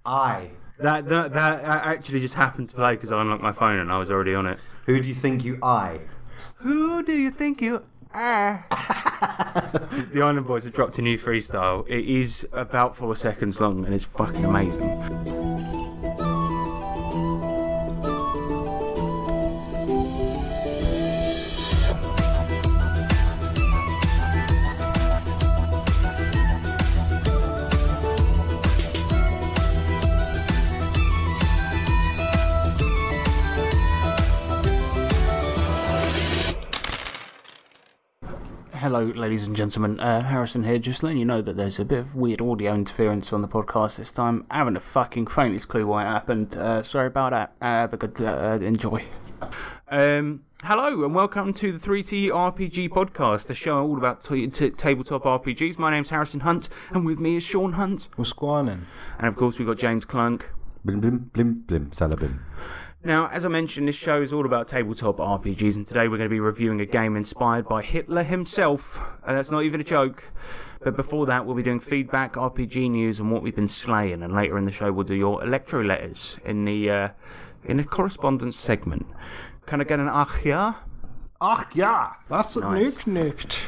I. That actually just happened to play because I unlocked my phone and I was already on it. Who do you think you I? Who do you think you are? The Island Boys have dropped a new freestyle. It is about 4 seconds long and it's fucking amazing. Hello, ladies and gentlemen. Harrison here, just letting you know that there's a bit of weird audio interference on the podcast this time. I haven't a fucking faintest clue why it happened. Sorry about that. Have a good enjoy. Hello, and welcome to the 3T RPG podcast, a show all about tabletop RPGs. My name's Harrison Hunt, and with me is Sean Hunt. What's going on? And of course, we've got James Clunk. Blim, blim, blim, blim, salabim. Now, as I mentioned, this show is all about tabletop RPGs, and today we're going to be reviewing a game inspired by Hitler himself. That's not even a joke. But before that, we'll be doing feedback, RPG news, and what we've been slaying. And later in the show, we'll do your electro letters in the correspondence segment. Can I get an ach ja? Ach ja! That's a Nice. nuke.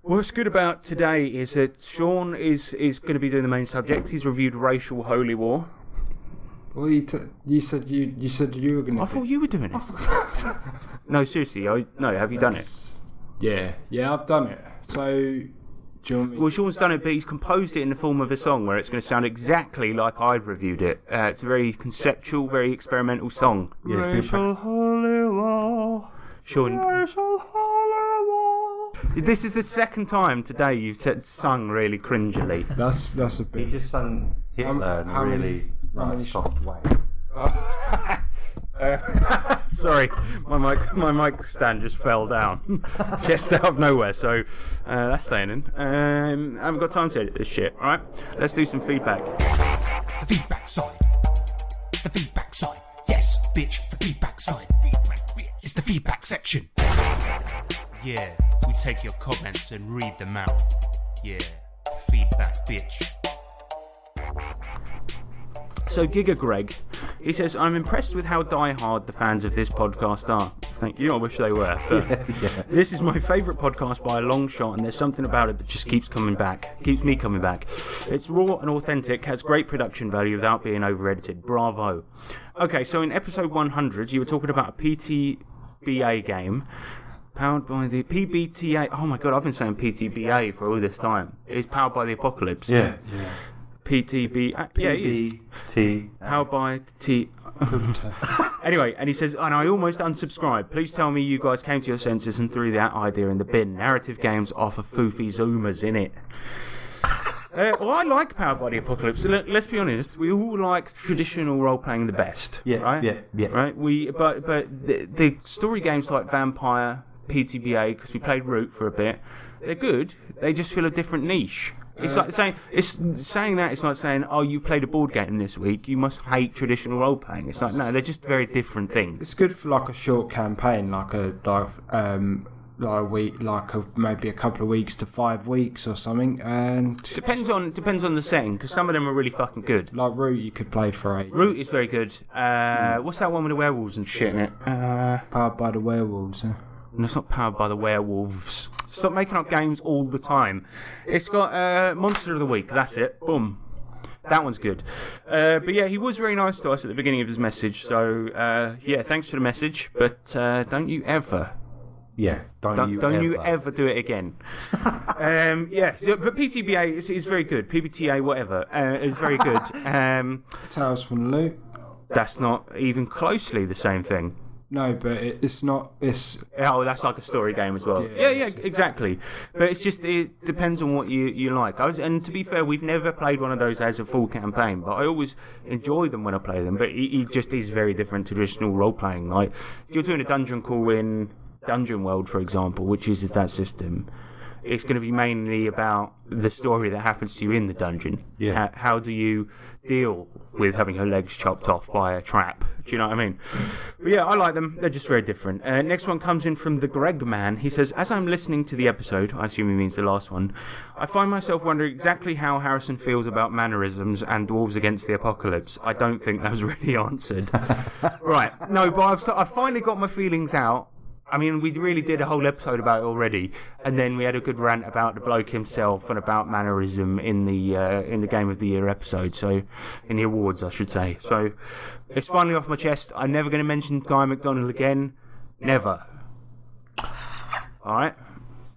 What's good about today is that Sean is going to be doing the main subject. He's reviewed Racial Holy War. Well, you said you were gonna. I thought you were doing it. No, seriously. Have you done it? Yeah, I've done it. So, do you want me? Well, Sean's done it, but he's composed it in the form of a song where it's going to sound exactly like I've reviewed it. It's a very conceptual, very experimental song. Yeah, it's been Holy War. Sean, Racial Holy War. this is the second time today you've sung really cringily. That's a He bit. just sung Hitler in a how many- really how many soft way. Sorry, my mic stand just fell down, just out of nowhere. So that's staying in. I haven't got time to edit this shit. All right, let's do some feedback. The feedback side. The feedback side. Yes, bitch, the feedback side. It's the feedback section. Yeah, we take your comments and read them out. Yeah, feedback, bitch. So Giga Greg, he says, I'm impressed with how diehard the fans of this podcast are. Thank you, I wish they were. But This is my favourite podcast by a long shot, and there's something about it that just keeps me coming back. It's raw and authentic, has great production value without being over-edited. Bravo. Okay, so in episode 100, you were talking about a PTBA game powered by the PBTA. Oh my god, I've been saying PTBA for all this time. It's powered by the Apocalypse. Yeah. PTB. Yeah, it is. T. Powered by T. Anyway, and he says, and I almost unsubscribed. Please tell me you guys came to your senses and threw that idea in the bin. Narrative games offer foofy zoomers in it. Well, I like Powered by the Apocalypse. Let's be honest, we all like traditional role-playing the best. Yeah, right? yeah. Right? But the story games like Vampire, PTBA, because we played Root for a bit, they're good. They just fill a different niche. It's like saying it's like saying, oh, you played a board game this week, you must hate traditional role playing. It's like, no, they're just very different things. It's good for like a short campaign, maybe a couple of weeks to 5 weeks or something, and Depends on the setting, because some of them are really fucking good. like Root you could play for 8. Root is very good. What's that one with the werewolves and shit in it? Powered by the werewolves. No, it's not Powered by the Werewolves. Stop making up games all the time. It's got Monster of the Week. That's it. Boom. That one's good. But yeah, he was very nice to us at the beginning of his message. So yeah, thanks for the message. But don't you ever. Yeah. Don't you ever do it again. Yeah, but PTBA is very good. PBTA, whatever, is very good. Tales from the Loot. That's not even closely the same thing. No, but it's not. It's Oh, that's like a story game as well. Yeah, exactly. But it's just, it depends on what you like. And to be fair, we've never played one of those as a full campaign, but I always enjoy them when I play them. But it just is very different to traditional role playing. Like, if you're doing a dungeon crawl in Dungeon World, for example, which uses that system, it's going to be mainly about the story that happens to you in the dungeon. Yeah. How do you deal with having her legs chopped off by a trap? Do you know what I mean? But yeah, I like them. They're just very different. Next one comes in from the Greg Man. He says, as I'm listening to the episode, I assume he means the last one, I find myself wondering exactly how Harrison feels about mannerisms and Dwarves Against the Apocalypse. I don't think that was really answered. Right. No, but I've finally got my feelings out. I mean, we really did a whole episode about it already, and then we had a good rant about the bloke himself and about mannerism in the Game of the Year episode, so in the awards, I should say. So it's finally off my chest. I'm never going to mention Guy McDonnell again. Never. All right.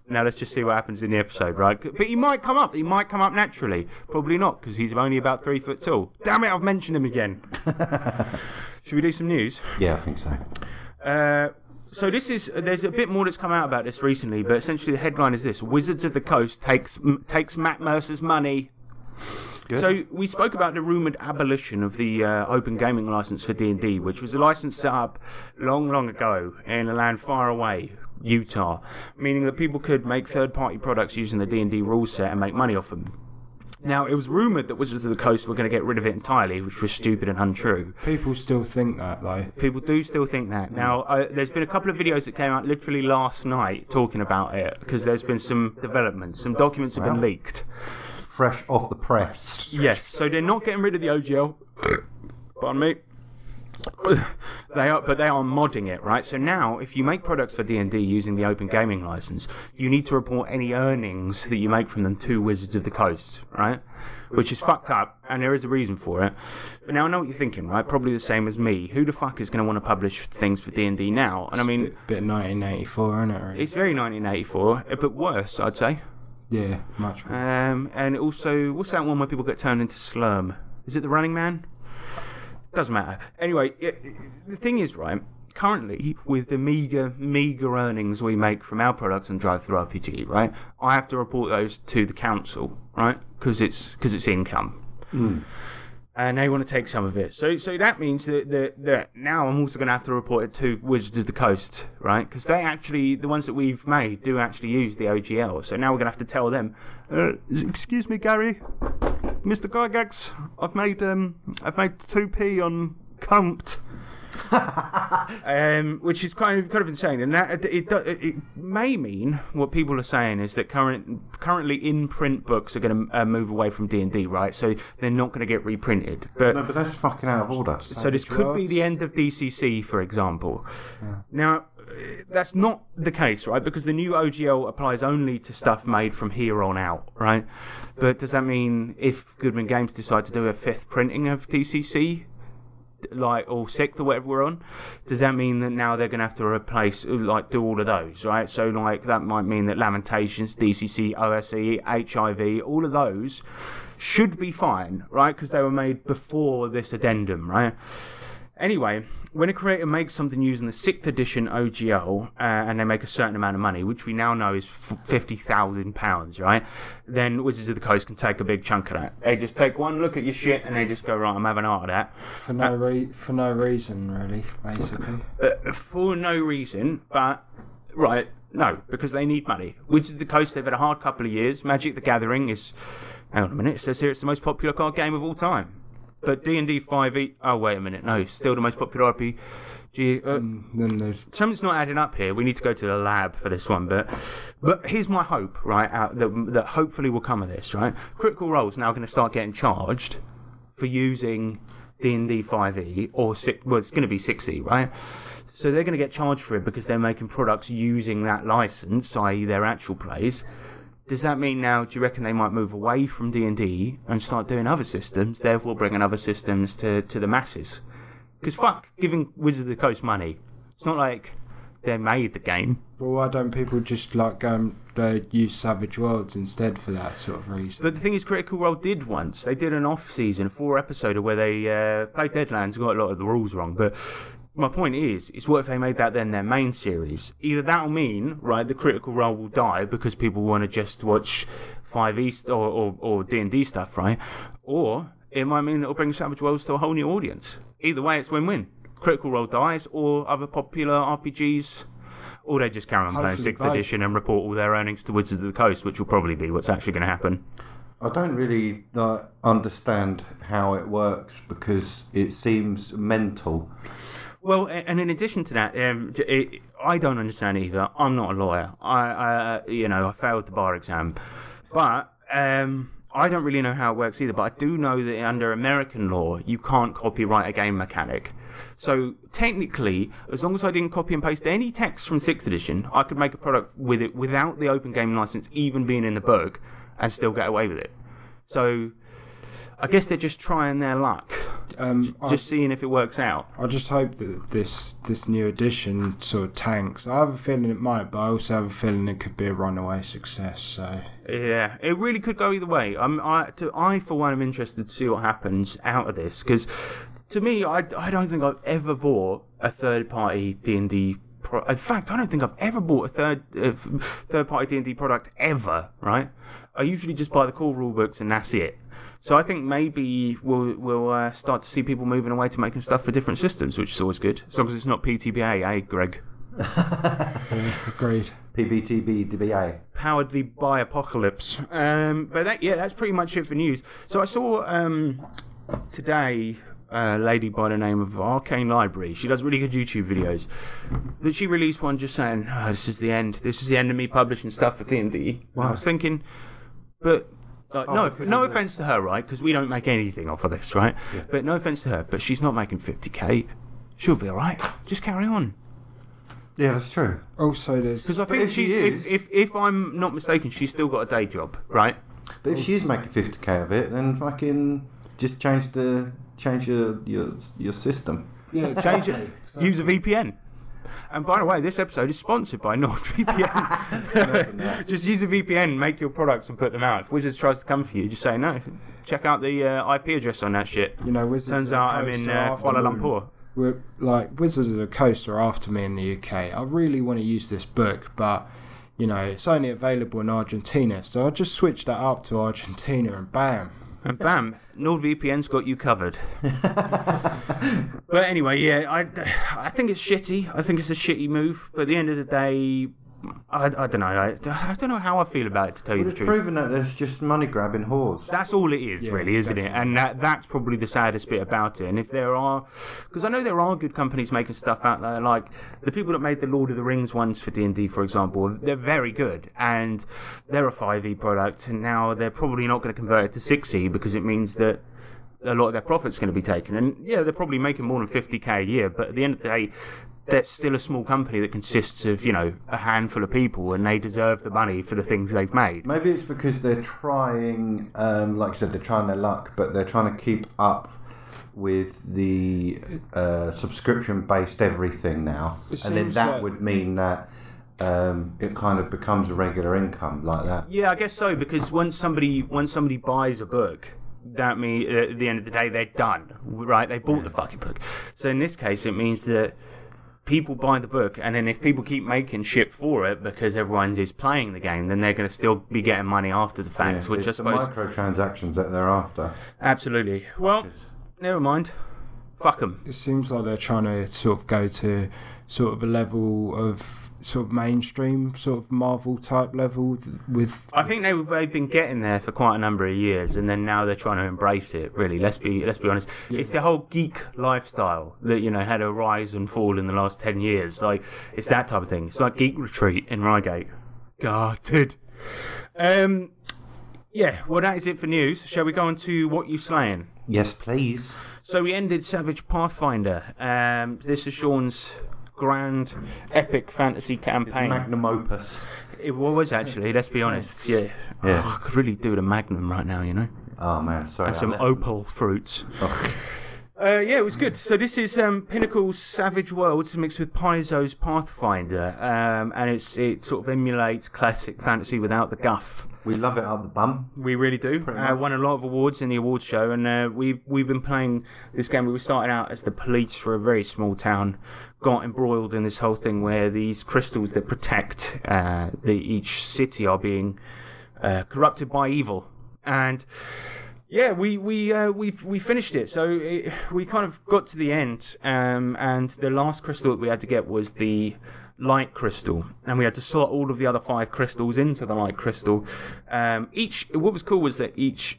Now let's just see what happens in the episode, right? But he might come up. He might come up naturally. Probably not, because he's only about 3 foot tall. Damn it! I've mentioned him again. Should we do some news? Yeah, I think so. So there's a bit more that's come out about this recently, but essentially the headline is this: Wizards of the Coast takes Matt Mercer's money. Good. So we spoke about the rumoured abolition of the open gaming licence for D&D, which was a licence set up long ago in a land far away, Utah, meaning that people could make third-party products using the D&D rule set and make money off them. Now, it was rumoured that Wizards of the Coast were going to get rid of it entirely, which was stupid and untrue. People still think that, though. People do still think that. Now, there's been a couple of videos that came out literally last night talking about it, because there's been some developments. Some documents have been leaked. Fresh off the press. Yes, so they're not getting rid of the OGL. Pardon me. They are modding it, right? So now, if you make products for D&D using the Open Gaming License, you need to report any earnings that you make from them to Wizards of the Coast, right? Which is fucked up, and there is a reason for it. But now I know what you're thinking, right? Probably the same as me. Who the fuck is going to want to publish things for D&D now? And I mean, bit 1984, isn't it? Really? It's very 1984, but worse, I'd say. Yeah, much worse. And also, what's that one where people get turned into slurm? Is it The Running Man? Doesn't matter. Anyway, the thing is, right, currently, with the meager earnings we make from our products and Drive-Thru RPG, right, I have to report those to the council, right, because it's income. Mm. And they want to take some of it. So that means that now I'm also going to have to report it to Wizards of the Coast, right? Because they actually, the ones that we've made, do actually use the OGL. So now we're going to have to tell them, excuse me, Gary, Mr. Gygax, I've made 2p on Compt. Which is kind of insane, and that it may mean what people are saying is that currently in print books are going to move away from D&D, right? So they're not going to get reprinted. But no, but that's fucking out of order. So this could be the end of DCC, for example. Yeah. Now, that's not the case, right? Because the new OGL applies only to stuff made from here on out, right? But does that mean if Goodman Games decide to do a 5th printing of DCC, like, or 6th or whatever we're on, does that mean that now they're going to have to replace, like, do all of those, right? So, like, that might mean that Lamentations, DCC, OSE, HIV, all of those should be fine, right? Because they were made before this addendum, right? Anyway, when a creator makes something using the 6th edition OGL and they make a certain amount of money, which we now know is £50,000, right? Then Wizards of the Coast can take a big chunk of that. They just take one look at your shit and they just go, right, I'm having art of that. For no reason, really, basically. For no reason, but, right, no, because they need money. Wizards of the Coast, they've had a hard couple of years. Magic the Gathering is, hang on a minute, it says here it's the most popular card game of all time. But D&D 5e... Oh, wait a minute. No, still the most popular RPG. Something's not adding up here. We need to go to the lab for this one. But here's my hope, right, that hopefully will come of this, right? Critical Role is now going to start getting charged for using D&D 5e, or it's going to be 6e, right? So they're going to get charged for it because they're making products using that license, i.e. their actual plays. Does that mean now, do you reckon they might move away from D&D and start doing other systems, therefore bringing other systems to the masses? Because fuck giving Wizards of the Coast money. It's not like they made the game. Well, why don't people just like go and use Savage Worlds instead for that sort of reason? But the thing is, Critical Role did once. They did an off-season 4-episoder where they played Deadlands and got a lot of the rules wrong, but... My point is what if they made that then their main series? Either that'll mean, right, the Critical Role will die because people want to just watch 5e or D&D stuff, right? Or it might mean it'll bring Savage Worlds to a whole new audience. Either way, it's win-win. Critical Role dies, or other popular RPGs or they just carry on playing Hopefully 6th both. edition and report all their earnings to Wizards of the Coast, which will probably be what's actually going to happen. I don't really understand how it works because it seems mental. Well, and in addition to that, I don't understand either. I'm not a lawyer. I failed the bar exam, but I don't really know how it works either. But I do know that under American law, you can't copyright a game mechanic. So technically, as long as I didn't copy and paste any text from 6th edition, I could make a product with it without the open game license even being in the book, and still get away with it. So I guess they're just trying their luck, just seeing if it works out. I just hope that this new edition sort of tanks. I have a feeling it might, but I also have a feeling it could be a runaway success. So Yeah, it really could go either way. I for one, am interested to see what happens out of this, because to me, I don't think I've ever bought a third-party D&D. In fact, I don't think I've ever bought a third-party D&D product ever. Right? I usually just buy the core rulebooks and that's it. So I think maybe we'll start to see people moving away to making stuff for different systems, which is always good, as long as it's not PTBA, eh, Greg? agreed. PBTBDBA. Powered by Apocalypse. But that's pretty much it for news. So I saw today a lady by the name of Arcane Library. She does really good YouTube videos. But she released one just saying, this is the end. This is the end of me publishing stuff for D&D. Wow. I was thinking, but no offense to her, right? Because we don't make anything off of this, right? Yeah. But no offense to her, but she's not making 50k. She'll be all right. Just carry on. Yeah, that's true. Also, there's because I think if I'm not mistaken, she's still got a day job, right? But if she's making 50k of it, then fucking just change your system. yeah, Change it. Use a VPN. And by the way, this episode is sponsored by NordVPN. Just use a VPN, make your products, and put them out. If Wizards tries to come for you, just say no. Check out the IP address on that shit. You know, Wizards turns out I'm in Kuala Lumpur. We're, like, Wizards of the Coast are after me in the UK. I really want to use this book, but you know, it's only available in Argentina, so I just switched that up to Argentina, and bam. And bam, NordVPN's got you covered. But anyway, yeah, I think it's shitty. I think it's a shitty move. But at the end of the day, I don't know. I don't know how I feel about it, to tell you the It's truth. proven that there's just money grabbing whores. That's all it is, really, isn't it? And that's probably the saddest bit about it. And if there are, because I know there are good companies making stuff out there, like the people that made the Lord of the Rings ones for D&D, for example, they're very good, and they're a 5e product, and now they're probably not going to convert it to 6e because it means that a lot of their profit's going to be taken. And yeah, they're probably making more than 50k a year, but at the end of the day, they're still a small company that consists of, you know, a handful of people, and they deserve the money for the things they've made. Maybe it's because they're trying, like I said, they're trying their luck, but they're trying to keep up with the subscription-based everything now. And then that would mean that it kind of becomes a regular income like that. Yeah, I guess so, because once somebody buys a book, that means at the end of the day they're done, right? They bought the fucking book. So in this case, it means that people buy the book, and then if people keep making shit for it because everyone is playing the game, then they're going to still be getting money after the fact, which I suppose... It's the microtransactions that they're after. Absolutely. Well, never mind. Fuck them. It seems like they're trying to sort of go to sort of a level of sort of mainstream, sort of Marvel type level with... I think they've been getting there for quite a number of years, and then now they're trying to embrace it, really. Let's be honest. Yeah. It's the whole geek lifestyle that, you know, had a rise and fall in the last 10 years. Like, it's that type of thing. It's like Geek Retreat in Reigate. Gutted. Yeah, well, that is it for news. Shall we go on to What You Slaying? Yes, please. So we ended Savage Pathfinder. This is Sean's grand epic fantasy campaign. Magnum opus. It was actually, let's be honest. Yeah. Oh, I could really do the Magnum right now, you know. Oh man, sorry. And some opal fruits. Oh. Yeah, it was good. So this is Pinnacle's Savage Worlds mixed with Paizo's Pathfinder, and it sort of emulates classic fantasy without the guff. We love it up the bum. We really do. Won a lot of awards in the awards show, and we've been playing this game. We were starting out as the police for a very small town, got embroiled in this whole thing where these crystals that protect each city are being corrupted by evil, and yeah, we finished it. So we kind of got to the end, and the last crystal that we had to get was the light crystal, and we had to slot all of the other 5 crystals into the light crystal. What was cool was that each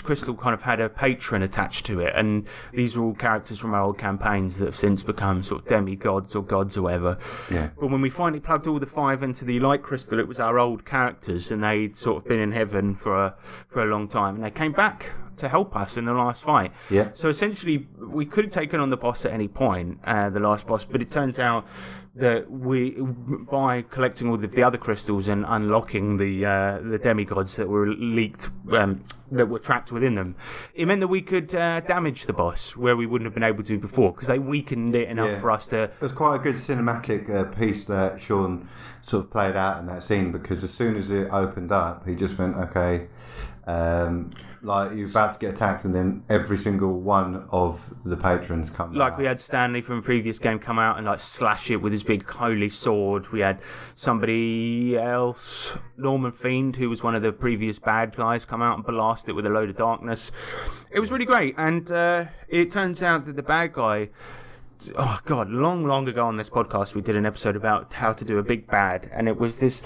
crystal kind of had a patron attached to it, and these are all characters from our old campaigns that have since become sort of demigods or gods or whatever. Yeah. But when we finally plugged all the 5 into the light crystal, it was our old characters, and they'd sort of been in heaven for a long time, and they came back to help us in the last fight. Yeah. So essentially, we could have taken on the boss at any point, the last boss, but it turns out that by collecting all of the other crystals and unlocking the demigods that were leaked, that were trapped within them, it meant that we could damage the boss where we wouldn't have been able to before, because they weakened it enough for us to... It was quite a good cinematic piece that Sean sort of played out in that scene, because as soon as it opened up, he just went, okay... like you're about to get attacked, and then every single one of the patrons come like out. We had Stanley from a previous game come out and like slash it with his big holy sword. We had somebody else, Norman Fiend, who was one of the previous bad guys, come out and blast it with a load of darkness. It was really great, and it turns out that the bad guy... Oh god, long ago on this podcast we did an episode about how to do a big bad, and it was this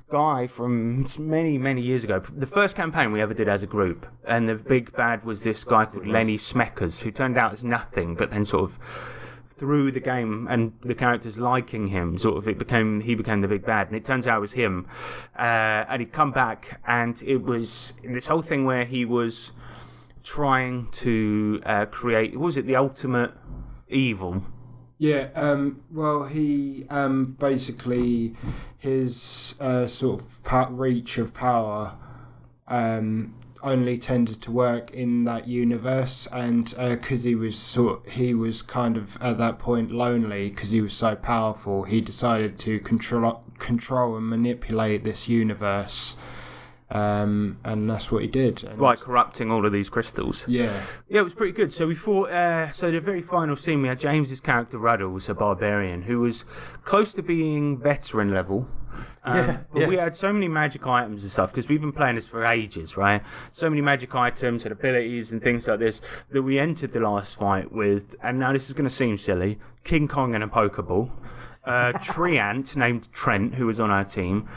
guy from many years ago, the first campaign we ever did as a group, and the big bad was this guy called Lenny Smeckers, who turned out as nothing, but then sort of through the game and the characters liking him, sort of he became the big bad, and it turns out it was him, and he'd come back, and it was this whole thing where he was trying to create, what was it, the ultimate evil. Yeah, well, he basically, his sort of reach of power only tended to work in that universe, and because he was kind of at that point lonely because he was so powerful, he decided to control and manipulate this universe. And that's what he did. And by corrupting all of these crystals. Yeah, it was pretty good. So we fought. So the very final scene, we had James's character Ruddles, a barbarian, who was close to being veteran level. But we had so many magic items and stuff, because we've been playing this for ages, right? So many magic items and abilities and things like this, that we entered the last fight with, and now this is going to seem silly, King Kong and a Pokeball, Treant named Trent, who was on our team,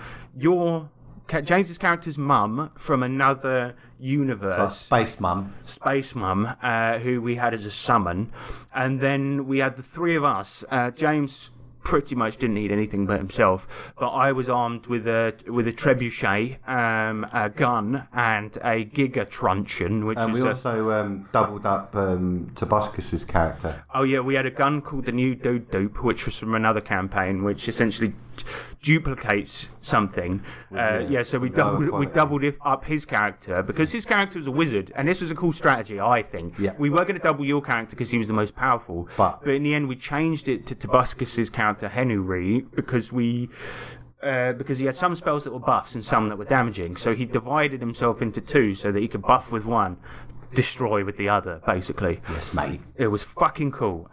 James's character's mum from another universe, Space Mum, who we had as a summon, and then we had the 3 of us. James pretty much didn't need anything but himself, but I was armed with a trebuchet, a gun, and a giga truncheon, which and is we also doubled up Tobuscus's character. Oh yeah, we had a gun called the New Dude Dupe, which was from another campaign, which essentially duplicates something. So we doubled up his character, because his character was a wizard, and this was a cool strategy, I think. Yeah. We were going to double your character because he was the most powerful, but in the end we changed it to Tobuscus's character Henry, because he had some spells that were buffs and some that were damaging, so he divided himself into 2 so that he could buff with one, destroy with the other, basically. Yes, mate. It was fucking cool.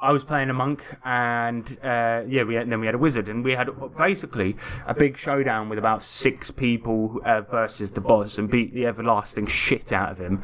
I was playing a monk, and we had a wizard, and we had basically a big showdown with about 6 people versus the boss, and beat the everlasting shit out of him.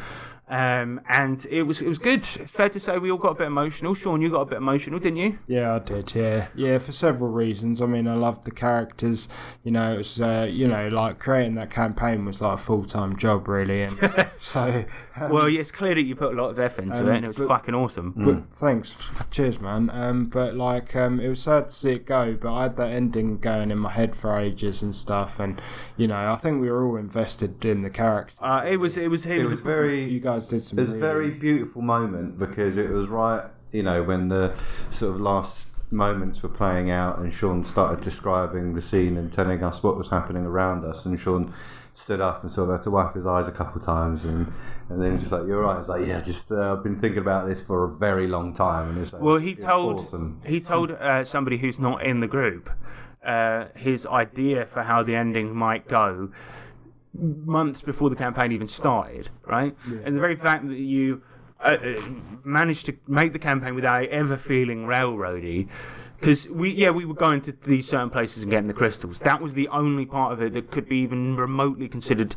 And it was good. It's fair to say we all got a bit emotional. Sean, you got a bit emotional, didn't you? Yeah, I did. Yeah, for several reasons. I mean, I loved the characters. You know, it was like creating that campaign was like a full-time job, really. And so, well, it's clear that you put a lot of effort into it, and it was fucking awesome. But thanks, cheers, man. But like, it was sad to see it go. But I had that ending going in my head for ages and stuff, and I think we were all invested in the character. It was very. You guys did some. It was a very beautiful moment, because it was right, when the sort of last moments were playing out, and Sean started describing the scene and telling us what was happening around us, and Sean stood up and sort of had to wipe his eyes a couple of times, and then he was just like, "You're right." It's like, "Yeah, just I've been thinking about this for a very long time." And it's like, well, he told somebody who's not in the group his idea for how the ending might go months before the campaign even started, right? Yeah. And the very fact that you managed to make the campaign without ever feeling railroady. Because we were going to these certain places and getting the crystals. That was the only part of it that could be even remotely considered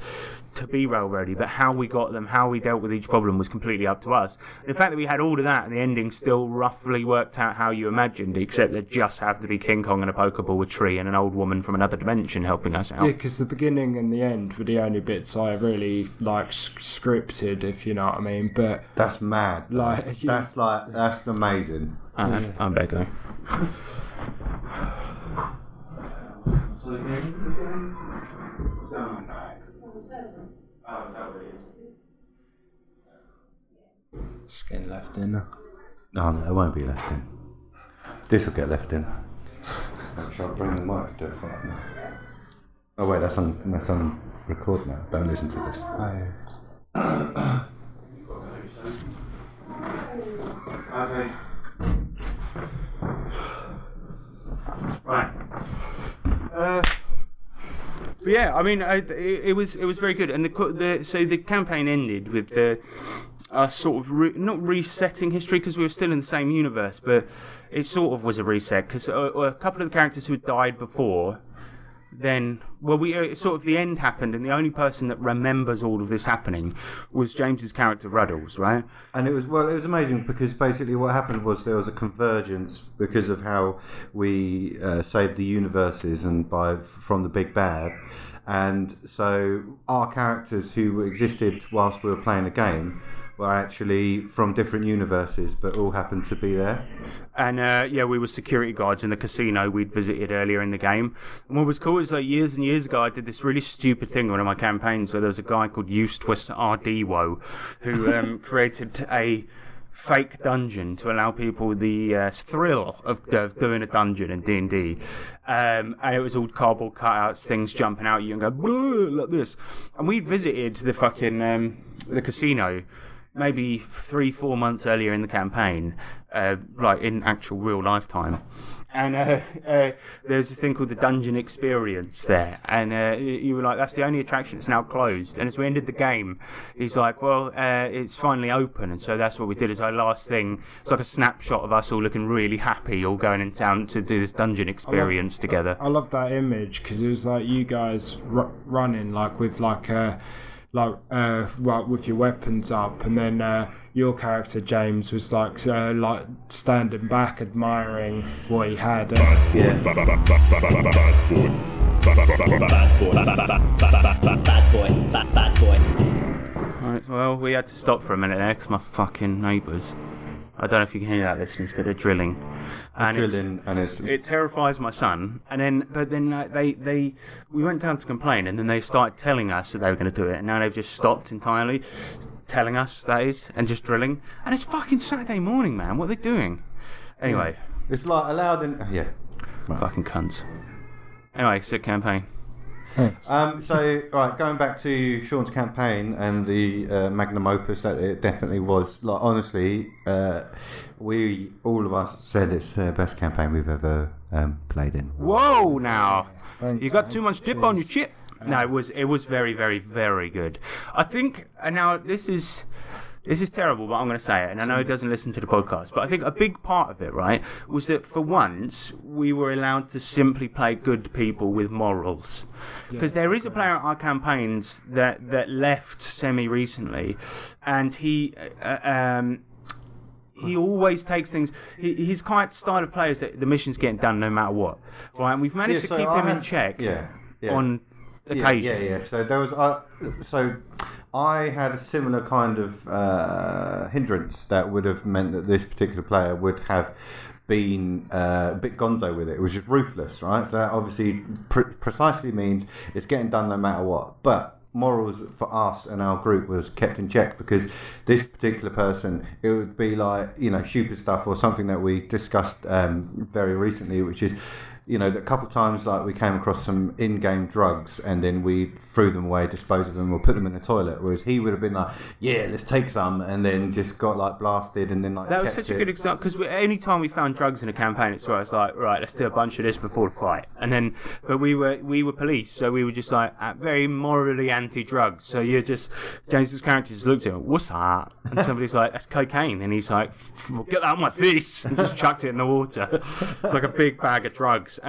to be railroady. But how we got them, how we dealt with each problem was completely up to us. And the fact that we had all of that and the ending still roughly worked out how you imagined, except there just happened to be King Kong and a Pokeball, a tree, and an old woman from another dimension helping us out. Yeah, because the beginning and the end were the only bits I really scripted, if you know what I mean. But that's mad. That's amazing. I'm Becco. Just getting left in. No, it won't be left in. This will get left in. Shall I bring the mic to the front now? Oh wait, that's on record now. Don't listen to this. Okay. Right. But yeah, I mean, it was very good, and so the campaign ended with the sort of not resetting history because we were still in the same universe, but it sort of was a reset because a couple of the characters who had died before. Then, sort of the end happened, and the only person that remembers all of this happening was James's character Ruddles, right? And it was amazing because basically what happened was there was a convergence because of how we saved the universes and from the big bad, and so our characters who existed whilst we were playing a game were actually from different universes, but all happened to be there. And we were security guards in the casino we'd visited earlier in the game. And what was cool is years and years ago, I did this really stupid thing in one of my campaigns where there was a guy called Eustace Ardewo who created a fake dungeon to allow people the thrill of doing a dungeon in D&D. And it was all cardboard cutouts, things jumping out at you and go, like this. And we visited the fucking the casino maybe 3-4 months earlier in the campaign, like in actual real lifetime. And there's this thing called the Dungeon Experience there, and you were like, that's the only attraction, it's now closed. And as we ended the game, he's like, well, it's finally open. And so that's what we did as our last thing. It's like a snapshot of us all looking really happy, all going in town to do this dungeon experience together. I love that image because it was like you guys running like with with your weapons up, and then your character James was like standing back admiring what he had. Yeah. Bad boy. Right, well, we had to stop for a minute there because my fucking neighbours, I don't know if you can hear that, listeners, but they're drilling. It terrifies my son. And then, we went down to complain, and then they started telling us that they were going to do it, and now they've just stopped entirely, telling us that is, and just drilling. And it's fucking Saturday morning, man. What are they doing? Anyway, it's like allowed in. Yeah, right. Fucking cunts. Anyway, sick campaign. So, right, going back to Sean's campaign and the magnum opus that it definitely was. Like, honestly, all of us said it's the best campaign we've ever played in. Whoa, now you got too much dip on your chip. No, it was very, very, very good. I think, and now this is terrible, but I'm going to say it, and I know he doesn't listen to the podcast, but I think a big part of it, right, was that for once we were allowed to simply play good people with morals. Because there is a player at our campaigns that left semi-recently, and he always takes things. He's quite style of players that the mission's getting done no matter what, right? And we've managed to keep him in check on occasion. Yeah. So there was I had a similar kind of hindrance that would have meant that this particular player would have been a bit gonzo with it. It was just ruthless, right? So that obviously precisely means it's getting done no matter what. But morals for us and our group was kept in check because this particular person, it would be like, stupid stuff or something that we discussed very recently, which is, a couple of times, like, we came across some in-game drugs, and then we threw them away, disposed of them, or put them in the toilet. Whereas he would have been like, "Yeah, let's take some," and then just got like blasted, and then like. That was such a good example, because any time we found drugs in a campaign, it's like, right, let's do a bunch of this before the fight, and then, but we were police, so we were just like very morally anti-drugs. So you're just James's character just looked at him, "What's that?" And somebody's like, "That's cocaine," and he's like, "Get that out of my face," and just chucked it in the water. It's like a big bag of drugs.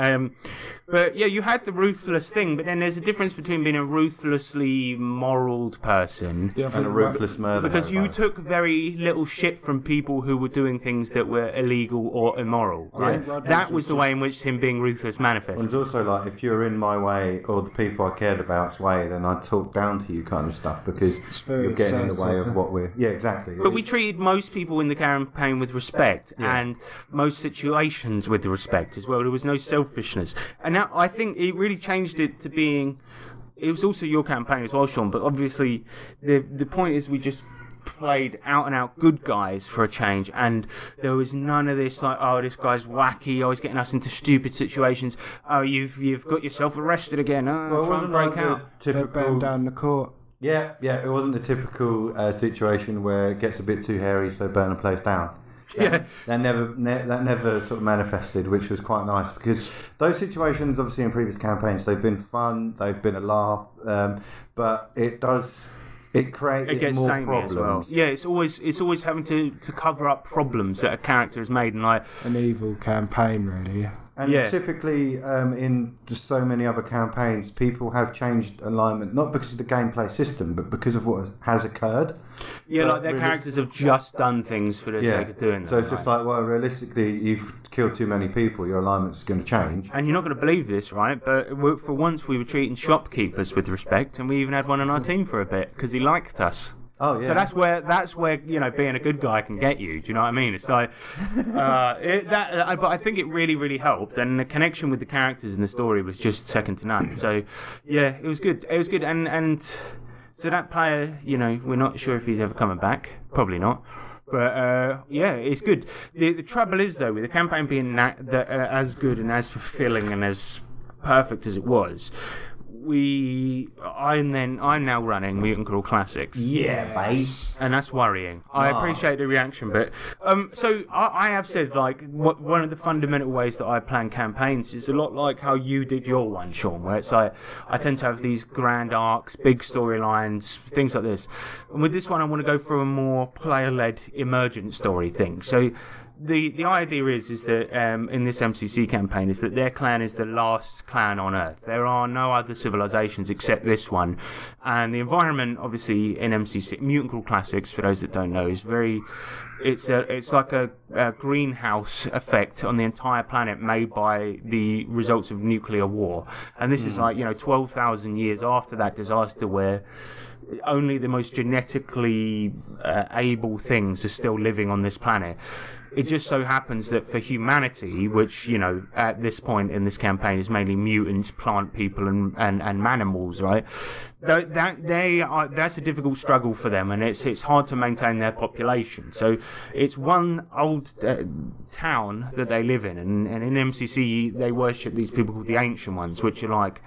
But yeah, you had the ruthless thing, but then there's a difference between being a ruthlessly moral person and a ruthless murderer. Because you took very little shit from people who were doing things that were illegal or immoral, right? That was the way in which him being ruthless manifested. And it's also like, if you're in my way or the people I cared about's way, then I'd talk down to you kind of stuff, because you're getting in the way of what we're... Yeah, exactly. But we treated most people in the campaign with respect, and most situations with the respect as well. There was no selfishness. And now I think it really changed it to being... It was also your campaign as well, Sean, but obviously the point is we just played out-and-out good guys for a change, and there was none of this like, oh, this guy's wacky, oh, he's getting us into stupid situations, oh, you've got yourself arrested again, oh, try and break out. Burn down the court. Yeah, it wasn't the typical situation where it gets a bit too hairy, so burn the place down. That never sort of manifested, which was quite nice, because those situations, obviously in previous campaigns, they've been fun, they've been a laugh, but it created more problems. As well. Yeah, it's always having to cover up problems that a character has made, and like an evil campaign, really. And typically, in just so many other campaigns, people have changed alignment, not because of the gameplay system, but because of what has occurred. Yeah, like their characters have just done things for the sake of doing them. So it's just like, well, realistically, you've killed too many people, your alignment's going to change. And you're not going to believe this, right? But for once, we were treating shopkeepers with respect, and we even had one on our team for a bit, because he liked us. Oh yeah. So that's where being a good guy can get you. Do you know what I mean? It's like but I think it really, really helped, and the connection with the characters in the story was just second to none. So yeah, it was good. It was good, and so that player, we're not sure if he's ever coming back. Probably not. But it's good. The trouble is though, with the campaign being as good and as fulfilling and as perfect as it was, I'm now running Mutant Crawl Classics. Yeah, mate. And that's worrying. I appreciate the reaction, but so I have said, like, one of the fundamental ways that I plan campaigns is a lot like how you did your one, Sean, where it's like I tend to have these grand arcs, big storylines, things like this. And with this one, I want to go for a more player-led emergent story thing. So the idea is that in this MCC campaign is that their clan is the last clan on Earth. There are no other civilizations except this one, and the environment, obviously, in MCC Mutant Crawl Classics, for those that don't know, is it's like a greenhouse effect on the entire planet made by the results of nuclear war, and this is like 12,000 years after that disaster, where only the most genetically able things are still living on this planet. It just so happens that for humanity, which, at this point in this campaign is mainly mutants, plant people, and manimals, right? That's a difficult struggle for them, and it's hard to maintain their population. So it's one old town that they live in, and in MCC they worship these people called the Ancient Ones, which are like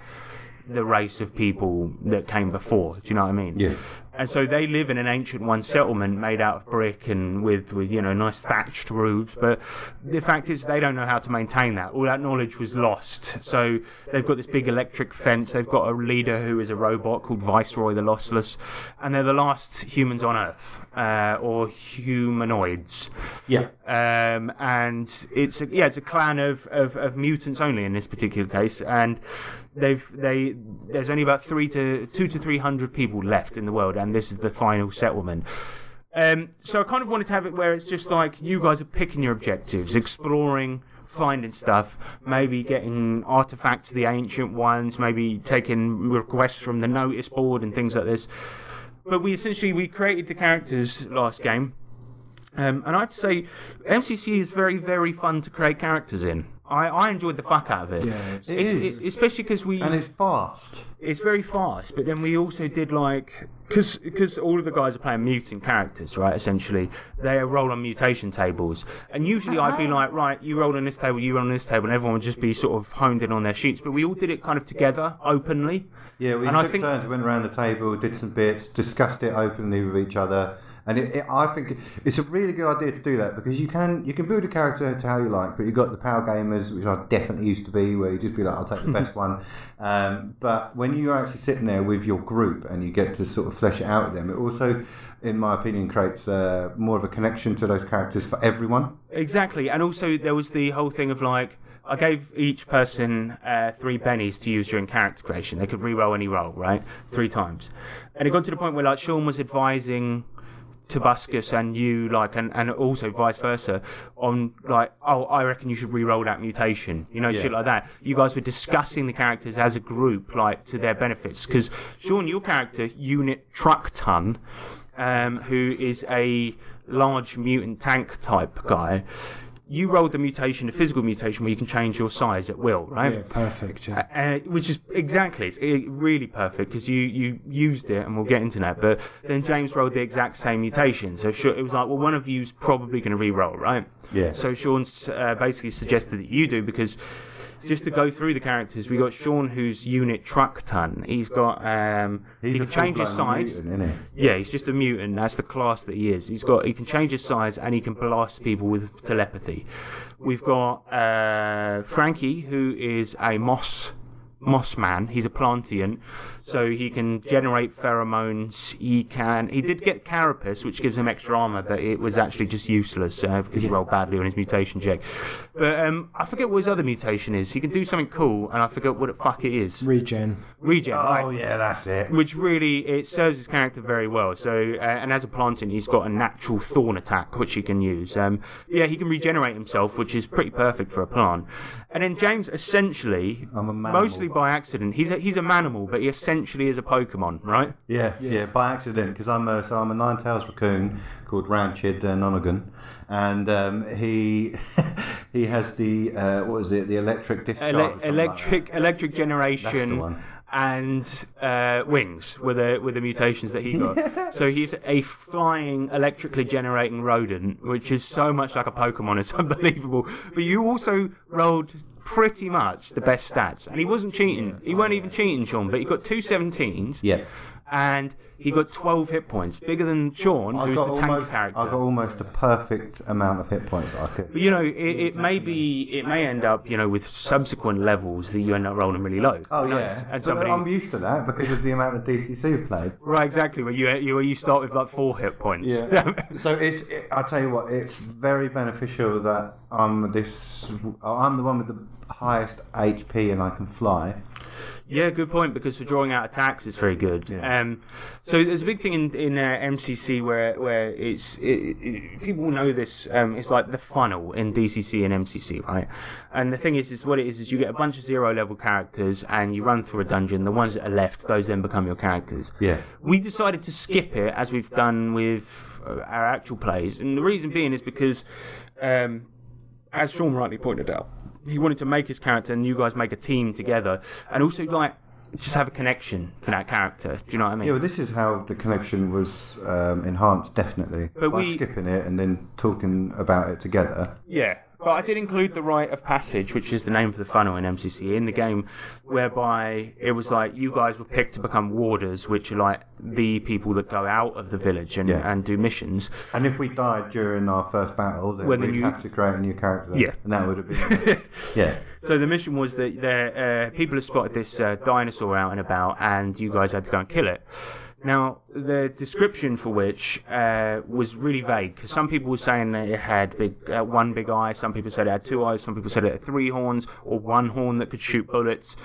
the race of people that came before. Do you know what I mean? Yeah. And so they live in an Ancient One settlement made out of brick and with nice thatched roofs. But the fact is, they don't know how to maintain that. All that knowledge was lost. So they've got this big electric fence. They've got a leader who is a robot called Viceroy the Lossless, and they're the last humans on Earth, or humanoids. Yeah. And it's a clan of mutants only in this particular case, and there's only about 200 to 300 people left in the world, and this is the final settlement. So I kind of wanted to have it where it's just like you guys are picking your objectives, exploring, finding stuff, maybe getting artifacts of the Ancient Ones, maybe taking requests from the notice board and things like this. But we created the characters last game. And I have to say, MCC is very, very fun to create characters in. I enjoyed the fuck out of it. Yeah, especially because and it's fast. It's very fast, but then we also did like because all of the guys are playing mutant characters, right? Essentially, they roll on mutation tables, and usually I'd be like, right, you roll on this table, you roll on this table, and everyone would just be sort of honed in on their sheets. But we all did it kind of together, openly. Yeah, we took turns, went around the table, did some bits, discussed it openly with each other. And I think it's a really good idea to do that, because you can build a character to how you like, but you've got the power gamers, which I definitely used to be, where you just be like, I'll take the best one. But when you're actually sitting there with your group and you get to sort of flesh it out with them, it also, in my opinion, creates more of a connection to those characters for everyone. Exactly, and also there was the whole thing of like, I gave each person 3 bennies to use during character creation. They could re-roll any roll, right? 3 times. And it got to the point where like Sean was advising Tobuscus and you, like, and also vice versa, on like, oh, I reckon you should re-roll that mutation, shit like that. You guys were discussing the characters as a group, like, to their benefits, because Sean, your character, Unit Truck Ton, who is a large mutant tank type guy, you rolled the mutation, the physical mutation, where you can change your size at will, right? Yeah, perfect. Yeah. Which is exactly, it's really perfect, because you used it, and we'll get into that. But then James rolled the exact same mutation, so it was like, well, one of you's probably going to re-roll, right? Yeah. So Sean's basically suggested that you do, because just to go through the characters, we got Sean, who's Unit Truck Ton. He's got he can change his size. Mutant, isn't he? Yeah, he's just a mutant. That's the class that he is. He can change his size, and he can blast people with telepathy. We've got Frankie, who is a moss man. He's a Plantian, so he can generate pheromones. He did get Carapace, which gives him extra armor, but it was actually just useless because he rolled badly on his mutation check. But I forget what his other mutation is. He can do something cool, and I forget what the fuck it is. Regen. Oh, right. yeah, that's it. Which really, it serves his character very well. So, and as a Plantian, he's got a natural thorn attack, which he can use. Yeah, he can regenerate himself, which is pretty perfect for a plant. And then James, essentially, mostly by accident, he's a manimal, but he essentially is a Pokemon, right? Yeah, by accident, because I'm a Ninetales raccoon called Ranchid Nonagon, and he has the the electric discharge, electric generation. That's the one. And wings were the mutations that he got. So he's a flying, electrically generating rodent, which is so much like a Pokemon. It's unbelievable. But you also rolled pretty much the best stats, and he wasn't cheating. He weren't even cheating, Sean. But he got 2 17s. Yeah. And he got 12 hit points, bigger than Sean, who's the tank character. I got almost the perfect amount of hit points that I could. But it may end up, with subsequent levels that you end up rolling really low. Oh yeah, and I'm used to that because of the amount of DCC you've played. Right, exactly. Where you start with like 4 hit points. Yeah. So I tell you what, it's very beneficial that I'm the one with the highest HP and I can fly. Yeah, good point, because for drawing out attacks it's very good. Yeah. So there's a big thing in MCC where people know this. It's like the funnel in DCC and MCC, right? And the thing is what it is you get a bunch of 0 level characters and you run through a dungeon. The ones that are left, those then become your characters. Yeah. We decided to skip it, as we've done with our actual plays, and the reason being is because, as Sean rightly pointed out, he wanted to make his character and you guys make a team together, and also like just have a connection to that character. Do you know what I mean? Yeah, well, this is how the connection was enhanced, definitely, by skipping it and then talking about it together. Yeah. But I did include the Rite of Passage, which is the name for the funnel in MCC, in the game, whereby it was like you guys were picked to become warders, which are like the people that go out of the village and do missions. And if we died during our first battle, then we'd have to create a new character. Yeah. And that would have been... yeah. So the mission was that people had spotted this dinosaur out and about, and you guys had to go and kill it. Now, the description for which was really vague, because some people were saying that it had one big eye, some people said it had 2 eyes, some people said it had 3 horns, or 1 horn that could shoot bullets.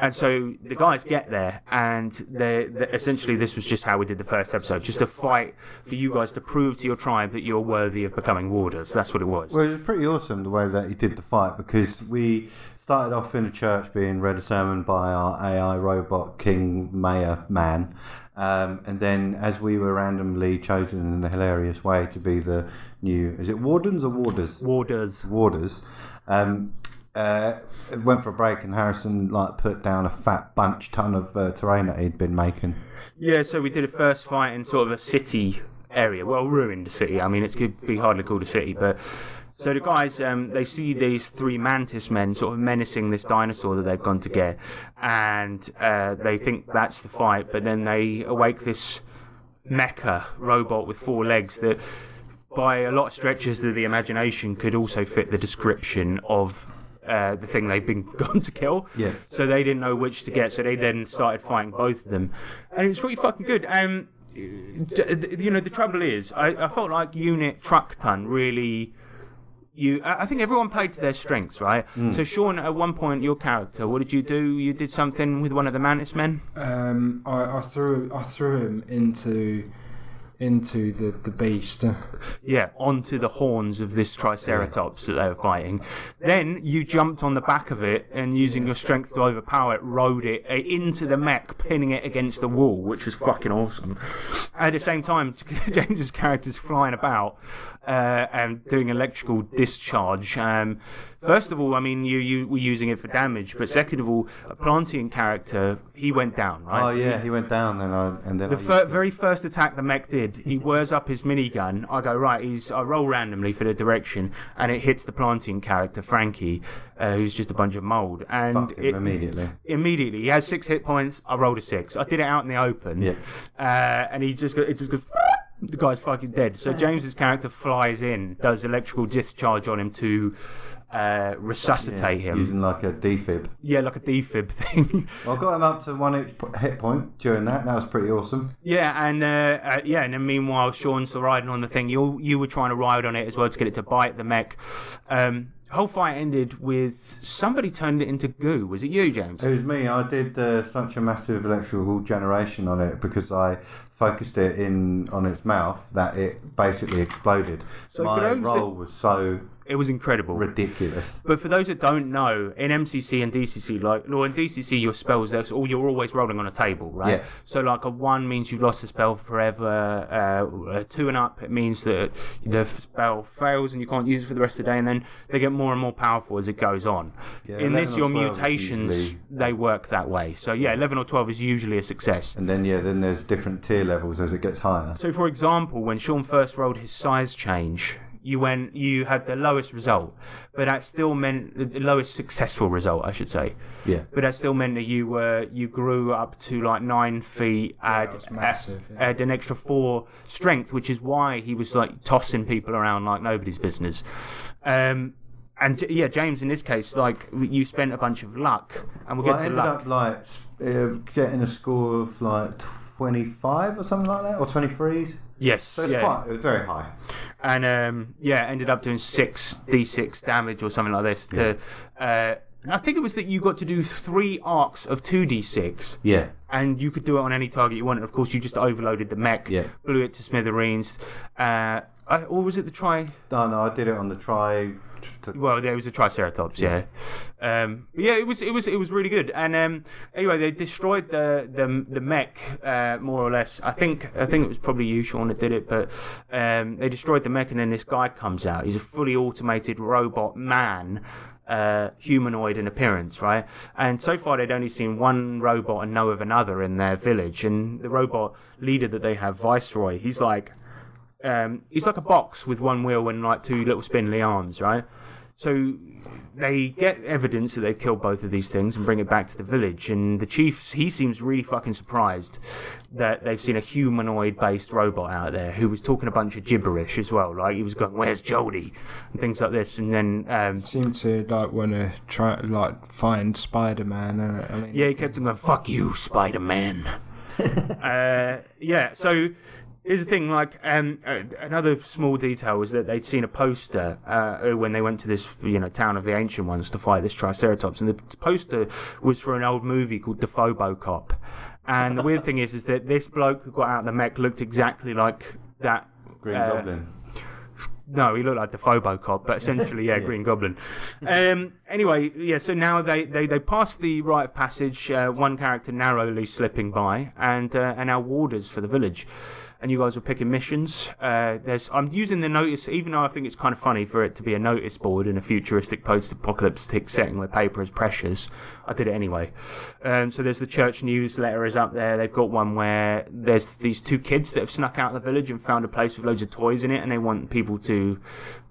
And so the guys get there, and essentially this was just how we did the first episode, just a fight for you guys to prove to your tribe that you're worthy of becoming warders. That's what it was. Well, it was pretty awesome the way that he did the fight, because we started off in a church being read a sermon by our AI robot King Mayor Man, and then as we were randomly chosen in a hilarious way to be the new, is it wardens or warders? Warders. Went for a break, and Harrison put down a fat ton of terrain that he'd been making. Yeah, so we did a first fight in sort of a city area, ruined city. I mean, it could be hardly called a city, but so the guys they see these 3 mantis men sort of menacing this dinosaur that they've gone to get, and they think that's the fight, but then they awake this mecha robot with 4 legs that, by a lot of stretches of the imagination, could also fit the description of the thing they've been gone to kill. Yeah. So they didn't know which to get, so they then started fighting both of them, and it was pretty fucking good. The trouble is, I felt like Unit Truck Ton really. I think everyone played to their strengths, right? So Sean, at one point, your character, what did you do? You did something with one of the Mantis men. I threw him into the beast. Yeah, onto the horns of this Triceratops that they were fighting. Then you jumped on the back of it and, using your strength to overpower it, rode it into the mech, pinning it against the wall, which was fucking awesome. At the same time, James's character's flying about and doing electrical discharge. First of all, I mean, you were using it for damage, but second of all, a Plantian character, he went down, right? Oh yeah, he went down, and then the very first attack the mech did, he whirs up his minigun. I go, right, I roll randomly for the direction, and it hits the Plantian character, Frankie, who's just a bunch of mold. And immediately, he has 6 hit points. I rolled a 6. I did it out in the open. Yeah. And it just goes. The guy's fucking dead. So James's character flies in, does electrical discharge on him to resuscitate him. Using like a defib. Yeah, like a defib thing. Well, I got him up to 1 hit point during that. That was pretty awesome. Yeah, and then meanwhile, Sean's riding on the thing. You were trying to ride on it as well to get it to bite the mech. Whole fight ended with somebody turned it into goo. Was it you, James? It was me. I did such a massive electrical generation on it because I focused it on its mouth that it basically exploded. So my roll was so... It was incredible. Ridiculous. But for those that don't know, in MCC and DCC, in DCC, your spells, you're always rolling on a table, right? Yeah. So, a 1 means you've lost the spell forever. A 2 and up, it means that the spell fails and you can't use it for the rest of the day, and then they get more and more powerful as it goes on. Yeah, in this, your mutations, they work that way. So, 11 or 12 is usually a success. And then, then there's different tier levels as it gets higher. So, for example, when Sean first rolled his size change, you had the lowest result, but that still meant the lowest successful result, I should say. Yeah. But that still meant that you grew up to 9 feet, add an extra 4 strength, which is why he was tossing people around like nobody's business. And James, in this case, you spent a bunch of luck, and we'll get to luck. I ended up getting a score of 25 or something like that, or 23s. Yes, so it was very high. And ended up doing 6d6 damage or something like this. I think it was that you got to do 3 arcs of 2d6. Yeah. And you could do it on any target you wanted. Of course, you just overloaded the mech, blew it to smithereens. Or was it the tri? No, I did it on the tri. Well, there was a Triceratops, yeah. It was really good. And anyway, they destroyed the mech more or less. I think it was probably you, Sean, that did it. But they destroyed the mech, and then this guy comes out. He's a fully automated robot man. Humanoid in appearance, right? And so far they'd only seen one robot and know of another in their village. And the robot leader that they have, Viceroy, he's like a box with 1 wheel and 2 little spindly arms, right? So they get evidence that they've killed both of these things and bring it back to the village. And the chief, he seems really fucking surprised that they've seen a humanoid-based robot out there who was talking a bunch of gibberish as well. He was going, "Where's Jody?" and things like this. And then seemed to want to try find Spider-Man. He kept on going, "Fuck you, Spider-Man." So. Here's the thing, another small detail was that they'd seen a poster when they went to this, town of the Ancient Ones to fight this Triceratops, and the poster was for an old movie called The Phobocop. And the weird thing is that this bloke who got out of the mech looked exactly like that Green Goblin. No, he looked like the Phobocop, but essentially, Green Goblin. Anyway, so now they pass the rite of passage, one character narrowly slipping by, and our warders for the village. And you guys were picking missions. I'm using the notice, even though I think it's kind of funny for it to be a notice board in a futuristic post-apocalyptic setting where paper is precious. I did it anyway. So there's the church newsletter is up there. They've got one where there's these 2 kids that have snuck out of the village and found a place with loads of toys in it, and they want people to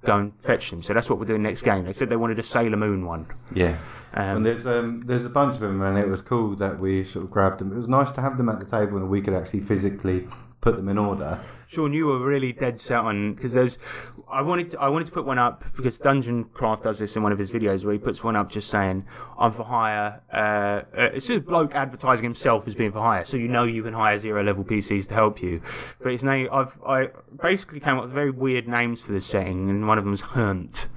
go and fetch them. So that's what we're doing next game. They said they wanted a Sailor Moon one. Yeah. And there's a bunch of them, and it was cool that we sort of grabbed them. It was nice to have them at the table and we could actually physically put them in order. Sean, you were really dead set on, because I wanted to put one up because Dungeon Craft does this in one of his videos where he puts one up just saying I'm for hire. It's a bloke advertising himself as being for hire, so you can hire 0 level PCs to help you. But his name, I basically came up with very weird names for this setting, and one of them was Hunt.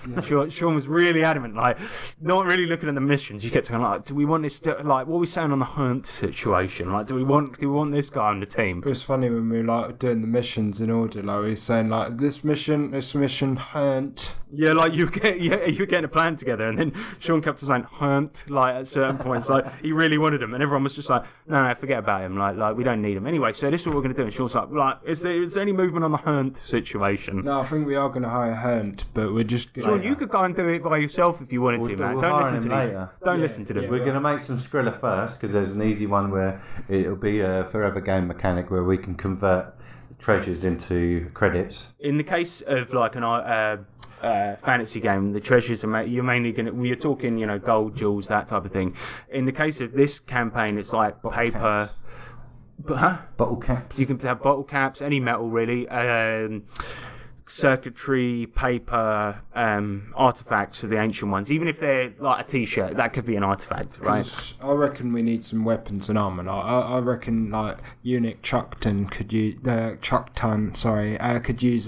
Yeah. Sean was really adamant, like not really looking at the missions. You get to like, do we want this? Like, what are we saying on the Hunt situation? Like, do we want this guy on the team? It was funny when we were like doing the missions in order. Like we were saying, like this mission, Hunt. Yeah, like you were getting a plan together, and then Sean kept saying Hunt, like at certain points, like he really wanted him, and everyone was just like, no, forget about him. Like we don't need him anyway. So this is what we're going to do. And Sean's like, is there any movement on the Hunt situation? No, I think we are going to hire Hunt, but we're just going. Sean, you could go and do it by yourself if you wanted to, man. Don't listen to them. Don't listen to them. We're going to make some Skrilla first, because there's an easy one where it'll be a forever game mechanic where we can convert treasures into credits. In the case of like an fantasy game, the treasures are you're mainly we're talking, gold, jewels, that type of thing. In the case of this campaign, it's like paper. Bottle caps. You can have bottle caps, any metal really. Circuitry, paper, artifacts of the ancient ones. Even if they're like a t-shirt, that could be an artifact, right? I reckon we need some weapons and armor. I reckon like Eunuch Chuckton could use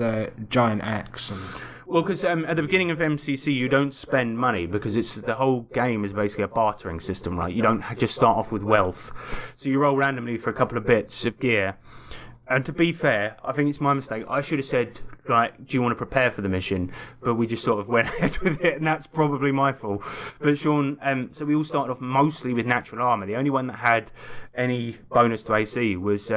a giant axe. Well, because at the beginning of MCC, you don't spend money because the whole game is basically a bartering system, right? You don't just start off with wealth, so you roll randomly for a couple of bits of gear. And to be fair, I think it's my mistake. I should have said, like, do you want to prepare for the mission? But we just sort of went ahead with it, and that's probably my fault. But Sean, so we all started off mostly with natural armour. The only one that had any bonus to AC was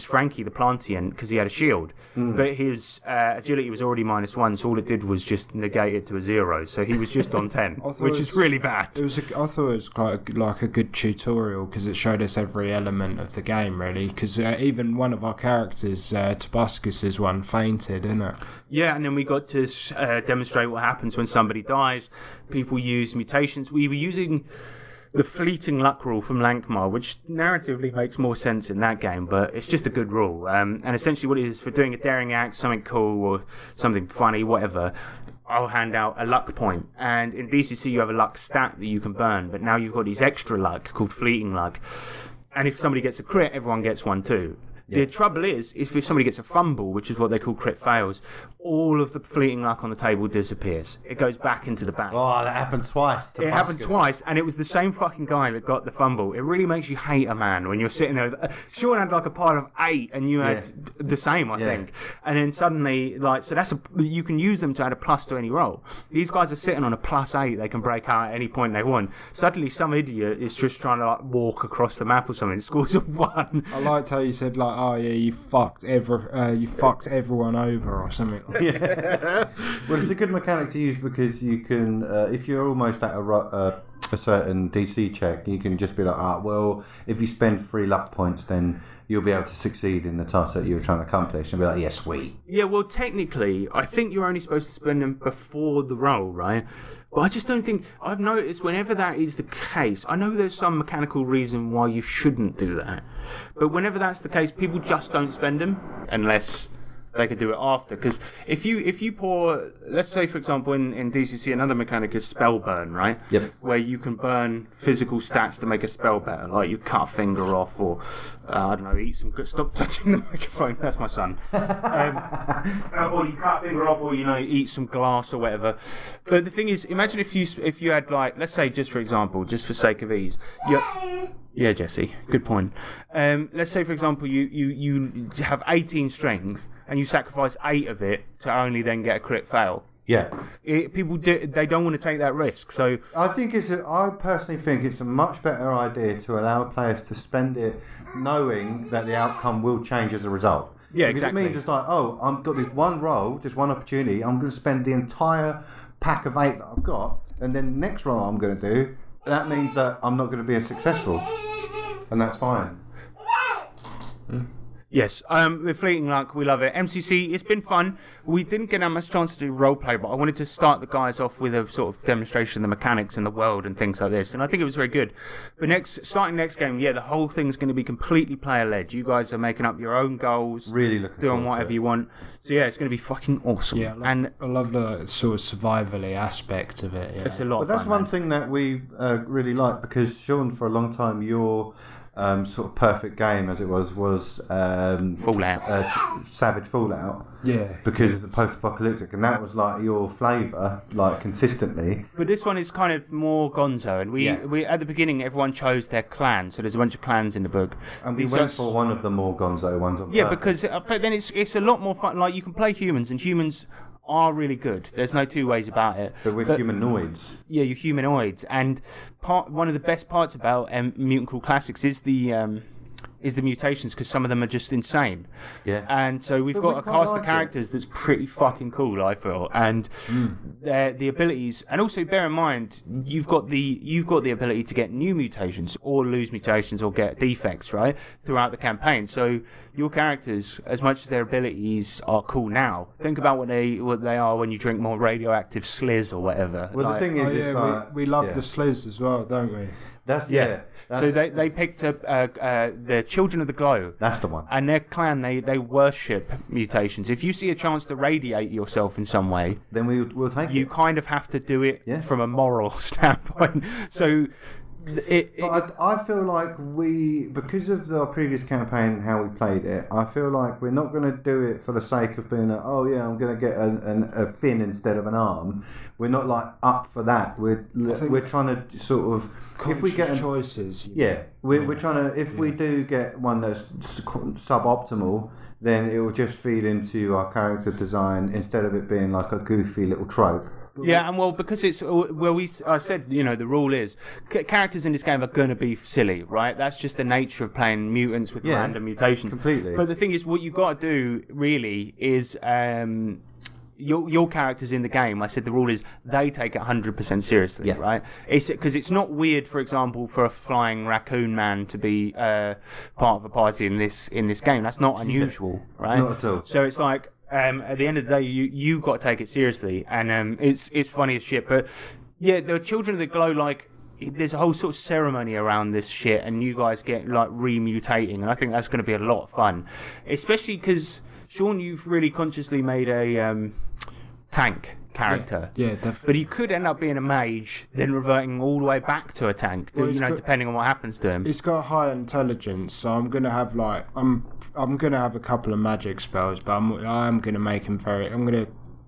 Frankie the Plantian, because he had a shield. But his agility was already -1, so all it did was just negate it to a 0. So he was just on 10, which is really bad. I thought it was like a good tutorial, because it showed us every element of the game, really. Because even one of our characters, Tobuscus' one, fainted, isn't it? Yeah, and then we got to demonstrate what happens when somebody dies. People use mutations. We were using the fleeting luck rule from Lankmar, which narratively makes more sense in that game, but it's just a good rule. And essentially what it is, for doing a daring act, something cool or something funny, whatever, I'll hand out a luck point. And in DCC you have a luck stat that you can burn, but now you've got these extra luck called fleeting luck. And if somebody gets a crit, everyone gets one too. Yeah. The trouble is, if somebody gets a fumble, which is what they call crit fails, all of the fleeting luck on the table disappears. It goes back into the bank. Oh, that happened twice. It happened twice, and it was the same fucking guy that got the fumble. It really makes you hate a man when you're sitting there. Sean had like a pile of 8, and you had the same, I think. And then suddenly, you can use them to add a plus to any roll. These guys are sitting on a +8. They can break out at any point they want. Suddenly, some idiot is just trying to like walk across the map or something. Scores a 1. I liked how you said like, oh yeah, you fucked everyone over or something. Yeah. Well, it's a good mechanic to use because you can, if you're almost at a certain DC check, you can just be like, well, if you spend 3 luck points, then you'll be able to succeed in the task that you were trying to accomplish, and be like, yeah, sweet. Yeah, well, technically, I think you're only supposed to spend them before the roll, right? But I just don't think... I've noticed whenever that is the case, I know there's some mechanical reason why you shouldn't do that, but whenever that's the case, people just don't spend them unless they could do it after. Because if you pour, let's say for example in DCC, another mechanic is spell burn, right? Yep. Where you can burn physical stats to make a spell better, like you cut a finger off, or I don't know, eat some. Stop touching the microphone. That's my son. Or you cut a finger off, or eat some glass or whatever. But the thing is, imagine if you had, like, let's say, just for example, just for sake of ease, yeah, Jesse, good point. Let's say, for example, you have 18 strength, and you sacrifice 8 of it to only then get a crit fail. Yeah. They don't want to take that risk. So I personally think it's a much better idea to allow players to spend it knowing that the outcome will change as a result. Yeah, because exactly. It means it's like, oh, I've got this one roll, this one opportunity, I'm going to spend the entire pack of 8 that I've got, and then the next roll I'm going to do, that means that I'm not going to be as successful. And that's fine. Yes, with Fleeting Luck, we love it. MCC, it's been fun. We didn't get that much chance to do roleplay, but I wanted to start the guys off with a sort of demonstration of the mechanics in the world and things like this, and I think it was very good. But starting next game, the whole thing's going to be completely player-led. You guys are making up your own goals, really looking doing whatever you want. So it's going to be fucking awesome. Yeah, I love the sort of survival-y aspect of it. Yeah. It's a lot of fun. But that's fun, one thing that we really like, because Sean, for a long time, your sort of perfect game, as it was Fallout, Savage Fallout. Yeah, because of the post-apocalyptic, and that was like your flavour, like consistently. But this one is kind of more gonzo, and we at the beginning everyone chose their clan, so there's a bunch of clans in the book. And we went for one of the more gonzo ones. Because but then it's a lot more fun. Like you can play humans, and humans are really good. There's no two ways about it. But we're humanoids. Yeah, you're humanoids, and one of the best parts about Mutant Crawl Classics is the mutations, because some of them are just insane. Yeah. And so we've got a cast of characters that's pretty fucking cool, I feel, and the abilities. And also bear in mind, you've got the ability to get new mutations, or lose mutations, or get defects, right, throughout the campaign. So your characters, as much as their abilities are cool now, think about what they are when you drink more radioactive sliz or whatever. Well, the thing is, we love the sliz as well, don't we? So they picked up the Children of the Glow. That's the one. And their clan, they worship mutations. If you see a chance to radiate yourself in some way, then we'll take it. You kind of have to do it from a moral standpoint. So But I feel like because of our previous campaign and how we played it, I feel like we're not going to do it for the sake of being I'm going to get a fin instead of an arm. We're not like up for that. We're trying to sort of, if we get choices. We're trying to, if we do get one that's suboptimal, then it will just feed into our character design instead of it being like a goofy little trope. Yeah, and because I said, the rule is characters in this game are going to be silly, right? That's just the nature of playing mutants with random mutations. Completely. But the thing is, what you've got to do really is your characters in the game. I said the rule is they take it 100% seriously, right? Because it's not weird, for example, for a flying raccoon man to be part of a party in this game. That's not unusual, right? Not at all. So it's like, at the end of the day, you got to take it seriously, and it's funny as shit. But the Children of the Glow, like, there's a whole sort of ceremony around this shit, and you guys get like remutating, and I think that's going to be a lot of fun, especially because Sean, you've really consciously made a tank character. Yeah, definitely. But he could end up being a mage, then reverting all the way back to a tank, depending on what happens to him. He's got high intelligence, so I'm gonna have I'm gonna have a couple of magic spells, but I'm gonna make him very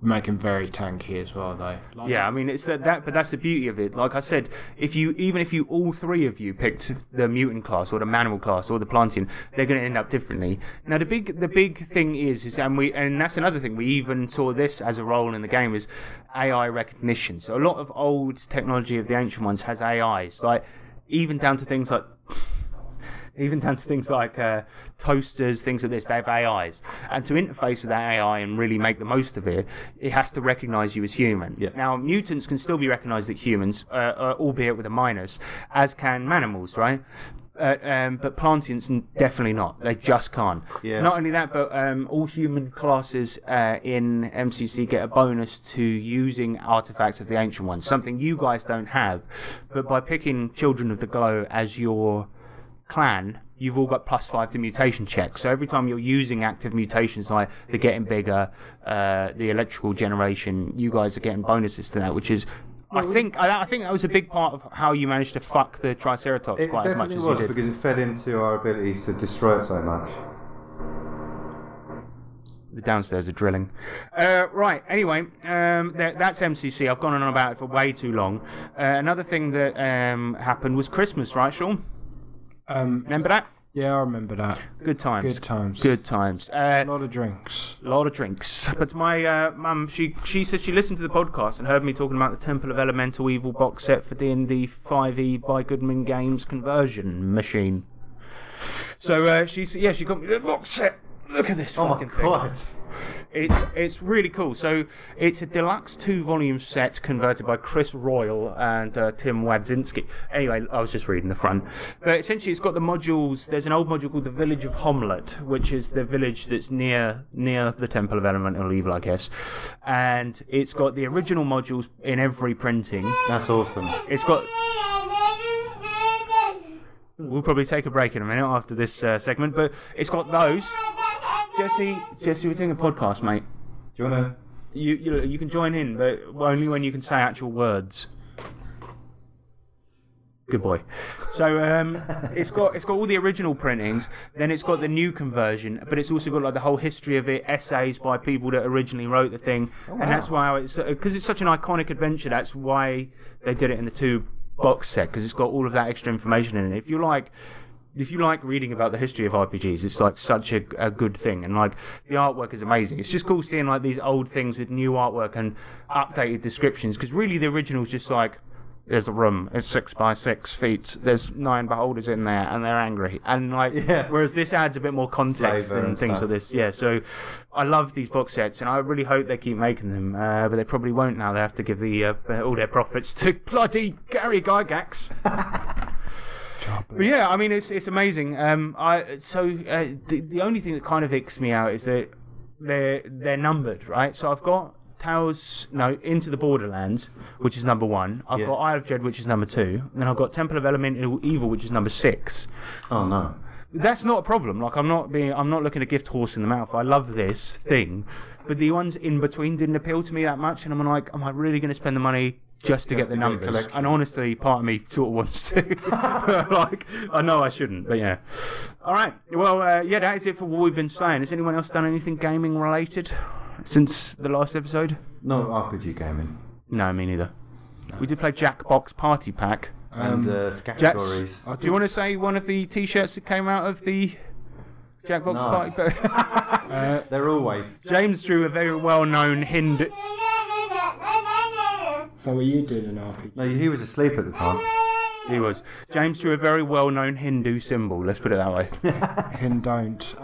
very tanky as well, though. I mean, it's but that's the beauty of it. Like I said, even if all three of you picked the mutant class or the manimal class or the plantian, they're going to end up differently. Now, the big thing is and that's another thing, we even saw this as a role in the game, is AI recognition. So a lot of old technology of the Ancient Ones has AIs, like even down to things like toasters, things like this, they have AIs. And to interface with that AI and really make the most of it, it has to recognise you as human. Yeah. Now, mutants can still be recognised as humans, albeit with a minus, as can manimals, right? But Plantians, definitely not. They just can't. Yeah. Not only that, but all human classes in MCC get a bonus to using artifacts of the Ancient Ones, something you guys don't have. But by picking Children of the Glow as your clan, you've all got +5 to mutation checks. So every time you're using active mutations, like the getting bigger, the electrical generation, you guys are getting bonuses to that, which is, I think that was a big part of how you managed to fuck the Triceratops quite as much as you did. Because it fed into our abilities to destroy it so much. The downstairs are drilling. Right, anyway, that's MCC. I've gone on about it for way too long. Another thing that happened was Christmas, right, Sean? Remember that? Yeah, I remember that. Good times. Good times. Good times. A lot of drinks. A lot of drinks. But my mum, she said she listened to the podcast and heard me talking about the Temple of Elemental Evil box set for D&D 5e by Goodman Games conversion machine. So she got me the box set. Look at this fucking thing. Oh my God. It's really cool. So it's a deluxe 2-volume set converted by Chris Royal and Tim Wadzinski. Anyway, I was just reading the front. But essentially it's got the modules. There's an old module called the Village of Homlet, which is the village that's near the Temple of Elemental Evil, I guess. And it's got the original modules in every printing. That's awesome. It's got... We'll probably take a break in a minute after this segment, but it's got those. Jesse, we're doing a podcast, mate. Do you want to? You can join in, but only when you can say actual words. Good boy. So it's got all the original printings. Then it's got the new conversion, but it's also got like the whole history of it, essays by people that originally wrote the thing, and that's why it's because it's such an iconic adventure. That's why they did it in the 2 box set, because it's got all of that extra information in it. If you like reading about the history of RPGs, it's like such a good thing, and like the artwork is amazing. It's just cool seeing like these old things with new artwork and updated descriptions, because really the original is just like, there's a room, it's 6 by 6 feet, there's 9 beholders in there and they're angry, and like whereas this adds a bit more context and things stuff. Like this. Yeah, so I love these box sets, and I really hope they keep making them, but they probably won't now. They have to give the all their profits to bloody Gary Gygax. But yeah, I mean it's amazing. The only thing that kind of icks me out is that they're numbered, right? So I've got Into the Borderlands, which is number 1. I've got Isle of Dread, which is number 2, and then I've got Temple of Elemental Evil, which is number 6. Oh no. That's not a problem. Like I'm not looking to gift horse in the mouth. I love this thing, but the ones in between didn't appeal to me that much, and I'm like, am I really going to spend the money just to get the numbers? And honestly, part of me sort of wants to. Like, I know I shouldn't, but yeah. All right. Well, that is it for what we've been saying. Has anyone else done anything gaming related since the last episode? No RPG gaming. No, me neither. No. We did play Jackbox Party Pack. And categories. Do you want to say one of the T-shirts that came out of the Jackbox Party Pack? They're always. James drew a very well-known Hindu. So were you doing an RPG? No, he was asleep at the time. He was. James drew a very well-known Hindu symbol. Let's put it that way. Don't.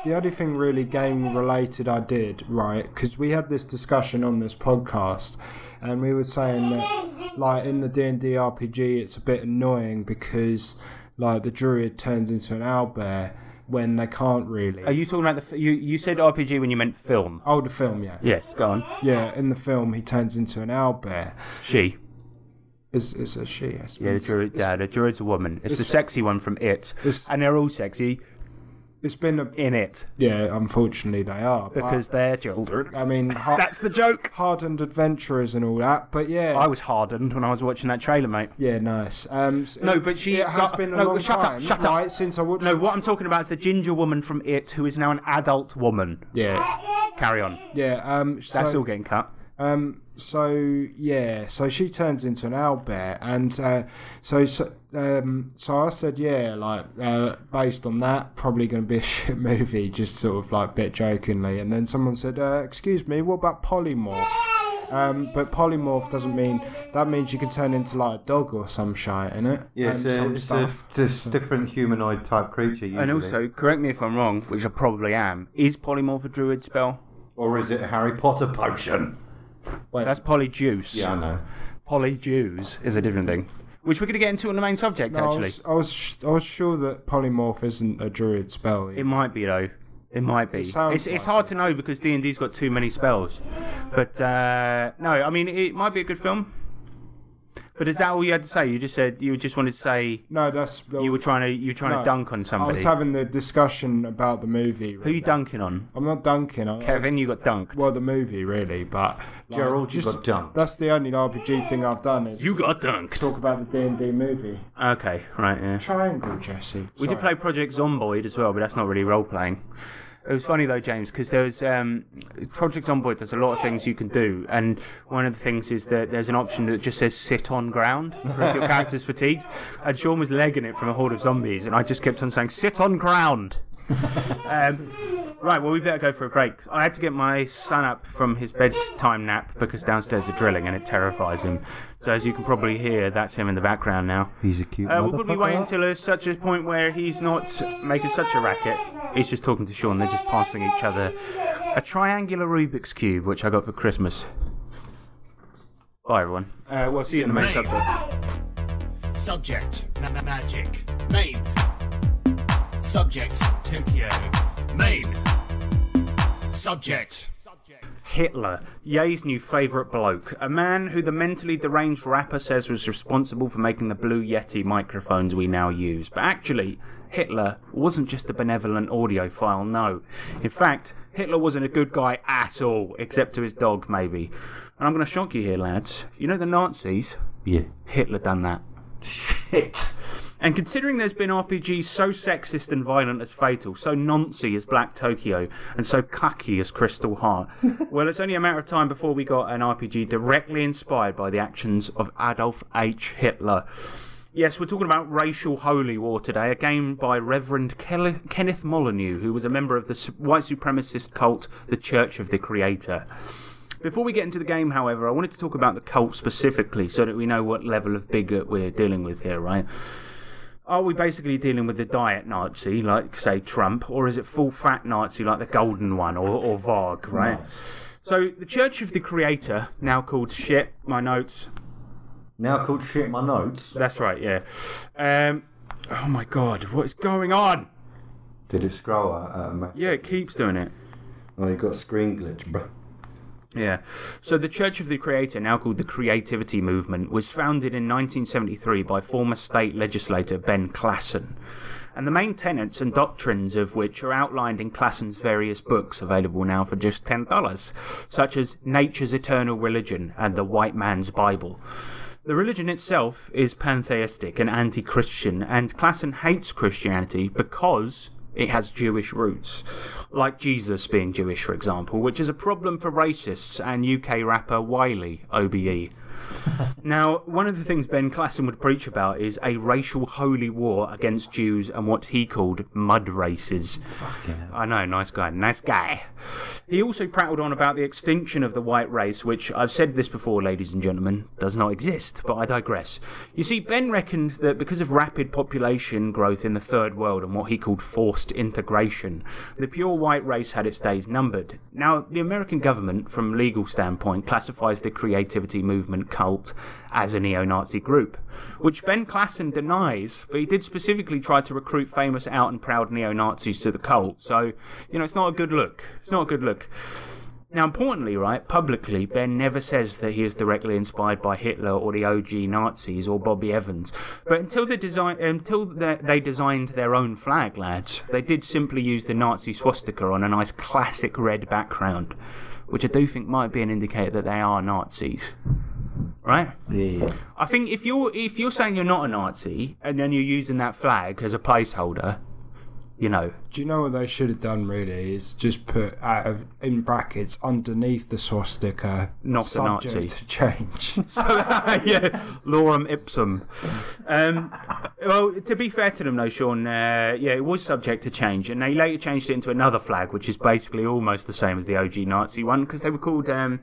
The only thing really game related I did, right, because we had this discussion on this podcast, and we were saying that, like, in the D&D RPG, it's a bit annoying because, like, the druid turns into an owlbear when they can't really. Are you talking about you said RPG when you meant film? Oh, the film, yeah. Yes, go on. Yeah, in the film, he turns into an owlbear. She. Is a she, I suppose. Yeah, the druid's a woman. It's the sexy one from It. And they're all sexy. It's been in It. Yeah, unfortunately they are. Because they're children. I mean... That's the joke! Hardened adventurers and all that, but yeah... I was hardened when I was watching that trailer, mate. Yeah, nice. But she... It has been a long time. Shut up! Right, since I watched... No, what I'm talking about is the ginger woman from It, who is now an adult woman. Yeah. Carry on. Yeah, That's all getting cut. So she turns into an owlbear, and so I said, based on that, probably going to be a shit movie, just sort of like bit jokingly. And then someone said, excuse me, what about polymorph? But polymorph doesn't mean, that means you can turn into like a dog or some shit, innit? Yeah, it's a different humanoid type creature usually. And also, correct me if I'm wrong, which I probably am, is polymorph a druid spell? Or is it a Harry Potter potion? Wait. That's polyjuice. Yeah, I know. Polyjuice is a different thing, which we're going to get into on the main subject, actually. I was sure that polymorph isn't a druid spell. It might be, though. It might be. It's hard to know because D&D's got too many spells. But, no, I mean, it might be a good film. But is that all you had to say? You just said you just wanted to say. No, that's. You were trying to dunk on somebody. I was having the discussion about the movie. Who are you dunking on? I'm not dunking. Kevin, you got dunked. Well, the movie, really, but Gerald, you got dunked. That's the only RPG thing I've done. Is you got dunked. Talk about the D&D movie. Okay, right, yeah. Triangle, Jesse. We did play Project Zomboid as well, but that's not really role playing. It was funny though, James, because there's Project Zomboid. There's a lot of things you can do, and one of the things is that there's an option that just says "sit on ground" for if your character's fatigued. And Sean was legging it from a horde of zombies, and I just kept on saying "sit on ground." Right, well, we better go for a break. I had to get my son up from his bedtime nap because downstairs are drilling and it terrifies him. So as you can probably hear, that's him in the background now. He's a cute We'll probably wait until such a point where he's not making such a racket. He's just talking to Sean. They're just passing each other a triangular Rubik's Cube, which I got for Christmas. Bye, everyone. We'll see you in the main subject. Subject, magic. Main. Subject, Tokyo. Main. Subject. Hitler, Ye's new favourite bloke. A man who the mentally deranged rapper says was responsible for making the Blue Yeti microphones we now use. But actually, Hitler wasn't just a benevolent audiophile, no. In fact, Hitler wasn't a good guy at all, except to his dog, maybe. And I'm going to shock you here, lads. You know the Nazis? Yeah. Hitler done that. Shit. And considering there's been RPGs so sexist and violent as Fatal, so noncy as Black Tokyo, and so cucky as Crystal Heart, well, it's only a matter of time before we got an RPG directly inspired by the actions of Adolf H. Hitler. Yes, we're talking about Racial Holy War today, a game by Reverend Kenneth Molyneux, who was a member of the white supremacist cult, the Church of the Creator. Before we get into the game, however, I wanted to talk about the cult specifically so that we know what level of bigot we're dealing with here, right? Are we basically dealing with the diet Nazi, like, say, Trump, or is it full-fat Nazi, like the Golden One, or Varg, right? Nice. So, the Church of the Creator, now called Shit, my notes. Now called Shit, my notes? That's right, yeah. Oh my God, what is going on? Did it scroll out? Yeah, it keeps doing it. Oh, you got a screen glitch, bro. Yeah. So the Church of the Creator, now called the Creativity Movement, was founded in 1973 by former state legislator Ben Klassen. And the main tenets and doctrines of which are outlined in Klassen's various books, available now for just $10, such as Nature's Eternal Religion and The White Man's Bible. The religion itself is pantheistic and anti-Christian, and Klassen hates Christianity because it has Jewish roots, like Jesus being Jewish, for example, which is a problem for racists and UK rapper Wiley, OBE. Now, one of the things Ben Klassen would preach about is a racial holy war against Jews and what he called mud races. Fucking hell. I know, nice guy. He also prattled on about the extinction of the white race, which, I've said this before, ladies and gentlemen, does not exist, but I digress. You see, Ben reckoned that because of rapid population growth in the third world and what he called forced integration, the pure white race had its days numbered. Now, the American government, from a legal standpoint, classifies the Creativity Movement cult as a neo-Nazi group, which Ben Klassen denies, but he did specifically try to recruit famous out and proud neo-Nazis to the cult, so, it's not a good look. Now, importantly, right, publicly, Ben never says that he is directly inspired by Hitler or the OG Nazis or Bobby Evans. But until they designed their own flag, lads, they did simply use the Nazi swastika on a nice classic red background, which I do think might be an indicator that they are Nazis. Right? Yeah. I think if you're saying you're not a Nazi and then you're using that flag as a placeholder, Do you know what they should have done, really? Is just put in brackets underneath the swastika, not a Nazi. Subject to change. So, yeah, lorem ipsum. Well, to be fair to them, though, Sean, it was subject to change, and they later changed it into another flag, which is basically almost the same as the OG Nazi one, because they were called, I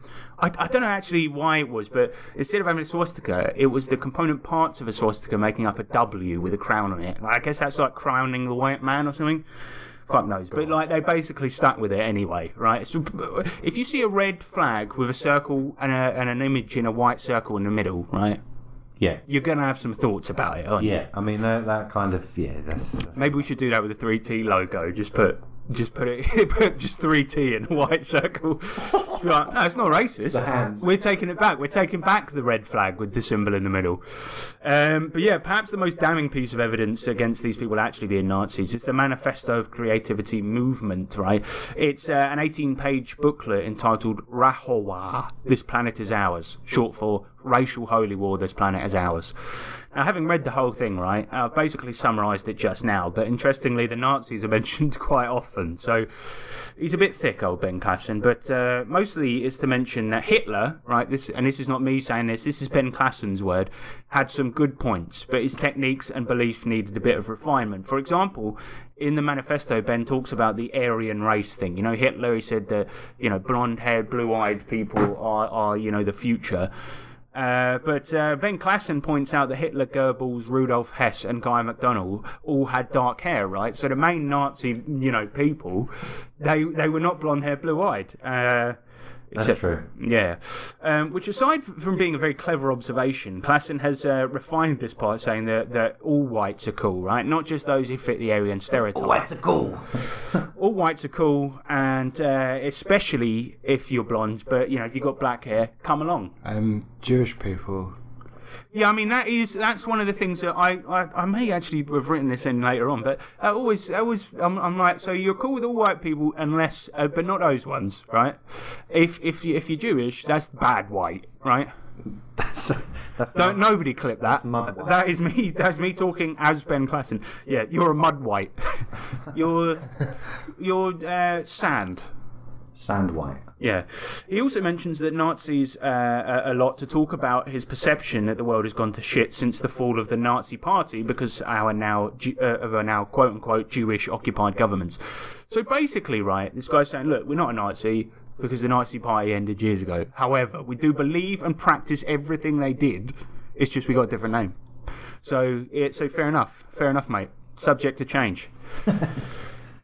don't know actually why it was, but instead of having a swastika, it was the component parts of a swastika making up a W with a crown on it. I guess that's like crowning the white man or something. Fuck knows. But they basically stuck with it anyway, right? So if you see a red flag with a circle and an image in a white circle in the middle, right? Yeah. You're going to have some thoughts about it, aren't you? Yeah. I mean, that kind of, that's... Maybe we should do that with the 3T logo. Just put 3T in a white circle. Like, no, it's not racist. We're taking it back. We're taking back the red flag with the symbol in the middle. But yeah, perhaps the most damning piece of evidence against these people actually being Nazis is the Manifesto of Creativity Movement, right? It's an 18-page booklet entitled Rahowa, This Planet is Ours, short for racial holy war this planet is ours. Now, having read the whole thing, right, I've basically summarised it just now, but interestingly, the Nazis are mentioned quite often, so he's a bit thick, old Ben Klassen, but mostly it's to mention that Hitler, right, this is not me saying this is Ben Klassen's word, had some good points, but his techniques and beliefs needed a bit of refinement. For example, in the manifesto, Ben talks about the Aryan race thing. You know, Hitler, he said that, you know, blonde-haired, blue-eyed people are you know, the future. But Ben Klassen points out that Hitler, Goebbels, Rudolf Hess and Guy McDonnell all had dark hair, right? So the main Nazi, you know, people, they were not blonde-haired, blue-eyed. That's true. Yeah. Which, aside from being a very clever observation, Klassen has refined this part, saying that all whites are cool, right? Not just those who fit the Aryan stereotype. All whites are cool. All whites are cool, and especially if you're blonde, but, you know, if you've got black hair, come along. Jewish people. Yeah, I mean, that's one of the things that I may actually have written this in later on, but I'm like, so you're cool with all white people unless, but not those ones, right? If you're Jewish, that's bad white, right? Don't nobody clip that. That is me. That's me talking as Ben Klassen. Yeah, you're a mud white. you're sand. Sand white. Yeah. He also mentions that Nazis a lot to talk about his perception that the world has gone to shit since the fall of the Nazi Party because of our now quote-unquote Jewish occupied governments. So basically, right, this guy's saying, look, we're not a Nazi because the Nazi Party ended years ago. However, we do believe and practice everything they did. It's just we got a different name. So fair enough, mate. Subject to change.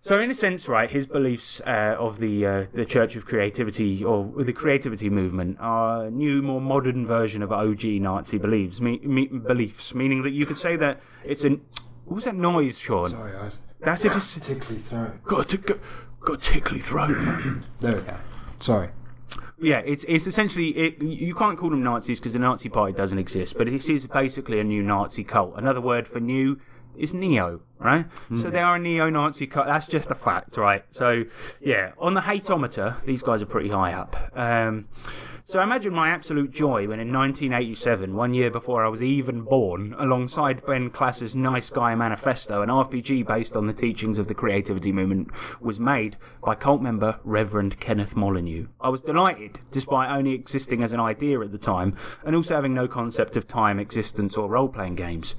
So in a sense, right, his beliefs of the Church of Creativity or the Creativity movement are a new, more modern version of OG Nazi beliefs, meaning that you could say that it's an... What was that noise, Sean? Sorry, that's it. Tickly throat. Got a tickly throat. There we go. Sorry. Yeah, it's essentially... you can't call them Nazis because the Nazi Party doesn't exist, but this is basically a new Nazi cult. Another word for new is neo, right? So they are a neo-Nazi cult. That's just a fact, right? So, yeah, on the hateometer, these guys are pretty high up. So imagine my absolute joy when in 1987, 1 year before I was even born, alongside Ben Klassen's Nice Guy Manifesto, an RPG based on the teachings of the Creativity movement was made by cult member Reverend Kenneth Molyneux. I was delighted, despite only existing as an idea at the time, and also having no concept of time, existence, or role-playing games.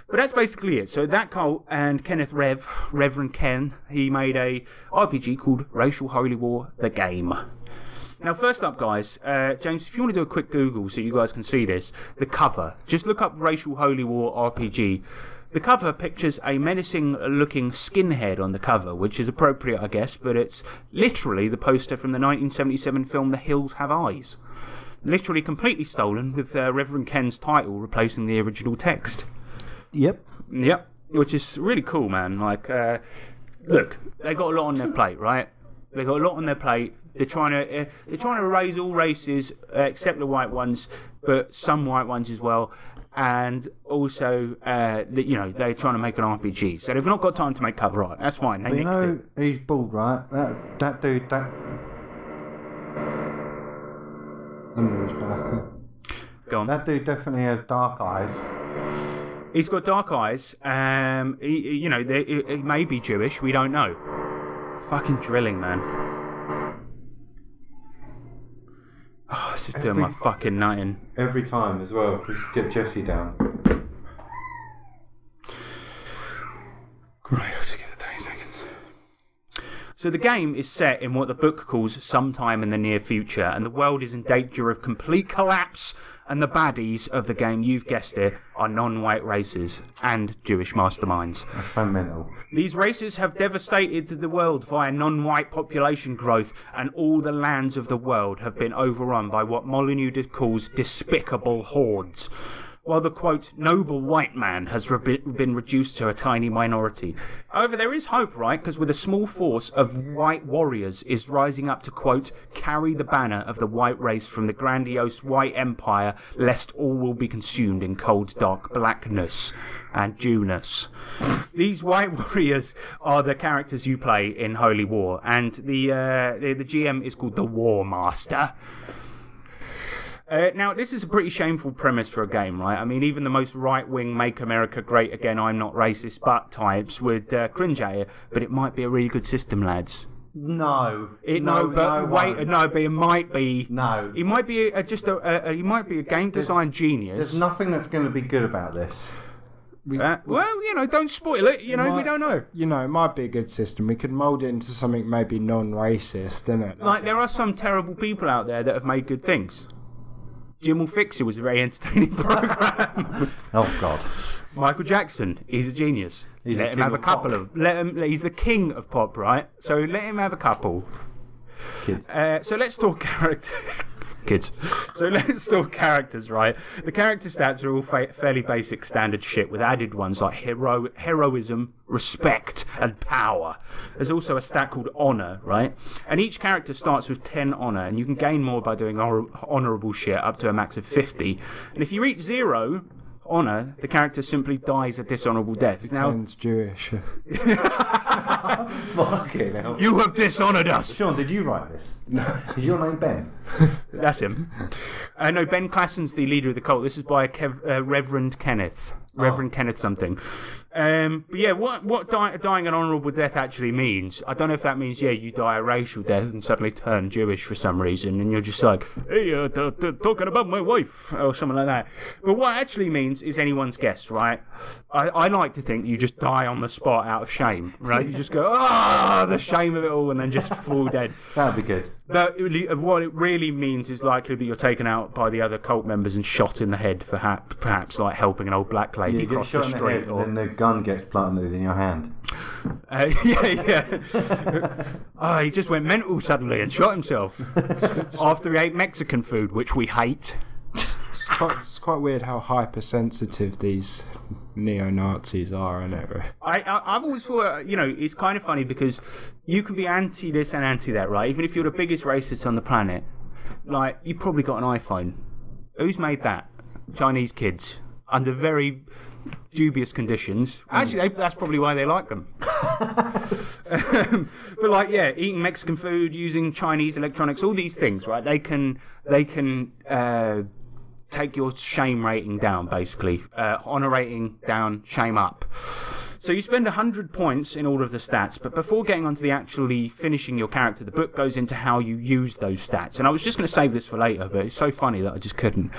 But that's basically it. So that cult and Reverend Ken, he made a RPG called Racial Holy War: The Game. Now, first up, guys, James, if you want to do a quick Google so you guys can see this, the cover. Just look up Racial Holy War RPG. The cover pictures a menacing-looking skinhead on the cover, which is appropriate, I guess, but it's literally the poster from the 1977 film The Hills Have Eyes. Literally completely stolen, with Reverend Ken's title replacing the original text. Yep, which is really cool, man. Like, look, they got a lot on their plate, right? They got a lot on their plate. They're trying to erase all races except the white ones, but some white ones as well. And also, they're trying to make an RPG, so they've not got time to make cover art. That's fine. They nicked it. He's bald, right? That dude, Under his back. Go on. That dude definitely has dark eyes. He's got dark eyes. He may be Jewish. We don't know. Fucking drilling, man. Oh, this is doing my fucking nutting. Every time as well. Just get Jesse down. Right, I'll just give it 30 seconds. So the game is set in what the book calls sometime in the near future, and the world is in danger of complete collapse, and the baddies of the game, you've guessed it, are non-white races and Jewish masterminds. That's so mental. These races have devastated the world via non-white population growth, and all the lands of the world have been overrun by what Molyneux calls despicable hordes, while the, quote, noble white man has been reduced to a tiny minority. However, there is hope, right? Because with a small force of white warriors is rising up to, quote, carry the banner of the white race from the grandiose white empire, lest all will be consumed in cold, dark blackness and Jewness. These white warriors are the characters you play in Holy War, and the GM is called the War Master. Now, this is a pretty shameful premise for a game, right? I mean, even the most right-wing "Make America Great Again, I'm not racist, but" types would cringe at it, but it might be a really good system, lads. No. But it might be. No. He might be he might be a game design genius. There's nothing that's going to be good about this. Don't spoil it. We don't know. It might be a good system. We could mould it into something maybe non-racist, isn't it? Like, there are some terrible people out there that have made good things. Jim Will Fix It was a very entertaining program. Oh, God. Michael Jackson, he's a genius. Let him have a couple of. He's the king of pop, right? So let him have a couple. Kids. So let's talk characters. Kids. So let's talk characters, right? The character stats are all fairly basic standard shit with added ones like heroism, respect, and power. There's also a stat called honor, right? And each character starts with 10 honor, and you can gain more by doing honorable shit up to a max of 50. And if you reach 0 honor, the character simply dies a dishonorable death. Turns Jewish. Fucking hell. You have dishonored us. Sean, did you write this? No. Is your name Ben? That's him. No, Ben Classen's the leader of the cult. This is by Reverend Kenneth. Reverend Kenneth something. But yeah, what dying an honourable death actually means, I don't know if that means, you die a racial death and suddenly turn Jewish for some reason, and you're just like, hey, talking about my wife, or something like that. But what it actually means is anyone's guess, right? I like to think you just die on the spot out of shame, right? You just go, the shame of it all, and then just fall dead. That'd be good. But what it really means is likely that you're taken out by the other cult members and shot in the head for perhaps like helping an old black lady cross the street. And then the gun gets planted in your hand. He just went mental suddenly and shot himself after he ate Mexican food, which we hate. It's quite weird how hypersensitive these neo-Nazis are, isn't it? I've always thought, it's kind of funny because you can be anti this and anti that, right? Even if you're the biggest racist on the planet, like, you've probably got an iPhone. Who's made that? Chinese kids. Under very dubious conditions. Actually, that's probably why they like them. But like, eating Mexican food, using Chinese electronics, all these things, right? They can take your shame rating down, basically. Honor rating down, shame up. So you spend 100 points in all of the stats, but before getting onto the actually finishing your character, the book goes into how you use those stats. And I was just going to save this for later, but it's so funny that I just couldn't.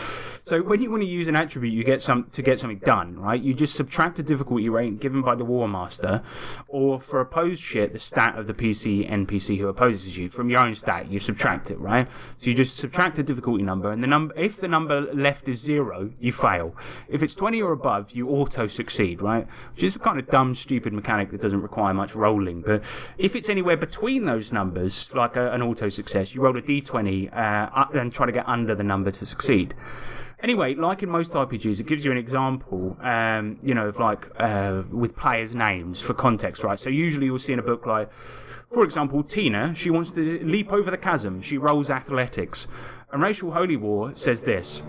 So when you want to use an attribute, you get to get something done, right? You just subtract the difficulty rating given by the War Master, or for opposed shit, the stat of the NPC who opposes you. From your own stat, you subtract it, right? So you just subtract the difficulty number, and if the number left is 0, you fail. If it's 20 or above, you auto-succeed, right? Which is a kind of dumb, stupid mechanic that doesn't require much rolling. But if it's anywhere between those numbers, like an auto-success, you roll a d20 and try to get under the number to succeed. Anyway, like in most RPGs, it gives you an example, of like with players' names for context, right? So usually you'll see in a book like, for example, Tina, she wants to leap over the chasm. She rolls athletics. And Racial Holy War says this.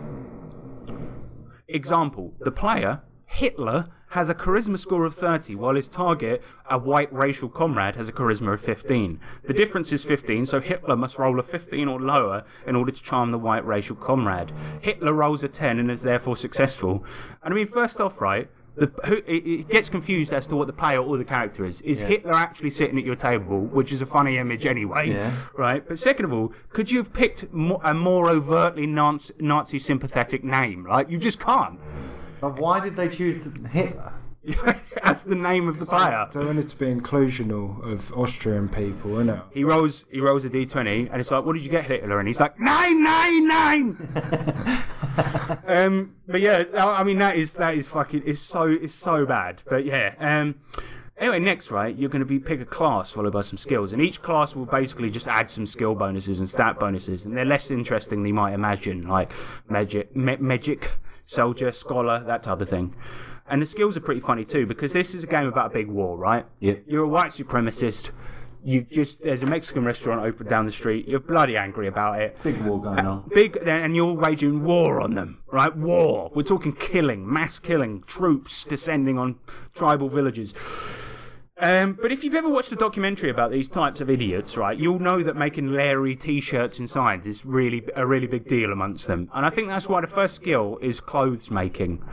Example, the player, Hitler, has a charisma score of 30, while his target, a white racial comrade, has a charisma of 15. The difference is 15, so Hitler must roll a 15 or lower in order to charm the white racial comrade. Hitler rolls a 10 and is therefore successful. And I mean, first off, right, it gets confused as to what the player or the character is. Is Hitler actually sitting at your table, which is a funny image anyway, right? But second of all, could you have picked a more overtly Nazi sympathetic name? Like, you just can't. But why did they choose Hitler? That's the name of the player. They wanted to be inclusional of Austrian people, isn't it? He rolls a d20, and it's like, what did you get, Hitler? And he's like, 999. But yeah, I mean, that is fucking, it's so bad. But yeah. Anyway, next, right, you're going to pick a class followed by some skills, and each class will basically just add some skill bonuses and stat bonuses, and they're less interesting than you might imagine, like magic, soldier, scholar, that type of thing. And the skills are pretty funny too, because this is a game about a big war, right? Yep. You're a white supremacist. There's a Mexican restaurant open down the street. You're bloody angry about it. Big war going on. And you're waging war on them, right? War. We're talking killing, mass killing, troops descending on tribal villages. But if you've ever watched a documentary about these types of idiots, right, you'll know that making Larry T-shirts inside is a really big deal amongst them. And I think that's why the first skill is clothes making.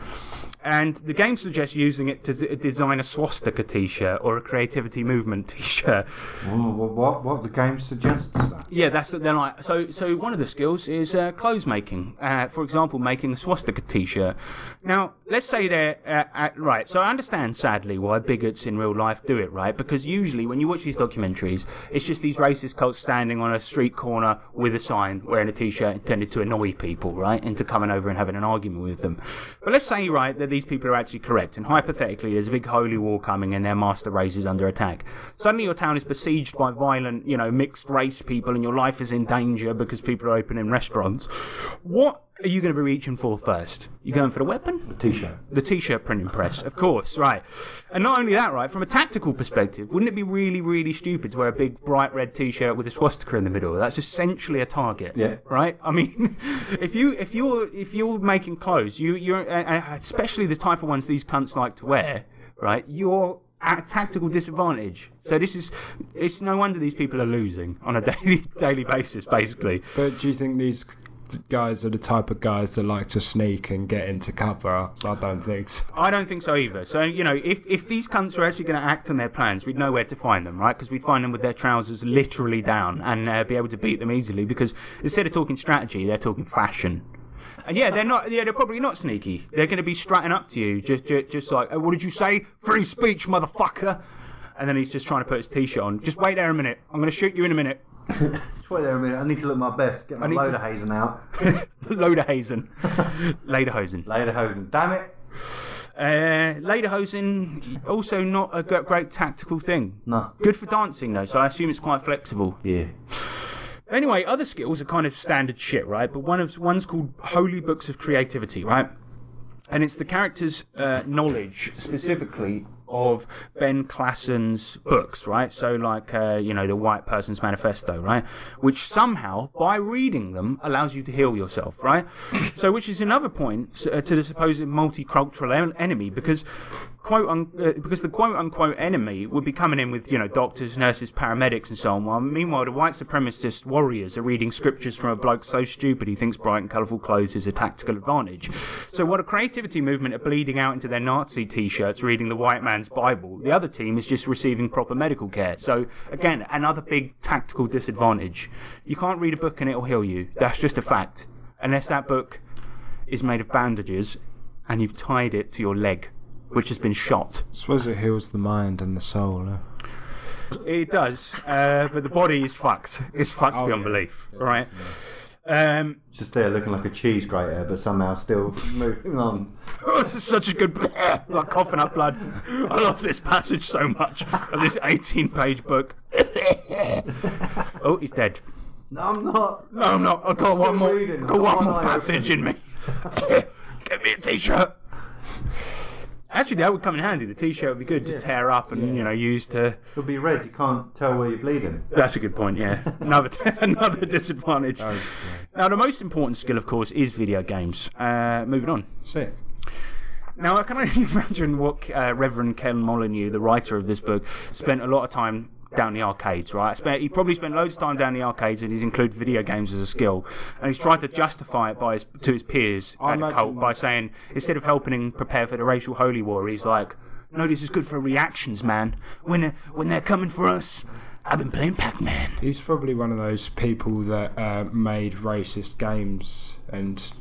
And the game suggests using it to design a swastika T-shirt or a creativity movement T-shirt. What the game suggests that? Yeah, they're like so. One of the skills is clothes making. For example, making a swastika T-shirt. Now, let's say they're right. So I understand, sadly, why bigots in real life do it, right? Because usually when you watch these documentaries, it's just these racist cults standing on a street corner with a sign, wearing a T-shirt intended to annoy people, right, into coming over and having an argument with them. But let's say, right, that these people are actually correct, and hypothetically there's a big holy war coming and their master race is under attack. Suddenly your town is besieged by violent, mixed race people, and your life is in danger because people are opening restaurants. What are you going to be reaching for first? You going for the weapon? The T-shirt. The T-shirt printing press, of course, right. And not only that, right, from a tactical perspective, wouldn't it be really, really stupid to wear a big bright red T-shirt with a swastika in the middle? That's essentially a target, yeah. Right? I mean, if you're making clothes, you're especially the type of ones these cunts like to wear, right? You're at a tactical disadvantage. So it's no wonder these people are losing on a daily basis, basically. But do you think these guys are the type of guys that like to sneak and get into cover? I don't think so. I don't think so either. So, if these cunts are actually going to act on their plans, we'd know where to find them, right? Because we'd find them with their trousers literally down and be able to beat them easily, because instead of talking strategy, they're talking fashion. And they're probably not sneaky. They're going to be strutting up to you, just like, oh, what did you say? Free speech, motherfucker. And then he's just trying to put his T-shirt on. Just wait there a minute. I'm going to shoot you in a minute. Just wait there a minute. I need to look my best. Get my Lederhosen out. Lederhosen. Lederhosen. Damn it. Lederhosen, also not a great tactical thing. No. Good for dancing, though, so I assume it's quite flexible. Yeah. Anyway, other skills are kind of standard shit, right? But one's called Holy Books of Creativity, right? And it's the character's knowledge, specifically, of Ben Klassen's books, right? So like, the White Person's Manifesto, right? Which somehow, by reading them, allows you to heal yourself, right? So which is another point to the supposed multicultural enemy, because the quote-unquote enemy would be coming in with, doctors, nurses, paramedics and so on, while meanwhile the white supremacist warriors are reading scriptures from a bloke so stupid he thinks bright and colourful clothes is a tactical advantage. So while the creativity movement are bleeding out into their Nazi T-shirts reading the white man's Bible, the other team is just receiving proper medical care. So again, another big tactical disadvantage. You can't read a book and it'll heal you. That's just a fact. Unless that book is made of bandages and you've tied it to your leg, which has been shot. I suppose it heals the mind and the soul. It does, but the body is fucked. It's fucked beyond belief, right? Just there looking like a cheese grater, but somehow still moving on. Oh, this is such a good, like coughing up blood. I love this passage so much of this 18-page book. Oh, he's dead. No, I'm not. No, I'm not. I've got one more. Got one more passage in me. Get me a T-shirt. Actually, that would come in handy. The T-shirt would be good to tear up and use to. It'll be red. You can't tell where you're bleeding. That's a good point. Yeah, another disadvantage. Oh, yeah. Now, the most important skill, of course, is video games. Moving on. Sick. Now, I can only imagine what Reverend Ken Molyneux, the writer of this book, spent a lot of time down the arcades, right? He probably spent loads of time down the arcades, and he's included video games as a skill, and he's tried to justify it to his peers at the cult by saying, instead of helping him prepare for the racial holy war, he's like, no, this is good for reactions, man. When they're coming for us, I've been playing Pac-Man. He's probably one of those people that made racist games and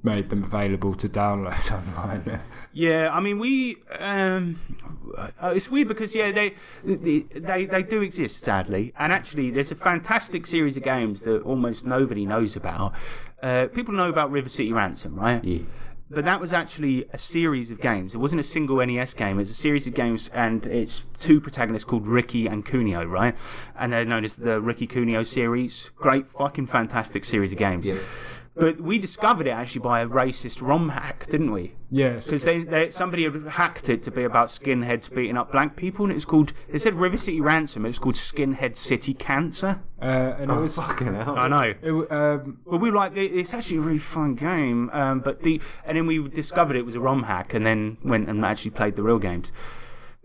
made them available to download online. Yeah, I mean, it's weird because they do exist, sadly, and actually there's a fantastic series of games that almost nobody knows about. People know about River City Ransom, right? Yeah. But that was actually a series of games. It wasn't a single NES game. It was a series of games, and it's two protagonists called Ricky and Cuneo, right? And they're known as the Ricky Cuneo series. Great, fucking fantastic series of games. Yeah. But we discovered it actually by a racist ROM hack, didn't we? Yes. Because somebody had hacked it to be about skinheads beating up black people, and it was called, instead of River City Ransom, it was called Skinhead City Cancer. And it was fucking hell. I know. But we were like, it's actually a really fun game. And then we discovered it was a ROM hack, and then went and actually played the real games.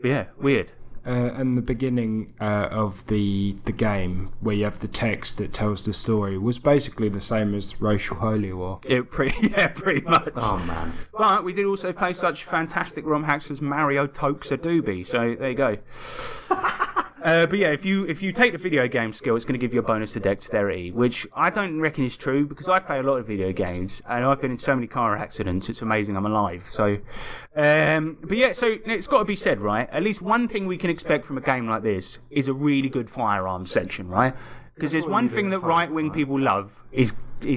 But yeah, weird. and the beginning of the game, where you have the text that tells the story, was basically the same as Racial Holy War. Pretty much. Oh man! But we did also play such fantastic ROM hacks as Mario Tokes a Doobie, so there you go. But yeah, if you take the video game skill, it's going to give you a bonus to dexterity, which I don't reckon is true because I play a lot of video games and I've been in so many car accidents. It's amazing I'm alive. So, but yeah, so it's got to be said, right? At least one thing we can expect from a game like this is a really good firearms section, right? Because there's one thing that right-wing people love is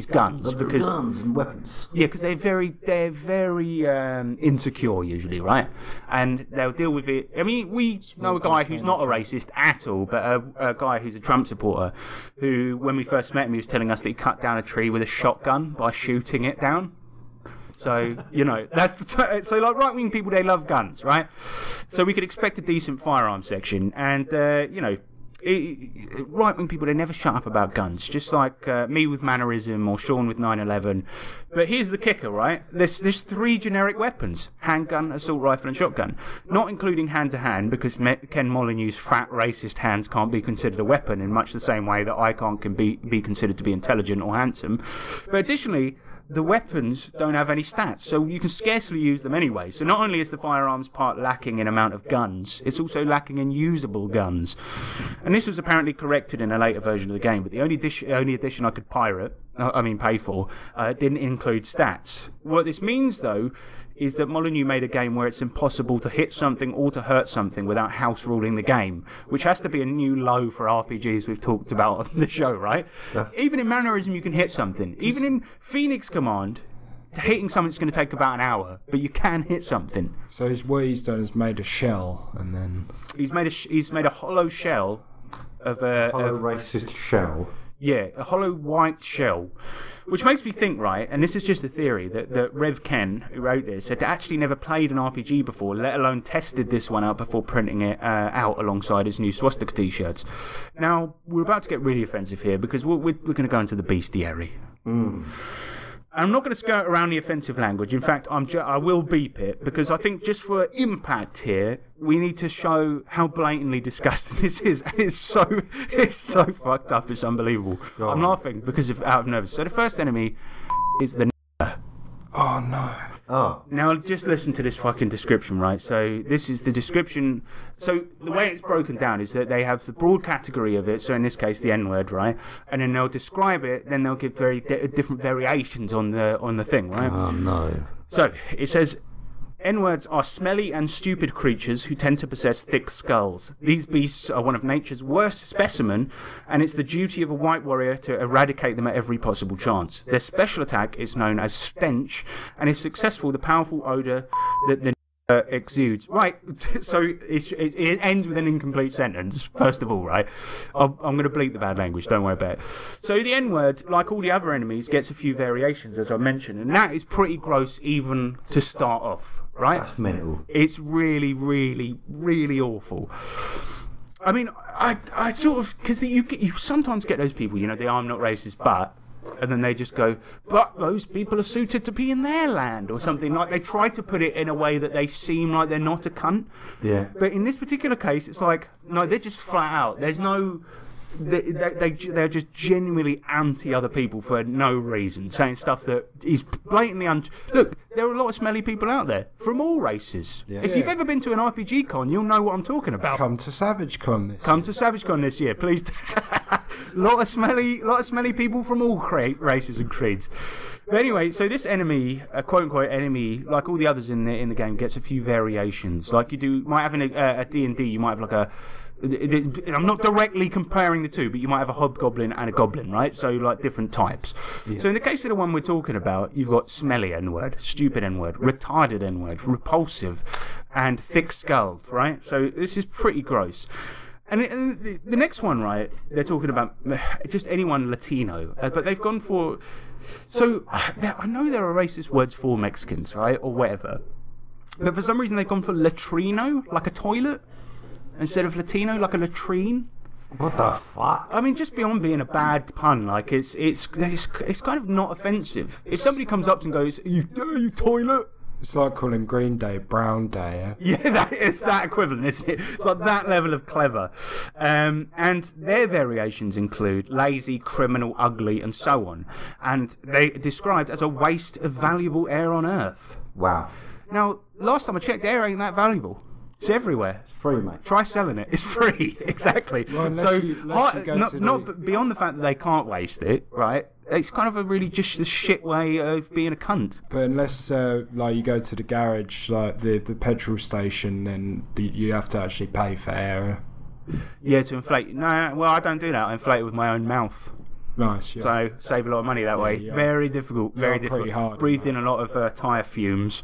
guns, because guns and weapons. Yeah, because they're very insecure usually, right? And they'll deal with it. I mean, we know a guy who's not a racist at all, but a guy who's a Trump supporter, who, when we first met him, he was telling us that he cut down a tree with a shotgun by shooting it down. So, that's so like right-wing people, they love guns, right? So we could expect a decent firearms section, and right-wing people, they never shut up about guns, just like me with Mannerism or Sean with 9/11. But here's the kicker, right? There's 3 generic weapons: handgun, assault rifle and shotgun, not including hand-to-hand, because Ken Molyneux's fat racist hands can't be considered a weapon in much the same way that I can be considered to be intelligent or handsome. But additionally, the weapons don't have any stats, so you can scarcely use them anyway. So not only is the firearms part lacking in amount of guns, it's also lacking in usable guns. And this was apparently corrected in a later version of the game, but the only edition I could pay for, didn't include stats. What this means, though, is that Molyneux made a game where it's impossible to hit something or to hurt something without house ruling the game, which has to be a new low for RPGs we've talked about on the show, right? Even in Mannerism, you can hit something. Even in Phoenix Command, hitting something's going to take about an hour, but you can hit something. So what he's done is made a shell, and then he's made a hollow shell of a racist shell. Yeah, a hollow white shell. Which makes me think, right, and this is just a theory, that Rev Ken, who wrote this, had actually never played an RPG before, let alone tested this one out before printing it out alongside his new swastika t-shirts. Now, we're about to get really offensive here, because we're going to go into the bestiary. I'm not going to skirt around the offensive language. In fact, I will beep it, because I think just for impact here, we need to show how blatantly disgusting this is. It's so fucked up. It's unbelievable. I'm laughing because out of nervous. So the first enemy is the. Oh no. Oh. Now just listen to this fucking description, right? So this is the description. So the way it's broken down is that they have the broad category of it, so in this case the N-word, right? And then they'll describe it, then they'll give very different variations on the thing, right? Oh no. So it says, N-words are smelly and stupid creatures who tend to possess thick skulls. These beasts are one of nature's worst specimen, and it's the duty of a white warrior to eradicate them at every possible chance. Their special attack is known as stench, and if successful, the powerful odour that the exudes. Right, so it ends with an incomplete sentence, first of all, right? I'm going to bleep the bad language, don't worry about it. So the N-word, like all the other enemies, gets a few variations, as I mentioned, and that is pretty gross even to start off, right? That's mental. It's really, really, really awful. I mean, I sort of, because you sometimes get those people, the I'm not racist, but... And then they just go, but those people are suited to be in their land, or something. Like, they try to put it in a way that they seem like they're not a cunt. Yeah. But in this particular case, it's like, no, they're just flat out. There's no... They're just genuinely anti other people for no reason, saying stuff that is blatantly Look, there are a lot of smelly people out there from all races. Yeah. If you've ever been to an RPG con, you'll know what I'm talking about. Come to Savage Con this year, please. lot of smelly people from all races and creeds. But anyway, so this enemy, a quote-unquote enemy, like all the others in the game, gets a few variations. Like might have a D&D, you might have like a... I'm not directly comparing the two, but you might have a hobgoblin and a goblin, right? So, like, different types. Yeah. So in the case of the one we're talking about, you've got smelly N-word, stupid N-word, retarded N-word, repulsive, and thick-skulled, right? So this is pretty gross. And the next one, right, they're talking about just anyone Latino, but they've gone for... So, I know there are racist words for Mexicans, right, or whatever, but for some reason they've gone for latrino, like a toilet, instead of Latino, like a latrine. What the fuck? I mean, just beyond being a bad pun, like, it's kind of not offensive. If somebody comes up and goes, you toilet... It's like calling Green Day Brown Day. Yeah, it's that equivalent, isn't it? It's like that level of clever. And their variations include lazy, criminal, ugly, and so on. And they described as a waste of valuable air on Earth. Wow. Now, last time I checked, air ain't that valuable. It's everywhere. It's free, mate. Try selling it. It's free. Exactly. Well, not beyond the fact that they can't waste it, right? It's kind of a really just a shit way of being a cunt. But unless like you go to the garage, like the petrol station, then you have to actually pay for air. Yeah, to inflate. No, well, I don't do that. I inflate it with my own mouth. Nice. Yeah. So save a lot of money that way. Yeah. Very difficult. Very difficult. Pretty hard. Breathed in a lot of tyre fumes.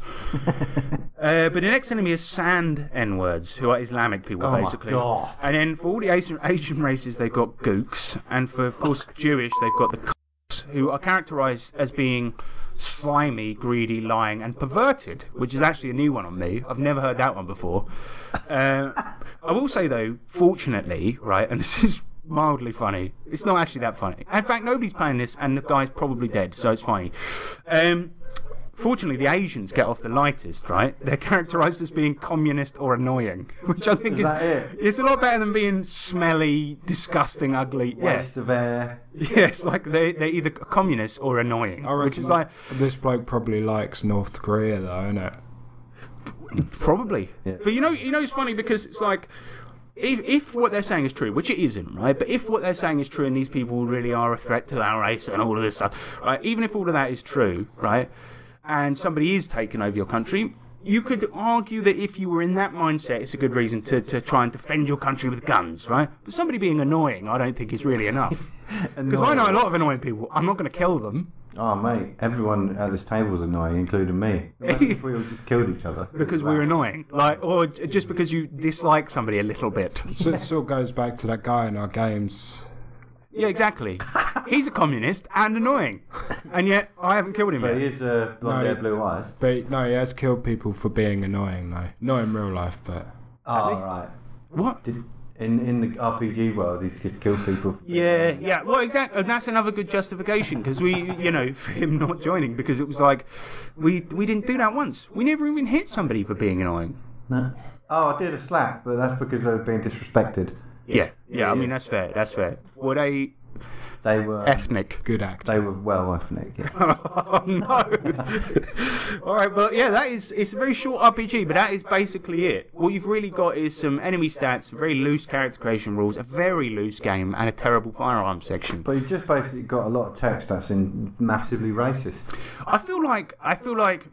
But the next enemy is sand N-words, who are Islamic people, basically. My God. And then for all the Asian races, they've got gooks, and for, of course, Jewish, they've got the cocks, who are characterised as being slimy, greedy, lying, and perverted, which is actually a new one on me. I've never heard that one before. I will say, though, fortunately, right, and this is mildly funny. It's not actually that funny. In fact, nobody's playing this, and the guy's probably dead, so it's funny. Fortunately, the Asians get off the lightest, right? They're characterised as being communist or annoying, which I think is it's a lot better than being smelly, disgusting, ugly. Waste of air. Yes, like they're either communist or annoying, which is like this bloke probably likes North Korea, though, isn't it? Probably. Yeah. But you know, it's funny because it's like, if what they're saying is true, which it isn't, right? But if what they're saying is true and these people really are a threat to our race and all of this stuff, right? Even if all of that is true, right? And somebody is taking over your country, you could argue that if you were in that mindset, it's a good reason to try and defend your country with guns, right? But somebody being annoying, I don't think is really enough. Because I know a lot of annoying people. I'm not going to kill them. Oh, mate, everyone at this table is annoying, including me. Imagine if we all just killed each other. Because we're annoying. Or just because you dislike somebody a little bit. So it sort of goes back to that guy in our games. Yeah, exactly. He's a communist and annoying. And yet, I haven't killed him But yet. he is blonde hair, blue eyes. But no, he has killed people for being annoying, though. Not in real life, but... Oh, right. What? In the RPG world, he's just killed people. Yeah. Well, exactly. And that's another good justification, because for him not joining, because it was like, we didn't do that once. We never even hit somebody for being annoying. No. Oh, I did a slap, but that's because they were being disrespected. Yeah. I mean, that's fair. Were they were ethnic? Good act. They were well ethnic. Yeah. Oh no! All right, but yeah, it's a very short RPG, but that is basically it. What you've really got is some enemy stats, very loose character creation rules, a very loose game, and a terrible firearms section. But you've just basically got a lot of text that's massively racist. I feel like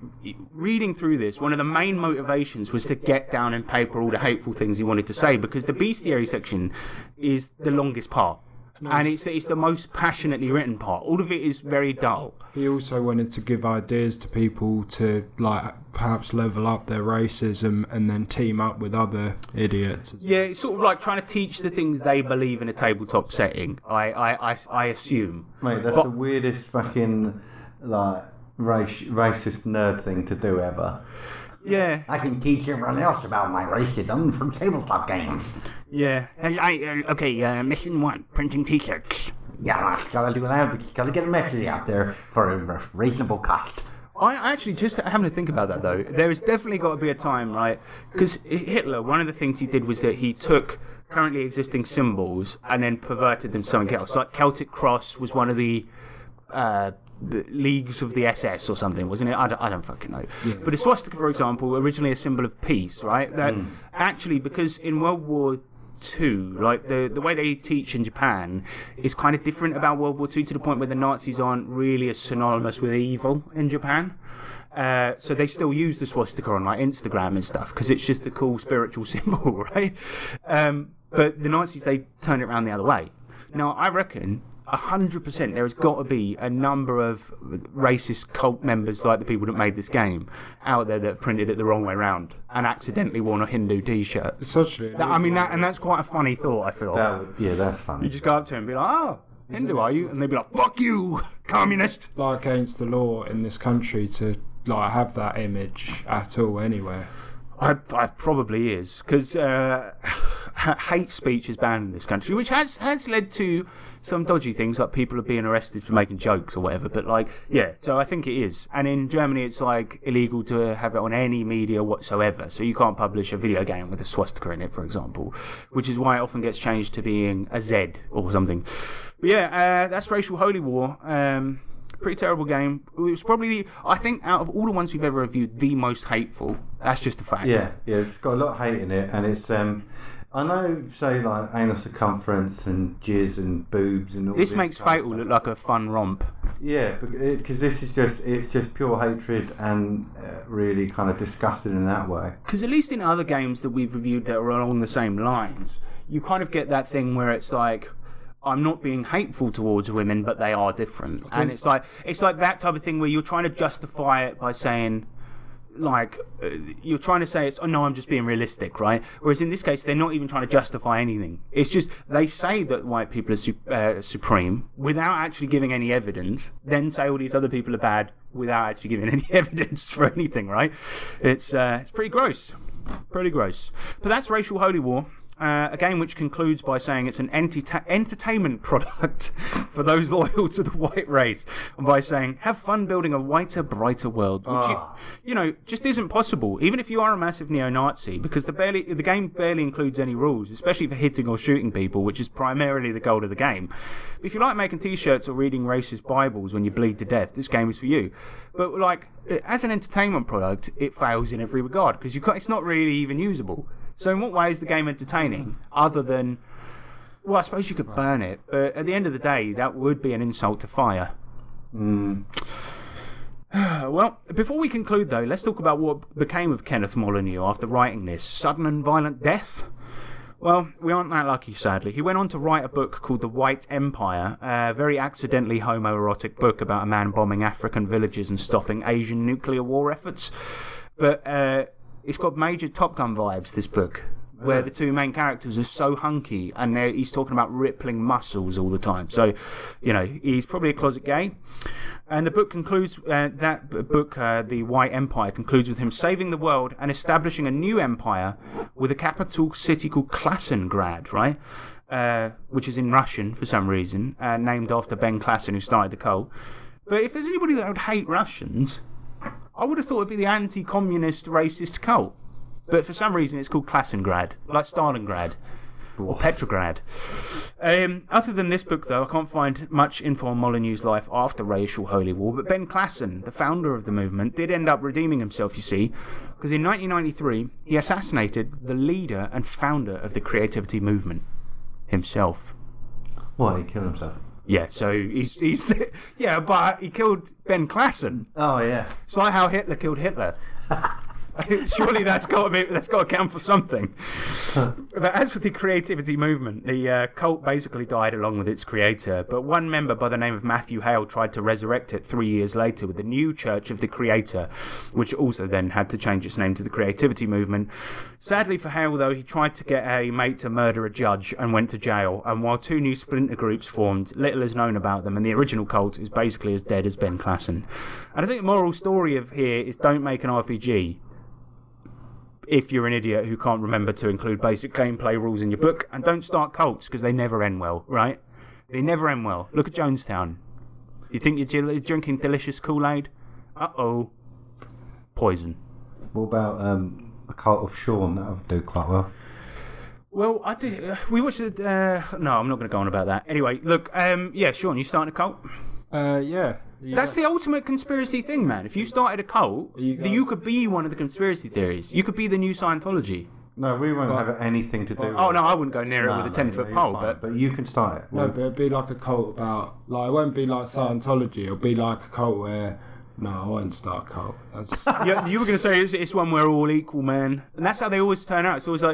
reading through this, one of the main motivations was to get down in paper all the hateful things he wanted to say, because the bestiary section is the longest part. And it's the most passionately written part. All of it is very dull. He also wanted to give ideas to people to, like, perhaps level up their racism and then team up with other idiots. Yeah, it's sort of like trying to teach the things they believe in a tabletop setting, I assume. Mate, that's the weirdest fucking, like, racist nerd thing to do ever. Yeah. I can teach everyone else about my racism from tabletop games. Yeah. Okay, mission 1, printing t-shirts. Yeah, gotta do that. Gotta get a message out there for a reasonable cost. I actually, just having to think about that though, there has definitely got to be a time, right? Because Hitler, one of the things he did was that he took currently existing symbols and then perverted them to something else. Like Celtic Cross was one of the leagues of the SS or something, wasn't it? I don't fucking know. Yeah. But a swastika, for example, originally a symbol of peace, right? That actually, because in World War II, like the way they teach in Japan is kind of different about World War II, to the point where the Nazis aren't really as synonymous with evil in Japan. So they still use the swastika on like Instagram and stuff because it's just a cool spiritual symbol, right? But the Nazis, they turn it around the other way. Now, I reckon 100% there has got to be a number of racist cult members, like the people that made this game, out there that have printed it the wrong way around and accidentally worn a Hindu t-shirt. It's actually, and that's quite a funny thought, I feel. That's funny. You just go up to him and be like, oh, Hindu are you? And they'd be like, fuck you, communist. Like against the law in this country to like have that image at all anywhere. I probably is, because hate speech is banned in this country, which has led to some dodgy things, like people are being arrested for making jokes or whatever. But like, yeah, so I think it is. And in Germany, it's like illegal to have it on any media whatsoever. So you can't publish a video game with a swastika in it, for example, which is why it often gets changed to being a Z or something. But yeah, that's Racial Holy War. Pretty terrible game. It was probably, I think, out of all the ones we've ever reviewed, the most hateful. That's just a fact. Yeah, it's got a lot of hate in it, and it's I know, say, like anal circumference and jizz and boobs and all this. This makes Fatal look like a fun romp. Yeah, because this is just pure hatred and really kind of disgusting in that way. Because at least in other games that we've reviewed that are along the same lines, you kind of get that thing where it's like, I'm not being hateful towards women, but they are different. And it's like that type of thing where you're trying to justify it by saying, like, you're trying to say it's, oh no, I'm just being realistic, right? Whereas in this case, they're not even trying to justify anything. It's just, they say that white people are supreme without actually giving any evidence, then say all these other people are bad without actually giving any evidence for anything, right? It's pretty gross. Pretty gross. But that's Racial Holy War. A game which concludes by saying it's an entertainment product for those loyal to the white race, and by saying, have fun building a whiter, brighter world, which you know, just isn't possible, even if you are a massive neo-Nazi, because the game barely includes any rules, especially for hitting or shooting people, which is primarily the goal of the game. But if you like making t-shirts or reading racist Bibles when you bleed to death, this game is for you. But like, as an entertainment product, it fails in every regard, because it's not really even usable. So in what way is the game entertaining, other than, well, I suppose you could burn it, but at the end of the day, that would be an insult to fire. Well, before we conclude, though, let's talk about what became of Kenneth Molyneux after writing this. Sudden and violent death? Well, we aren't that lucky, sadly. He went on to write a book called The White Empire, a very accidentally homoerotic book about a man bombing African villages and stopping Asian nuclear war efforts. But it's got major Top Gun vibes, this book, where the two main characters are so hunky, and he's talking about rippling muscles all the time. So, you know, he's probably a closet gay. And the book concludes, The White Empire, concludes with him saving the world and establishing a new empire with a capital city called Klassengrad, right? Which is in Russian for some reason, named after Ben Klassen, who started the cult. But if there's anybody that would hate Russians, I would have thought it'd be the anti-communist racist cult. But for some reason it's called Klassengrad, like Stalingrad or Petrograd. Other than this book, though, I can't find much info on Molyneux's life after Racial Holy War, but Ben Klassen, the founder of the movement, did end up redeeming himself, you see, because in 1993 he assassinated the leader and founder of the creativity movement himself. What, he killed himself? Yeah, so he's yeah, but he killed Ben Klassen. Oh yeah, it's like how Hitler killed Hitler. Surely that's got to count for something. But as for the creativity movement, the cult basically died along with its creator. But one member by the name of Matthew Hale tried to resurrect it 3 years later with the New Church of the Creator, which also then had to change its name to the Creativity Movement. Sadly for Hale, though, he tried to get a mate to murder a judge and went to jail. And while two new splinter groups formed, little is known about them, and the original cult is basically as dead as Ben Klassen. And I think the moral story of here is don't make an RPG if you're an idiot who can't remember to include basic gameplay rules in your book, and don't start cults, because they never end well, right? They never end well. Look at Jonestown. You think you're drinking delicious Kool-Aid? Uh-oh. Poison. What about a cult of Sean? That would do quite well. Well, I did. We watched it. No, I'm not going to go on about that. Anyway, look. Yeah, Sean, you starting a cult? Yeah. That's the ultimate conspiracy thing, man. If you started a cult, you could be one of the conspiracy theories. You could be the new Scientology. No, we won't have anything to do with it. Oh, no, I wouldn't go near it with a 10-foot pole. But you can start it. No, but it'd be like a cult about... Like, it won't be like Scientology. It'll be like a cult where... No, I won't start a cult. Yeah, you were going to say it's one where we're all equal, man. And that's how they always turn out. It's always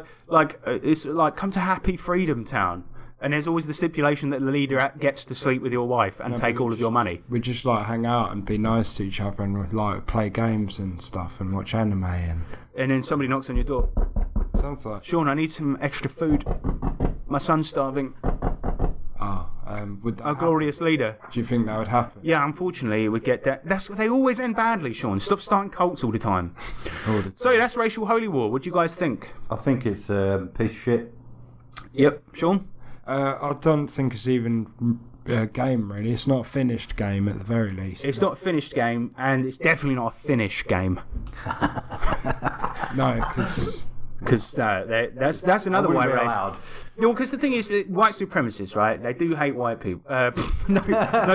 it's like, come to Happy Freedom Town. And there's always the stipulation that the leader gets to sleep with your wife and take all of your money. We just like hang out and be nice to each other and like play games and stuff and watch anime and then somebody knocks on your door. Sounds like, Sean, I need some extra food. My son's starving. Oh, Would that A glorious leader. Do you think that would happen? Yeah, unfortunately, it would get that. They always end badly, Sean. Stop starting cults all the time. So that's racial holy war. What do you guys think? I think it's a piece of shit. Yep, Sean. I don't think it's even a game, really. It's not a finished game at the very least. It's not a finished game, and it's definitely not a Finnish game. No, because that's another white race. No, because the thing is, that white supremacists, right? They do hate white people. No,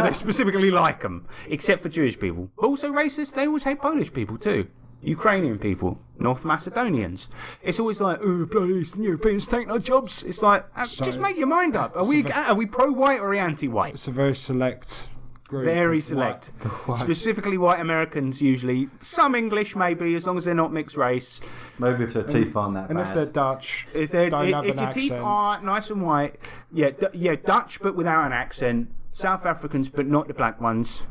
they specifically like them, except for Jewish people. But also racist, they always hate Polish people too. Ukrainian people, North Macedonians. It's always like, oh, bloody Eastern Europeans taking our jobs. It's like, just make your mind up. Are we pro-white or are we anti-white? It's a very select group. Very select. White. Specifically white Americans, usually. Some English, maybe, as long as they're not mixed race. Maybe if their teeth aren't that And bad. if they're Dutch, If don't have your an teeth accent. are nice and white, yeah, Dutch but without an accent. South Africans, but not the black ones.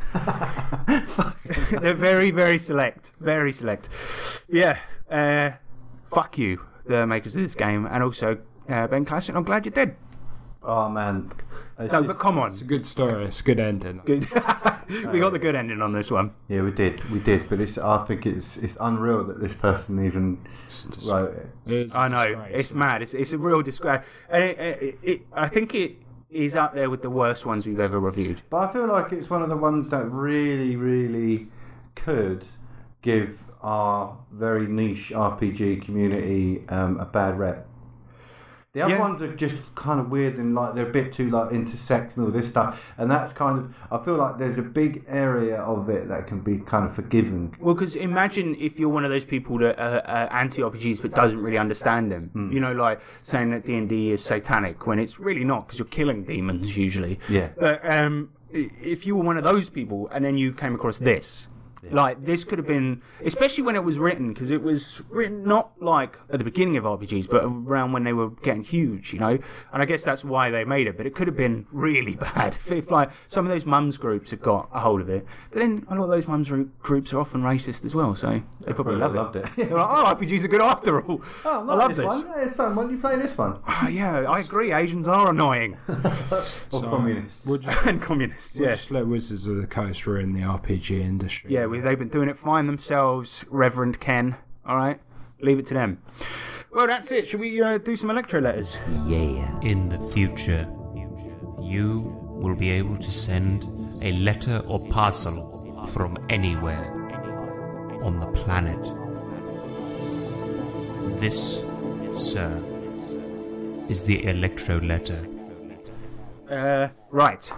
They're very, very select. Very select. Yeah. Fuck you, the makers of this game, and also Ben Classen. I'm glad you did. Oh man. No, but come on. It's a good story. It's a good ending. Good. We got the good ending on this one. Yeah, we did. But I think it's unreal that this person even wrote it. It's a I know. disgrace. It's mad. It's a real disgrace. And I think it is up there with the worst ones we've ever reviewed. But I feel like it's one of the ones that really, really could give our very niche RPG community a bad rep. The other ones are just kind of weird and like they're a bit too like into sex and all this stuff, and that's kind of, I feel like there's a big area of it that can be kind of forgiven. Well, because imagine if you're one of those people that are anti-RPGs but doesn't really understand them. You know, like saying that D&D is satanic when it's really not, because you're killing demons usually. Yeah. But if you were one of those people and then you came across this, like this could have been, especially when it was written, because it was written not like at the beginning of RPGs, but around when they were getting huge, you know. And I guess that's why they made it. But it could have been really bad if like some of those mums groups had got a hold of it. But then a lot of those mums groups are often racist as well, so they probably loved it. They're like, oh, RPGs are good after all. Oh, I love this. one. Hey, son, why don't you play this one? Oh, yeah, I agree. Asians are annoying. Or communists. And communists, yeah. Just let Wizards of the Coast ruin the RPG industry. Yeah, they've been doing it fine themselves, Reverend Ken. All right, leave it to them. Well, that's it. Should we do some electro letters? Yeah. In the future, you will be able to send a letter or parcel from anywhere on the planet. This, sir, is the electro letter. Right.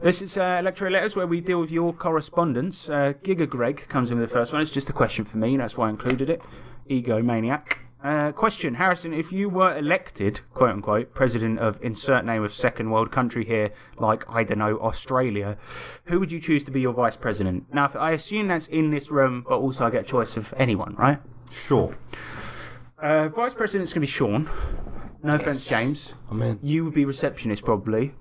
This is Electro Letters, where we deal with your correspondence. Giga Greg comes in with the first one. It's just a question for me, that's why I included it. Egomaniac. Question, Harrison, if you were elected, quote unquote, president of insert name of second world country here, like, I don't know, Australia, who would you choose to be your vice president? Now, I assume that's in this room, but also I get a choice of anyone, right? Sure. Vice president's going to be Sean. No offense, James. I'm in. You would be receptionist, probably.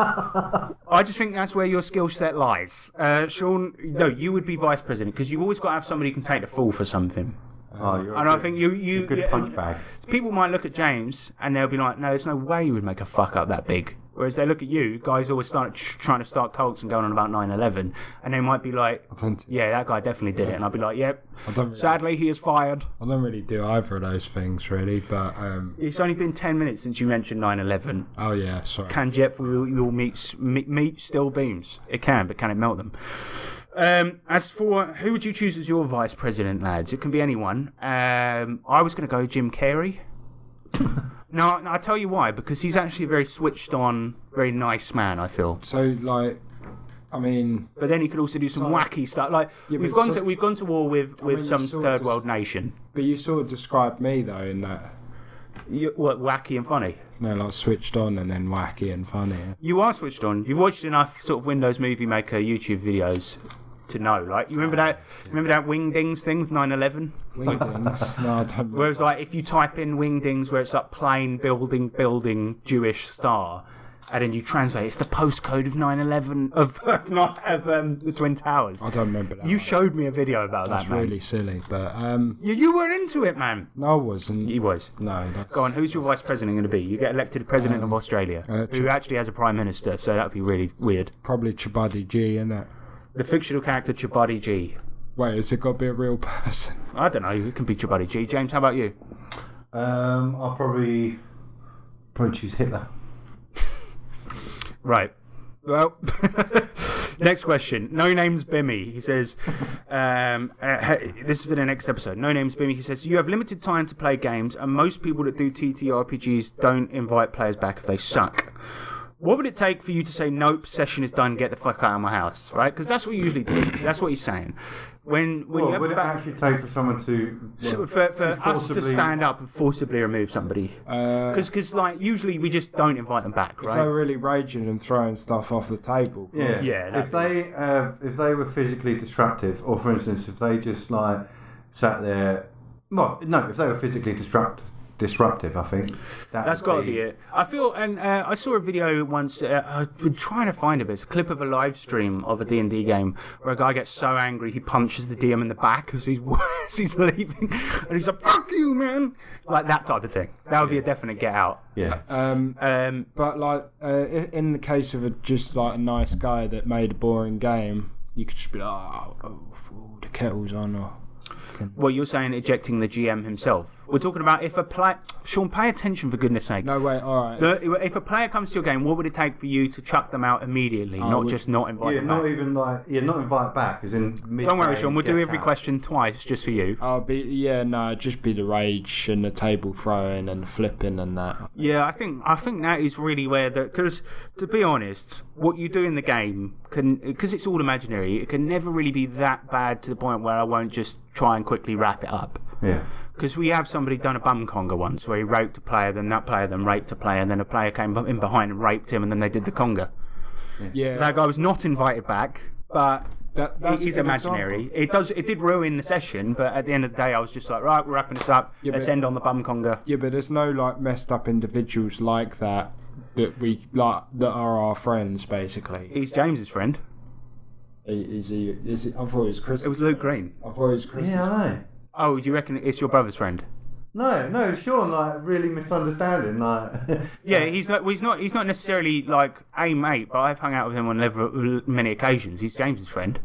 I just think that's where your skill set lies. Sean, no, you would be vice president, because you've always got to have somebody who can take the fall for something. Oh, you're And I think you a good punch bag. People might look at James and they'll be like, no, there's no way you would make a fuck up that big. Whereas they look at you, guys always trying to start cults and going on about 9/11, and they might be like, yeah, that guy definitely did it. And I'd be like, yep, sadly he is fired. I don't really do either of those things, really, but... It's only been 10 minutes since you mentioned 9/11. Oh, yeah, sorry. Can jet fuel meet steel beams? It can, but can it melt them? As for who would you choose as your vice president, lads? It can be anyone. I was going to go Jim Carrey. No, I'll tell you why. Because he's actually a very switched on, very nice man, I feel. So, like, I mean... But then he could also do some wacky stuff. Like, Yeah, we've but gone to war with mean, some you sort third of world nation. But you sort of described me, though, in that... What, wacky and funny? No, like, switched on and then wacky and funny. You are switched on. You've watched enough sort of Windows Movie Maker YouTube videos to know. Like, you remember that Wingdings thing with 9/11? Wingdings? No, I don't... Where it's like, if you type in Wingdings, where it's like plane building Jewish star, and then you translate. It's the postcode of 9/11 of the Twin Towers. I don't remember that. You showed me a video about That's that, man. really silly, but You were into it, man. no, I wasn't. He was. No. Go on, who's your vice president going to be? You get elected president of Australia, who actually has a prime minister, so that'd be really weird. Probably Chibadi G, innit? The fictional character Chibadi G. Wait, has it got to be a real person? I don't know, it can be Chibadi G. James, how about you? I'll probably choose Hitler. Right. Well, next question. No Name's Bimmy. He says, this is for the next episode. No Name's Bimmy. He says, you have limited time to play games, and most people that do TTRPGs don't invite players back if they suck. What would it take for you to say, nope, session is done, get the fuck out of my house, right? Because that's what you usually do. That's what he's saying. When you have would it actually take for someone to... for us to stand up and forcibly remove somebody? Because like, usually we just don't invite them back, right? If they're really raging and throwing stuff off the table. Yeah. Yeah, If they were physically disruptive, or for instance, if they just like sat there... Well, no, if they were physically disruptive, I think that's got to be it. I feel, and I saw a video once. I've been trying to find it, but it's a clip of a live stream of a D&D game where a guy gets so angry he punches the DM in the back as he's leaving, and he's like, "Fuck you, man!" Like that type of thing. That would be a definite get out. Yeah. But like in the case of just like a nice guy that made a boring game, you could just be like, oh the kettle's on, or. Well, you're saying ejecting the GM himself. We're talking about if a player... Sean, pay attention for goodness sake. No, wait, alright. If a player comes to your game, what would it take for you to chuck them out immediately, just not invite them back? Not invite back, as in mid-game. Don't worry, Sean, we'll do every question twice just for you. Just be the rage and the table throwing and the flipping and that. Yeah, I think that is really where because to be honest, what you do in the game because it's all imaginary, it can never really be that bad to the point where I won't just try and quickly wrap it up. Yeah. Because we have somebody done a bum conga once where he raped a player, then that player then raped a player, and then a player came in behind and raped him, and then they did the conga. Yeah. That guy was not invited back, but it is imaginary. Example. It did ruin the session, but at the end of the day, I was just like, right, we're wrapping this up. Let's end on the bum conga. Yeah, but there's no like messed up individuals like that we like that are our friends basically. He's James's friend. Is he? I thought it was Chris. It was Luke Green. I thought it was Chris. Yeah, I know. Oh, do you reckon it's your brother's friend? No, Sean, like really misunderstanding, like. Yeah, he's not necessarily like a mate, but I've hung out with him on many occasions. He's James's friend.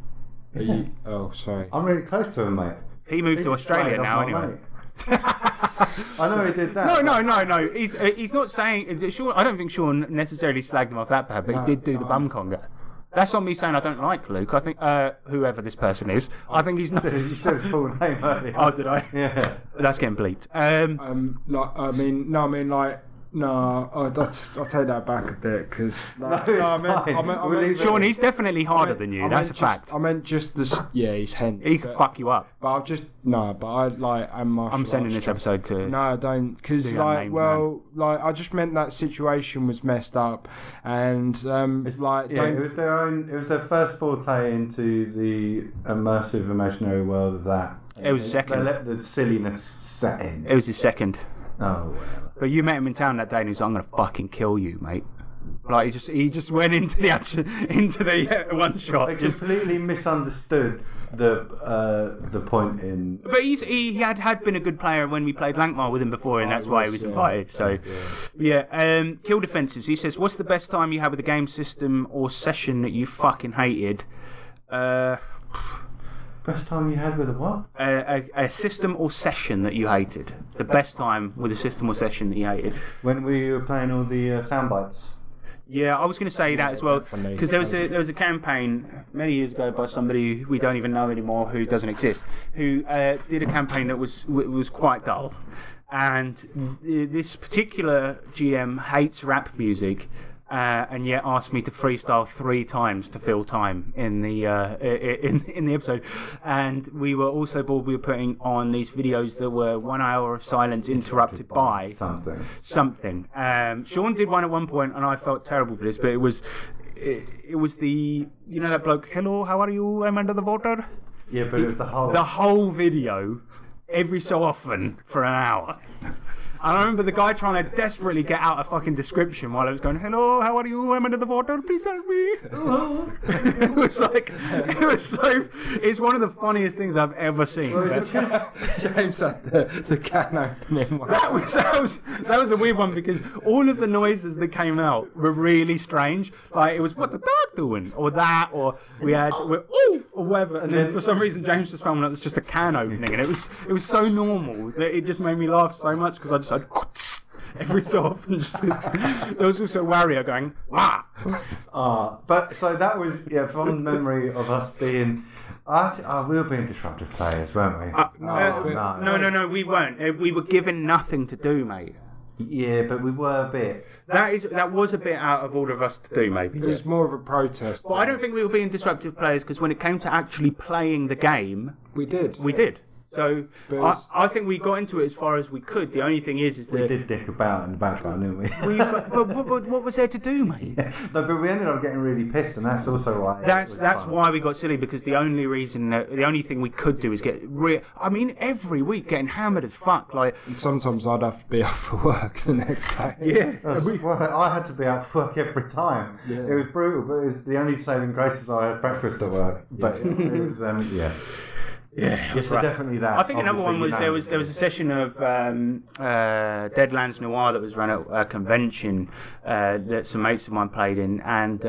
Are you? Oh, sorry. I'm really close to him, mate. He moved to Australia now, anyway. I know he did that. No. He's not saying. Sean, I don't think Sean necessarily slagged him off that bad, but he did do the bum conga. That's not me saying I don't like Luke. I think whoever this person is, I think he's not. You said his full name earlier. Oh, did I? Yeah. That's getting bleeped. I'll take that back a bit because. Sean, he's definitely harder than you. That's a fact. I meant just this. Yeah, he's hench. He could fuck you up. But I'll just I'm sending this episode to. No, I don't, because I just meant that situation was messed up, and it was their first forte into the immersive imaginary world of that. It was second. They let the silliness set in. It was his second. Oh, well. But you met him in town that day, and he was like, "I'm gonna fucking kill you, mate." Like he just went into the one shot. They completely misunderstood the point in. But he had been a good player when we played Lankmar with him before, and that's why he was invited. So Kill Defences. He says, "What's the best time you had with a game system or session that you fucking hated?" Best time you had with a what? A system or session that you hated. The best time with a system or session that you hated. When we were playing all the sound bites. Yeah, I was going to say that as well, because there was a campaign many years ago by somebody we don't even know anymore, who doesn't exist, who did a campaign that was quite dull, and this particular GM hates rap music. And yet asked me to freestyle 3 times to fill time in the episode, and we were also bored. We were putting on these videos that were 1 hour of silence interrupted by something. Sean did one at one point, and I felt terrible for this, but it was the that bloke. Hello, how are you? I'm under the water. Yeah, but it was the whole video, every so often for an hour. I remember the guy trying to desperately get out a fucking description while I was going, hello, how are you? I'm under the water, please help me. It was like, it's one of the funniest things I've ever seen. James had the can opening one. That was a weird one because all of the noises that came out were really strange. Like it was what the dog doing, or that, or or whatever. And then for some reason James just found out it's just a can opening, and it was so normal that it just made me laugh so much because I just like every so often. There was also Wario going wah. But so that was fond memory of us being. We were being disruptive players, weren't we? No, we weren't. We were given nothing to do, mate. Yeah, but we were a bit. That was a bit out of order of us to do, maybe. It was more of a protest. But I don't think we were being disruptive players because when it came to actually playing the game, we did. So I think we got into it as far as we could. The only thing is that we did dick about in the background, didn't we? But what was there to do, mate? Yeah. No, but we ended up getting really pissed, and that's also why. That's why we got silly because the only thing we could do is get every week getting hammered as fuck. Like, and sometimes I'd have to be off for work the next day. Yeah, I had to be out for work every time. Yeah. It was brutal, but it was the only saving grace is I had breakfast at work. But it was Yeah, yes, definitely that. I think another one was there was a session of Deadlands Noir that was run at a convention that some mates of mine played in, and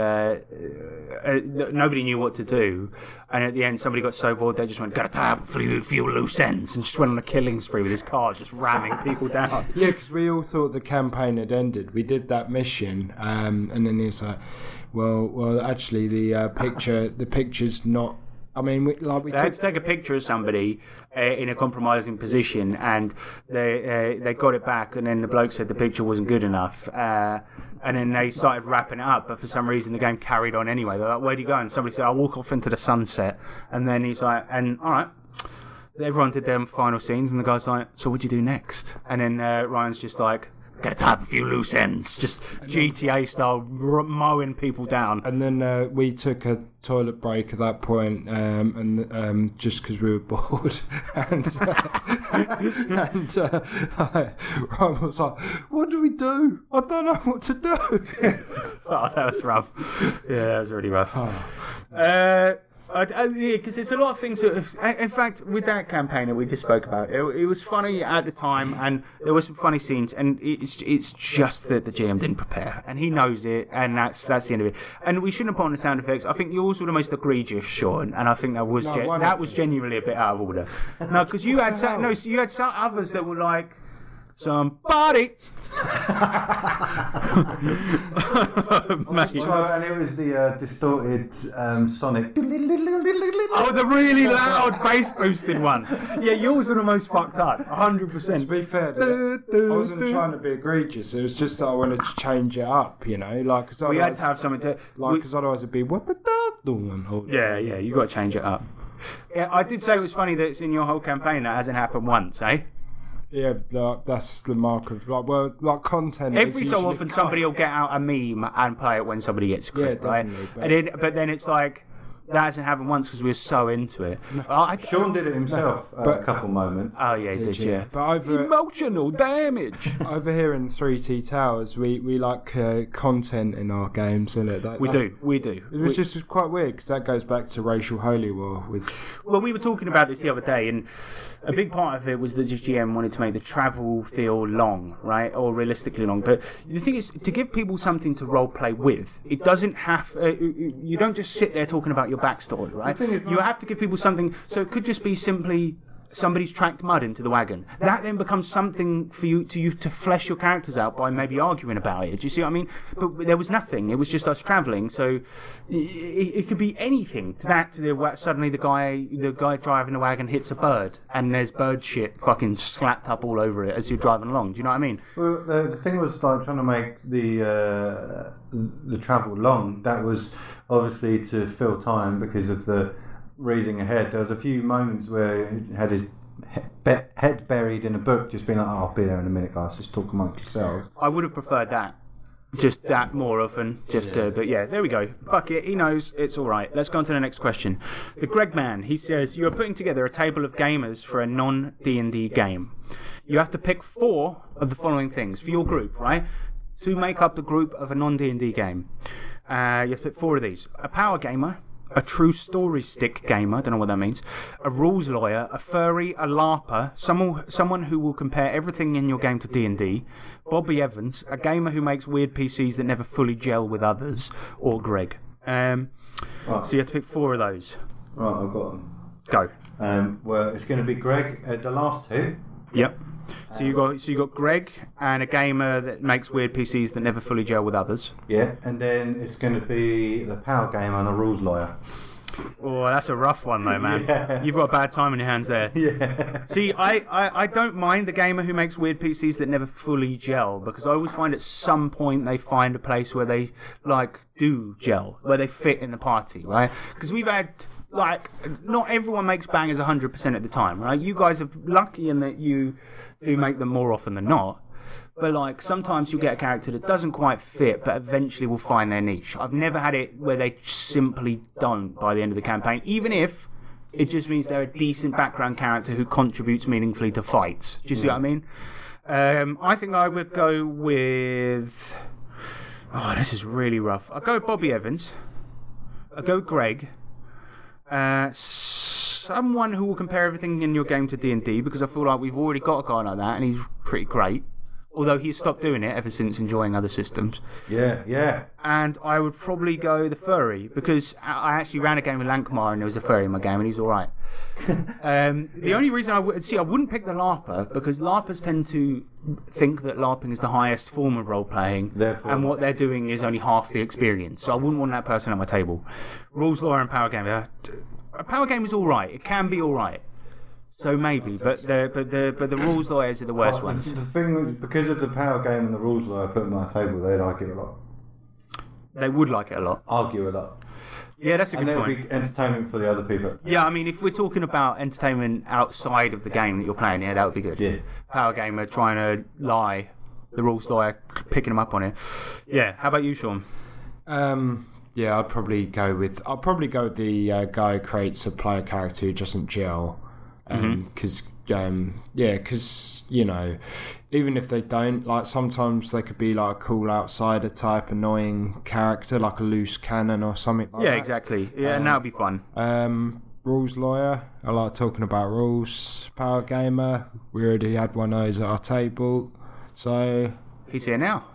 nobody knew what to do. And at the end, somebody got so bored they just went, "Gotta tie up a few loose ends," and just went on a killing spree with his car, just ramming people down. Yeah, because we all thought the campaign had ended. We did that mission, and then it's like, well, actually, the picture's not. I mean, they had to take a picture of somebody in a compromising position, and they got it back, and then the bloke said the picture wasn't good enough, and then they started wrapping it up, but for some reason the game carried on anyway. They're like, "Where'd you go?" And somebody said, "I'll walk off into the sunset," and then he's like, "And all right." Everyone did their final scenes, and the guy's like, "So what'd you do next?" And then Ryan's just like, "Gotta tie up a few loose ends," just GTA style, mowing people down. And then we took a toilet break at that point, and just because we were bored, and Ryan was like, "What do we do? I don't know what to do." Oh, that was rough. Yeah, that was really rough. Because there's a lot of things that, in fact, with that campaign that we just spoke about, it was funny at the time, and there were some funny scenes, and it's just that the GM didn't prepare, and he knows it, and that's the end of it. And we shouldn't have put on the sound effects. I think yours were the most egregious, Sean, and I think that was genuinely a bit out of order. No, because you had some others that were like, "Somebody." And it was the distorted sonic. Oh, the really loud bass boosted one. Yeah, yours are the most fucked up. 100%. To be fair, I wasn't trying to be egregious. It was just that I wanted to change it up, you know, like cause we had to have something to because otherwise it'd be what the dog doing. Yeah, you got to change it up. Yeah, I did say it was funny that it's in your whole campaign that hasn't happened once, eh? Yeah, that's the mark of content. Every so often, somebody will get out a meme and play it when somebody gets a crit, right? But then it's like that hasn't happened once because we were so into it. Sean did it himself a couple moments. Oh yeah, he did. Yeah. But emotional damage. Over here in 3T Towers, we like content in our games, isn't it? We do. It was just quite weird because that goes back to racial holy war. Well, we were talking about this the other day, and a big part of it was that the GM wanted to make the travel feel long, right, or realistically long. But the thing is, to give people something to role play with, it doesn't have. You don't just sit there talking about your backstory, right? You have to give people something. So it could just be simply somebody's tracked mud into the wagon. That then becomes something for you to flesh your characters out by maybe arguing about it. Do you see what I mean? But there was nothing. It was just us travelling. So it could be anything. Suddenly the guy driving the wagon hits a bird, and there's bird shit fucking slapped up all over it as you're driving along. Do you know what I mean? Well, the thing was like trying to make the travel long. That was obviously to fill time because of the reading ahead. There was a few moments where he had his head buried in a book, just being like, "Oh, I'll be there in a minute, guys, just talk amongst yourselves." I would have preferred that. just that more often. But yeah, there we go. Fuck it, he knows. It's all right. Let's go on to the next question. The Greg Man, he says, you are putting together a table of gamers for a non-D&D game. You have to pick 4 of the following things for your group, right? To make up the group of a non-D&D game. You have to pick 4 of these. A power gamer, a true story stick gamer, don't know what that means, a rules lawyer, a furry, a LARPer, someone who will compare everything in your game to D&D, Bobby Evans, a gamer who makes weird PCs that never fully gel with others, or Greg. Right. So you have to pick 4 of those. Right, I've got them. Go. Well, it's going to be Greg at the last 2. Yep. So you got Greg and a gamer that makes weird PCs that never fully gel with others. Yeah, and then it's going to be the power gamer and a rules lawyer. Oh, that's a rough one though, man. Yeah. You've got a bad time in your hands there. Yeah. See, I don't mind the gamer who makes weird PCs that never fully gel, because I always find at some point they find a place where they do gel, where they fit in the party, right? Because we've had. Not everyone makes bangers 100% of the time, right? You guys are lucky in that you do make them more often than not. But, sometimes you'll get a character that doesn't quite fit, but eventually will find their niche. I've never had it where they simply don't by the end of the campaign, even if it just means they're a decent background character who contributes meaningfully to fights. Do you see what I mean? I think I would go with... Oh, this is really rough. I'll go with Bobby Evans. I'll go with Greg. Someone who will compare everything in your game to D&D, because I feel like we've already got a guy like that and he's pretty great, although he's stopped doing it ever since enjoying other systems. Yeah. And I would probably go the furry, because I actually ran a game with Lankmar and there was a furry in my game and he's alright. The only reason I wouldn't pick the LARPer, because LARPers tend to think that LARPing is the highest form of role-playing, and what they're doing is only half the experience, so I wouldn't want that person at my table. Rules lawyer and power game. A power game is alright, it can be alright. So maybe, but the rules lawyers are the worst ones. The thing, because of the power game and the rules lawyer put on my table, they'd argue a lot. They would like it a lot. Argue a lot. Yeah, that's a good point. And it would be entertainment for the other people. Yeah, I mean, if we're talking about entertainment outside of the game that you're playing, yeah, that would be good. Yeah. Power gamer trying to lie, the rules lawyer picking them up on it. Yeah, how about you, Sean? Yeah, I'd probably go with the guy who creates a player character who doesn't gel. Because even if they don't, sometimes they could be a cool outsider type annoying character, like a loose cannon or something like that. Yeah, exactly. Yeah, and that would be fun. Rules lawyer, I like talking about rules. Power gamer, we already had one of those at our table, so he's here now.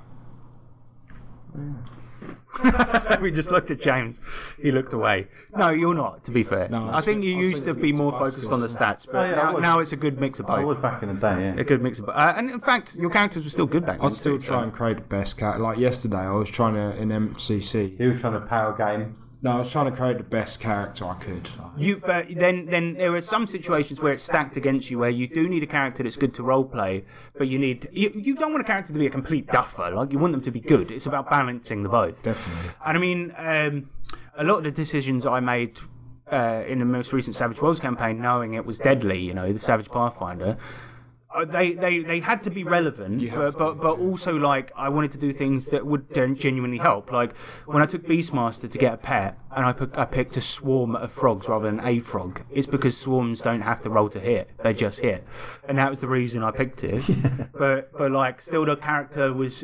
We just looked at James. He looked away. No, you're not, to be fair. No, I think you used to be more focused on the stats, but now it's a good mix of both. I was back in the day, yeah. A good mix of both. And in fact, your characters were still good back then. I'd still try and create the best character. Like yesterday, I was trying to, in MCC. He was trying to power game. No, I was trying to create the best character I could. But then there are some situations where it's stacked against you, where you do need a character that's good to roleplay, but you don't want a character to be a complete duffer. You want them to be good. It's about balancing the both. Definitely. And I mean, a lot of the decisions I made in the most recent Savage Worlds campaign, knowing it was deadly, the Savage Pathfinder. They had to be relevant, but also I wanted to do things that would genuinely help. Like when I took Beastmaster to get a pet, and I picked a swarm of frogs rather than a frog. It's because swarms don't have to roll to hit; they just hit, and that was the reason I picked it. But still the character was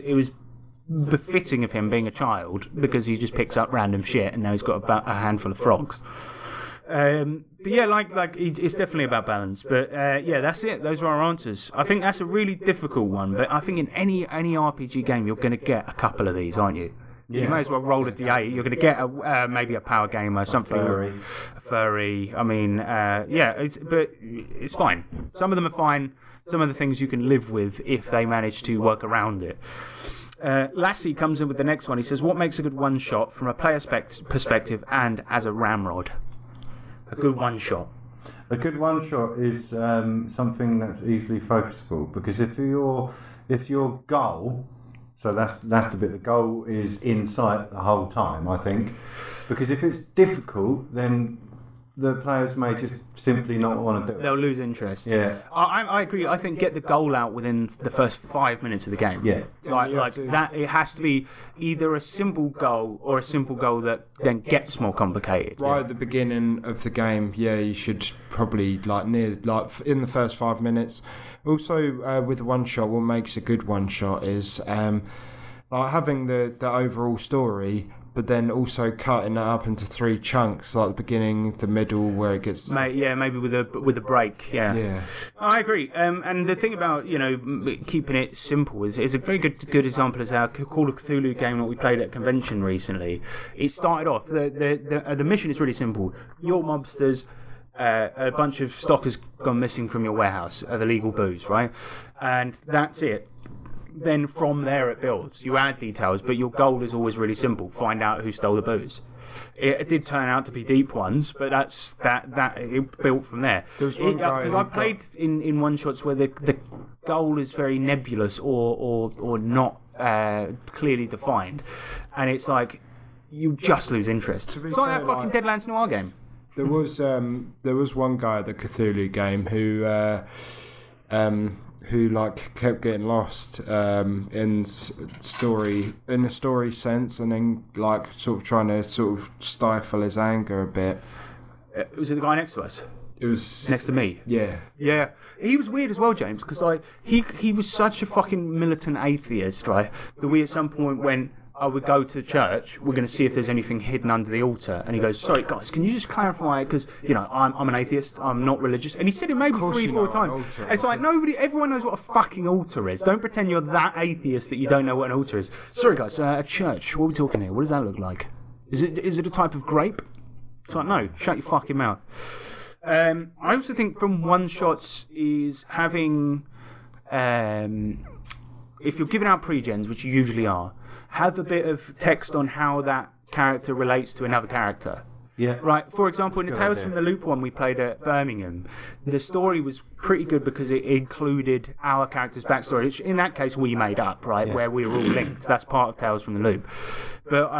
befitting of him being a child, because he just picks up random shit, and now he's got a handful of frogs. But yeah, it's definitely about balance. But yeah, that's it. Those are our answers. I think that's a really difficult one. But I think in any RPG game, you're going to get a couple of these, aren't you? Yeah. You may as well roll a D8. You're going to get maybe a power gamer, something. A furry. I mean, but it's fine. Some of them are fine. Some of the things you can live with if they manage to work around it. Lassie comes in with the next one. He says, what makes a good one-shot from a player perspective and as a ramrod? A good one-shot. A good one-shot is something that's easily focusable, because if your goal, so that's the bit, the goal is in sight the whole time, I think, because if it's difficult, then the players may just simply not want to do it. They'll lose interest. Yeah. I agree. I think get the goal out within the first 5 minutes of the game. Yeah. Like that, it has to be either a simple goal or a simple goal that then gets more complicated. Right at the beginning of the game, you should probably in the first 5 minutes. Also, with one shot, what makes a good one shot is like having the overall story, but then also cutting it up into 3 chunks, like the beginning, the middle, where it gets. Maybe with a break. Yeah. I agree. And the thing about keeping it simple is a very good example is our Call of Cthulhu game that we played at convention recently. It started off the mission is really simple. You're mobsters. A bunch of stock has gone missing from your warehouse of illegal booze, right? And that's it. Then from there it builds. You add details, but your goal is always really simple: find out who stole the booze. It did turn out to be deep ones, but that's it built from there. Because I played in one shots where the goal is very nebulous or not clearly defined, and it's like you just lose interest. It's like that fucking Deadlands Noir game. There was one guy at the Cthulhu game who like kept getting lost in a story sense, and then like sort of trying to sort of stifle his anger a bit. Was it the guy next to us? It was next to me. Yeah. He was weird as well, James, because like he was such a fucking militant atheist, right? That we at some point went, I would go to church, we're going to see if there's anything hidden under the altar. And he goes, sorry guys, can you just clarify, because I'm an atheist, I'm not religious. And he said it maybe 3-4 times. It's like everyone knows what a fucking altar is. Don't pretend you're that atheist that you don't know what an altar is. Sorry guys, a church, what are we talking here? What does that look like? Is it a type of grape? It's like, no, shut your fucking mouth. I also think from one shots is having, if you're giving out pre-gens, which you usually are, have a bit of text on how that character relates to another character. Yeah. Right. For example, in the Tales from the Loop one we played at Birmingham, the story was pretty good because it included our character's backstory, which in that case we made up, right, where we were all linked. That's part of Tales from the Loop. But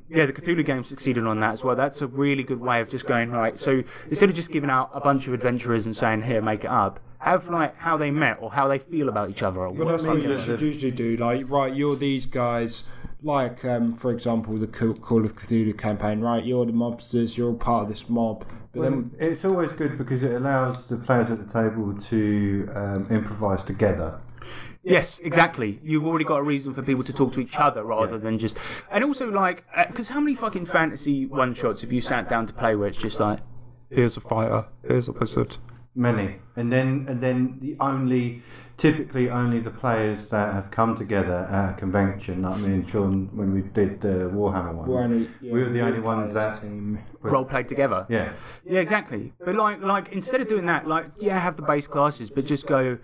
the Cthulhu game succeeded on that as well. That's a really good way of just going, right, so instead of just giving out a bunch of adventurers and saying, here, make it up, have like how they met or how they feel about each other. Or what you should usually do, like, right, you're these guys, like, for example, the Call of Cthulhu campaign, right? You're the mobsters, you're all part of this mob. But then it's always good because it allows the players at the table to improvise together. Yes, exactly. You've already got a reason for people to talk to each other rather than just... And also, like, because how many fucking fantasy one-shots have you sat down to play where it's just like, here's a fighter, here's a wizard? Many. And then typically only the players that have come together at a convention, like me and Sean when we did the Warhammer one, we were the only ones that role played together. Yeah, exactly. But like instead of doing that, have the base classes, but just go.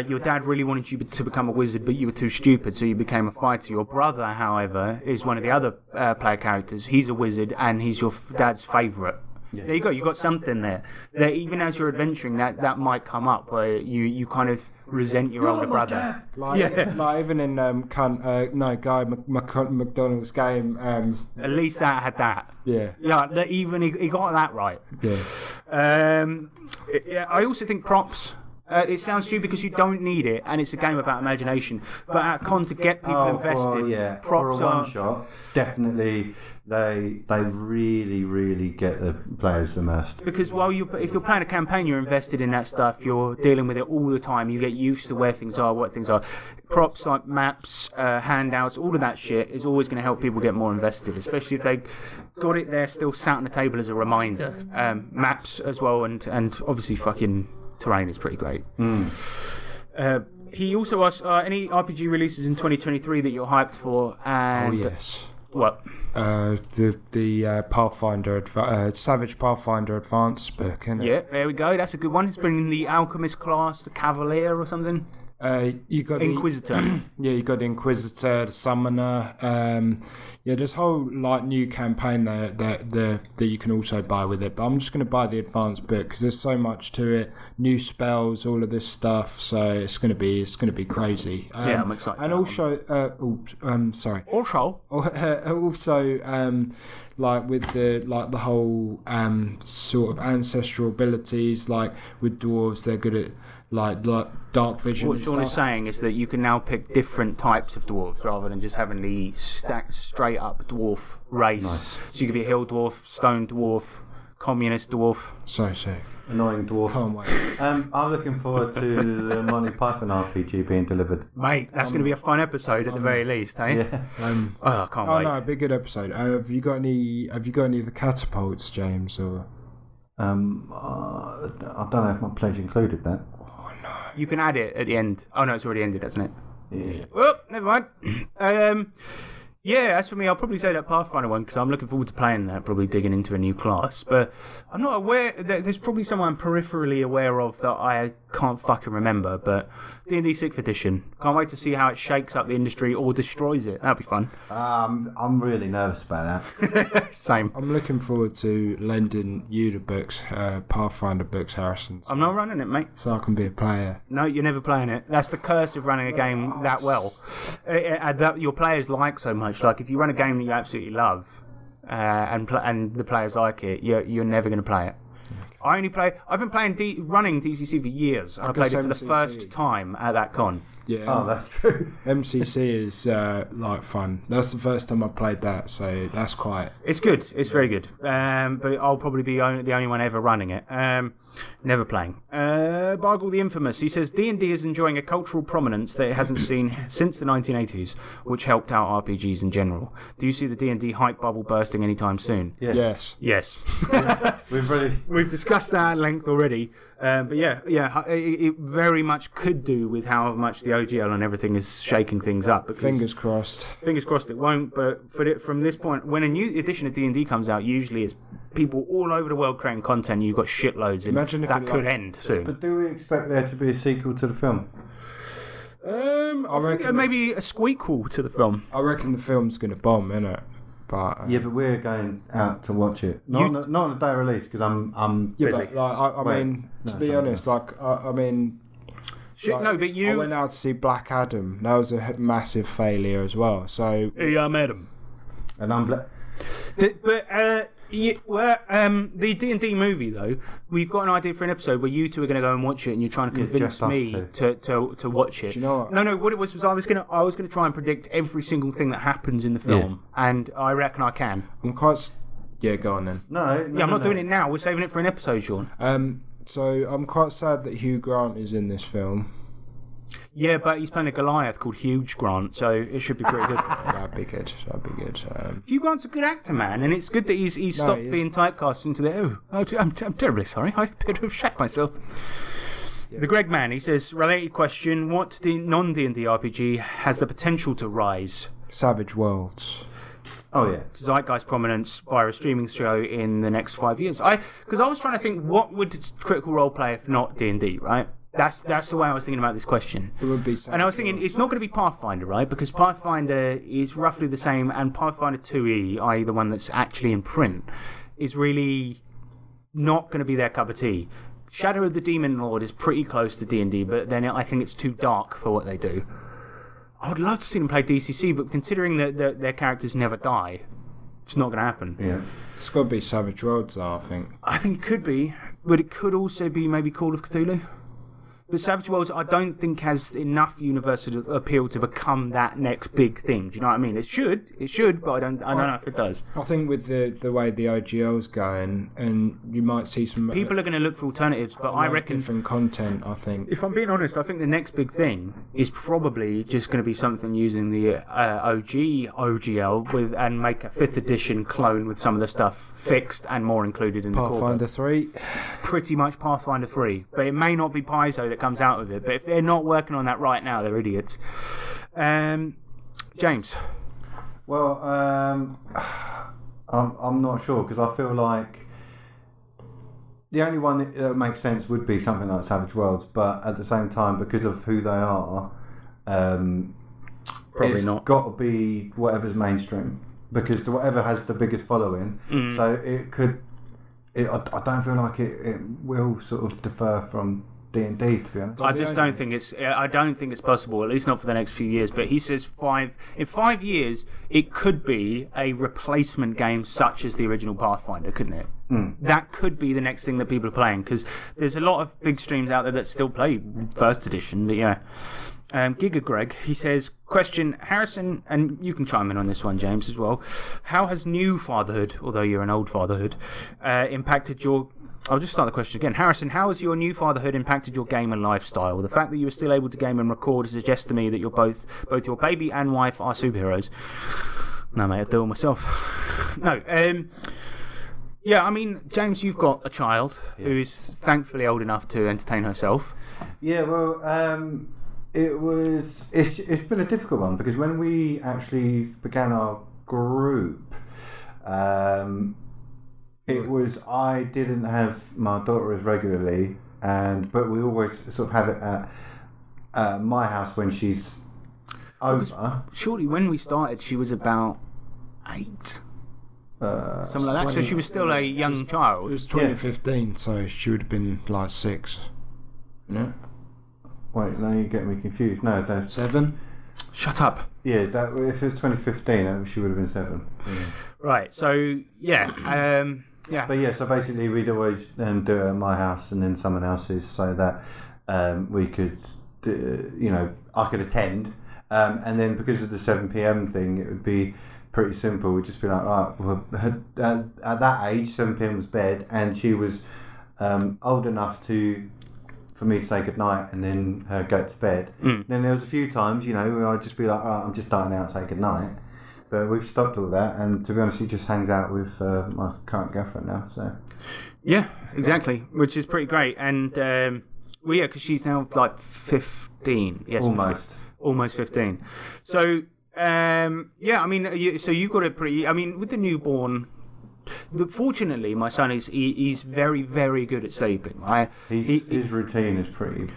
Your dad really wanted you to become a wizard, but you were too stupid, so you became a fighter. Your brother, however, is one of the other player characters. He's a wizard, and he's your dad's favourite. Yeah. There you go. You got something there. That even as you're adventuring, that might come up where you kind of resent your older brother. Like even in Guy McDonald's game. At least that had that. Yeah. Yeah. Even he got that right. Yeah. I also think props. It sounds stupid because you don't need it, and it's a game about imagination. But at con to get people invested, props for a one shot, definitely they really, really get the players immersed. Because if you're playing a campaign, you're invested in that stuff. You're dealing with it all the time. You get used to where things are, what things are. Props like maps, handouts, all of that shit is always going to help people get more invested, especially if they got it there still sat on the table as a reminder. Maps as well, and obviously fucking terrain is pretty great. He also asked any RPG releases in 2023 that you're hyped for. And yes. What? The Pathfinder, Savage Pathfinder Advanced book, isn't it? Yeah, there we go. That's a good one. It's bringing the Alchemist class, the Cavalier or something. You got Inquisitor. You got the Inquisitor, the Summoner. There's a whole new campaign there that you can also buy with it. But I'm just going to buy the advanced book because there's so much to it. New spells, all of this stuff. So it's going to be crazy. I'm excited. And also, sorry. Also, with the whole sort of ancestral abilities, like with dwarves, they're good at like dark vision. what Sean is saying is that you can now pick different types of dwarves rather than just having the straight up dwarf race. Nice. So you could be a hill dwarf, stone dwarf, communist dwarf. So Annoying dwarf. can't wait. I'm looking forward to the Monty Python RPG being delivered. Mate, that's going to be a fun episode at the very least, eh? Yeah. I can't wait. No, it'd be a good episode. Have you got any of the catapults, James? Or I don't know if my pledge included that. You can add it at the end. Oh no, it's already ended, hasn't it? Yeah. Well, never mind. As for me, I'll probably say that Pathfinder one because I'm looking forward to playing that, probably digging into a new class. But I'm not aware. There's probably someone I'm peripherally aware of that I can't fucking remember. But D&D 6th edition. Can't wait to see how it shakes up the industry or destroys it. That'll be fun. I'm really nervous about that. Same. I'm looking forward to lending you the books, Pathfinder books, Harrison. I'm not running it, mate. So I can be a player. No, you're never playing it. That's the curse of running a game that well. That your players like so much. Like if you run a game that you absolutely love, and the players like it, you're never going to play it. I've been running DCC for years. I played it for the first time at that con. Yeah. Oh, that's true. MCC is fun. That's the first time I played that, so that's quite. It's good. It's very good. But I'll probably be the only one ever running it. Never playing. Bargle the Infamous. He says D&D is enjoying a cultural prominence that it hasn't seen since the 1980s, which helped out RPGs in general. Do you see the D&D hype bubble bursting anytime soon? Yeah. Yes. Yes. We've discussed that at length already. It very much could do with how much the OGL and everything is shaking things up. Fingers crossed. Fingers crossed it won't, but from this point, when a new edition of D&D comes out, usually it's people all over the world creating content. You've got shitloads, and Imagine if that could end soon. But do we expect there to be a sequel to the film? I reckon maybe a squeakquel to the film. I reckon the film's going to bomb, innit? But Yeah, but we're going out to watch it. Not on the day of release because I'm yeah, busy. but to be honest, I went out to see Black Adam. That was a massive failure as well. So Yeah, I met him. And I'm The D&D movie though, we've got an idea for an episode where you two are going to go and watch it, and you're trying to convince just us me to watch it. Do you know what? No. What it was I was going to try and predict every single thing that happens in the film, and I reckon I can. I'm quite. Yeah, go on then. No, I'm not doing it now. We're saving it for an episode, Sean. So I'm quite sad that Hugh Grant is in this film. Yeah, but he's playing a Goliath called Huge Grant, so it should be pretty good. That'd be good. Hugh Grant's a good actor, man, and it's good that he's stopped being typecast into the. I'm terribly sorry. I appear to have shat myself. Yeah. The Greg Man, he says, related question: what non-D&D RPG has the potential to rise? Savage Worlds. Oh yeah, Zeitgeist prominence via a streaming show in the next 5 years. Because I was trying to think, what would Critical Role play if not D&D, right? That's the way I was thinking about this question. It would be. And I was thinking, it's not going to be Pathfinder, right? Because Pathfinder is roughly the same, and Pathfinder 2e, i.e. the one that's actually in print, is really not going to be their cup of tea. Shadow of the Demon Lord is pretty close to D&D, but then I think it's too dark for what they do. I would love to see them play DCC, but considering that their characters never die, it's not going to happen. yeah. It's got to be Savage Worlds, though, I think. I think it could be, but it could also be maybe Call of Cthulhu. But Savage Worlds, I don't think has enough universal appeal to become that next big thing. Do you know what I mean? It should, but I don't know if it does. I think with the way the OGL's going, and you might see some People are going to look for alternatives, but I reckon, different content. I think. if I'm being honest, I think the next big thing is probably just going to be something using the OG OGL and make a 5th edition clone with some of the stuff fixed and more included in the core book. Pathfinder 3. Pretty much Pathfinder 3, but it may not be Paizo that comes out of it. But if they're not working on that right now, they're idiots. James. Well, I'm not sure because I feel like The only one that makes sense would be something like Savage Worlds, but at the same time, because of who they are, Probably not. Got to be whatever's mainstream, because whatever has the biggest following. So it could. I don't feel like it will sort of defer from D&D, to be honest. I just don't think it's. I don't think it's possible. At least not for the next few years. But he says in 5 years, it could be a replacement game such as the original Pathfinder, couldn't it? That could be the next thing that people are playing, because there's a lot of big streams out there that still play first edition. But yeah. Giga Greg, he says, question, Harrison, and you can chime in on this one, James, as well. How has new fatherhood, although you're an old fatherhood, impacted your... I'll just start the question again. Harrison, how has your new fatherhood impacted your game and lifestyle? The fact that you are still able to game and record suggests to me that you're both your baby and wife are superheroes. No, mate, I do it myself. No, yeah, I mean, James, you've got a child who is thankfully old enough to entertain herself. Yeah, well, it's been a difficult one, because when we actually began our group, it was, I didn't have my daughter as regularly, but we always sort of have it at my house when she's over. Surely when we started she was about 8. Something like that. So she was still a young child. It was 2015, so she would have been like 6. Yeah. Wait, now you get me confused. No, that's 7. Shut up. Yeah, if it was 2015, she would have been 7. Yeah. Right. So yeah, yeah. But yeah, so basically we'd always do it at my house and then someone else's, so that we could, I could attend, and then because of the 7 p.m. thing, it would be pretty simple. We'd just be like, right, well, at that age, 7 p.m. was bed, and she was old enough for me to say goodnight and then her go to bed. Then there was a few times, where I'd just be like, I'm just starting out to say goodnight. But we've stopped all that, and to be honest, he just hangs out with my current girlfriend now. So yeah, exactly, which is pretty great. And well, yeah, because she's now like 15. Yes, almost 15. So yeah, I mean, so you've got it pretty. I mean, with the newborn. Fortunately, my son he's very, very good at sleeping. Right? His routine is pretty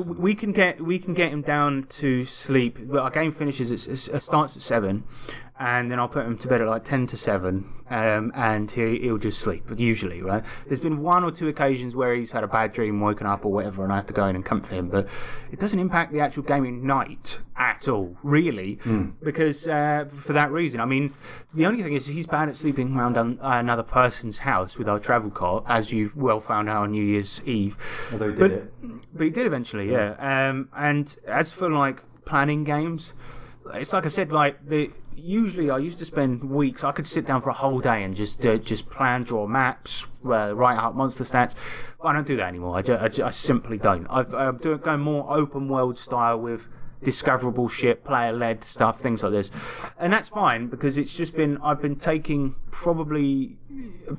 we can get him down to sleep. Well, our game finishes it starts at 7, and then I'll put him to bed at like 10 to 7, and he'll just sleep usually. Right? There's been 1 or 2 occasions where he's had a bad dream, woken up or whatever, and I have to go in and comfort him. But it doesn't impact the actual gaming night at all, really, because for that reason. I mean, the only thing is he's bad at sleeping around another person's house with our travel cart, as you've well found out on New Year's Eve. Although he did it. But he did eventually, yeah. And as for like planning games, it's like I said, like usually I used to spend weeks. I could sit down for a whole day and just plan, draw maps, write out monster stats. But I don't do that anymore. I simply don't. I'm going more open world style with discoverable shit, player led stuff, things like this, and that's fine, because it's just been I've been taking probably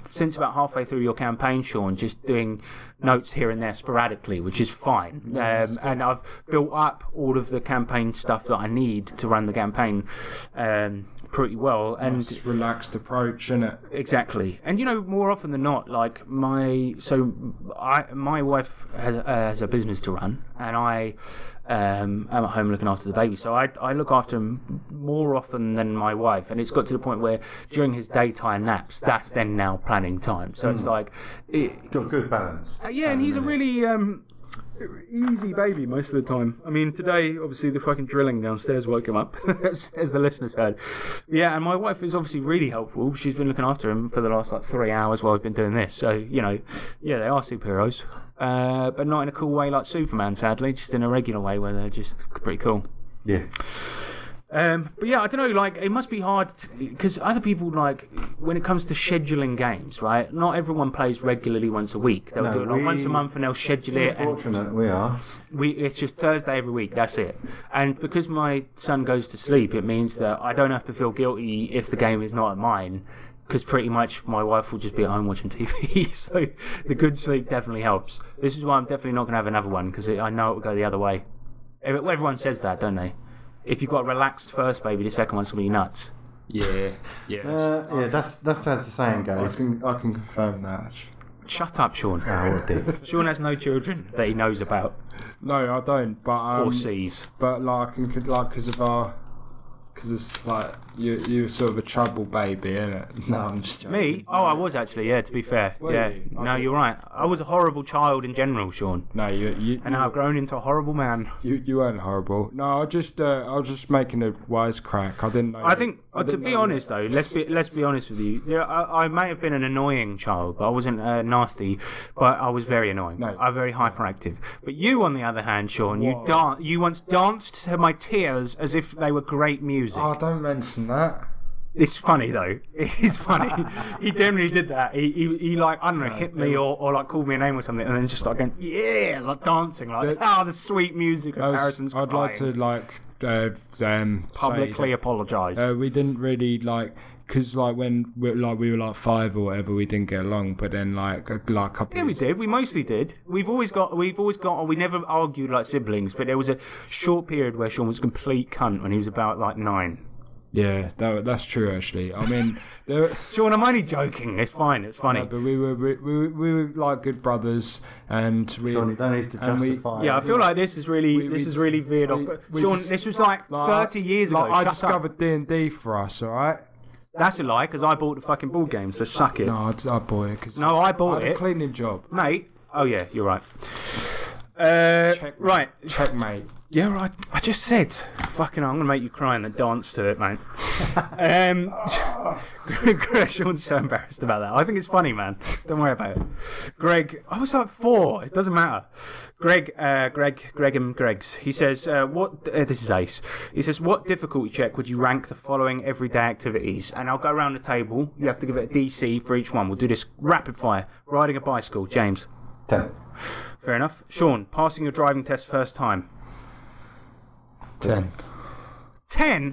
since about halfway through your campaign, Sean, just doing notes here and there sporadically, which is fine. And I've built up all of the campaign stuff that I need to run the campaign pretty well. And nice relaxed approach, isn't it? Exactly. And more often than not, like my wife has a business to run, and I am at home looking after the baby, so I look after him more often than my wife, and it's got to the point where during his daytime naps, that's then now planning time. So it's like got good balance. Yeah, and he's a really easy baby most of the time. I mean, today obviously the fucking drilling downstairs woke him up, as the listeners heard. Yeah, and my wife is obviously really helpful. She's been looking after him for the last 3 hours while we've been doing this. So yeah, they are superheroes, but not in a cool way like Superman, sadly. Just in a regular way where they're just pretty cool. Yeah. But yeah, I don't know, like, it must be hard, because other people, like, when it comes to scheduling games, right, not everyone plays regularly once a week. They'll do it like once a month, and they'll schedule it. Fortunate we are. It's just Thursday every week, that's it. And because my son goes to sleep, it means that I don't have to feel guilty if the game is not at mine, because pretty much my wife will just be at home watching TV. So the good sleep definitely helps. This is why I'm definitely not going to have another one, because I know it will go the other way. Everyone says that, don't they? If you've got a relaxed first baby, the second one's going to be nuts. Yeah. Yeah, that's as the saying goes. I can confirm that. Shut up, Sean. Oh, what a dick. Sean has no children that he knows about No, I don't. But or sees. But like, because it's like you're sort of a trouble baby, innit? No, I'm just joking. Me? Oh, I was actually. Yeah, to be fair. Were Yeah. you? No, you're right. I was a horrible child in general, Sean. No, you And now I've grown into a horrible man. you weren't horrible. No, I was just making a wisecrack. I didn't know. I think, to didn't be know honest though, let's be honest with you. Yeah, I may have been an annoying child, but I wasn't nasty. But I was very annoying. No. I'm very hyperactive. But you, on the other hand, Sean, Whoa. you once danced to my tears as if they were great music. Oh, don't mention that. It's funny though. It is funny. He generally did that. He like, I don't know, hit me or like called me a name or something, and then just like going, yeah, like dancing, like the sweet music of Harrison's I'd like to publicly apologise. We didn't really like, because like when we were like 5 or whatever, we didn't get along. But then like a couple. Yeah, we did. We mostly did. We've always got. We never argued like siblings, but there was a short period where Sean was a complete cunt when he was about like 9. Yeah, that's true actually. I mean, Sean, I'm only joking. It's fine. It's funny. no, but we were like good brothers, and we. Sean, you don't need to and we- justify. Yeah, I feel like this is really veered off. we Sean, just- this was like 30 years ago. Like, I Shut discovered up. D&D for us, all right? That's a lie because I bought the fucking board game. So suck it, No, I bought it because No, I bought I had it. a cleaning job. mate. Oh yeah, you're right. Right. Checkmate. Yeah, right. I just said, fucking, I'm gonna make you cry and then dance to it, mate. Sean's so embarrassed about that. I think it's funny, man. Don't worry about it. Greg, I was like 4. It doesn't matter. Greg and Greg's. He says, this is Ace. He says, what difficulty check would you rank the following everyday activities? And I'll go around the table. You have to give it a DC for each one. We'll do this rapid fire. Riding a bicycle, James. 10. Fair enough. Sean, passing your driving test first time. 10. 10?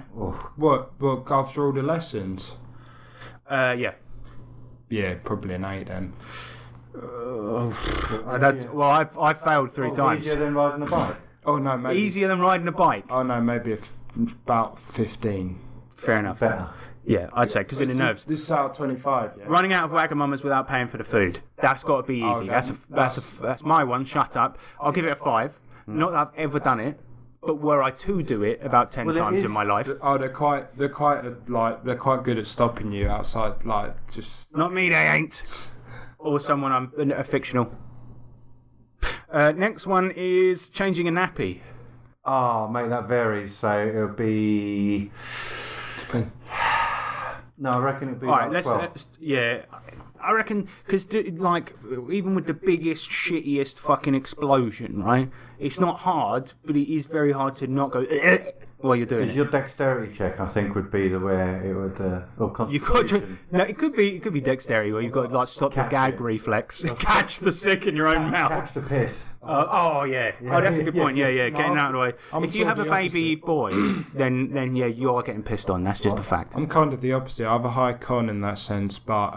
What after all the lessons? Yeah. Yeah, probably an 8 then. I failed 3 times. Easier than riding a bike. Oh no, maybe. Easier than riding a bike. Oh no, maybe about 15. Fair enough. Better. Yeah, I'd say because of the nerves. This is out of 25. Yeah. Running out of Wagamama's without paying for the food. That's got to be easy. Okay. That's my one. Shut up. I'll give it a 5. Not that I've ever done it, but were I to do it about 10 Well, it times is- in my life. Oh, they're quite good at stopping you outside, like just. Not me, they ain't. Or someone I'm a fictional. Next one is changing a nappy. Oh, mate, that varies. So it'll be. No, I reckon it'll be. All right, like 12. let's yeah. I reckon because like even with the biggest shittiest fucking explosion, right? It's not hard, but it is very hard to not go while you're doing Because it. your dexterity check, I think, would be the way it would. Or You got to, concentration. no, it could be dexterity where you've got to like stop the Catch gag it. reflex, catch the sick in your own mouth. Catch the piss. Oh yeah. Oh, that's a good point. Yeah, getting out of the way. I'm If you sort have of a the baby boy, then yeah, you are getting pissed on. That's just a fact. I'm kind of the opposite. I have a high con in that sense, but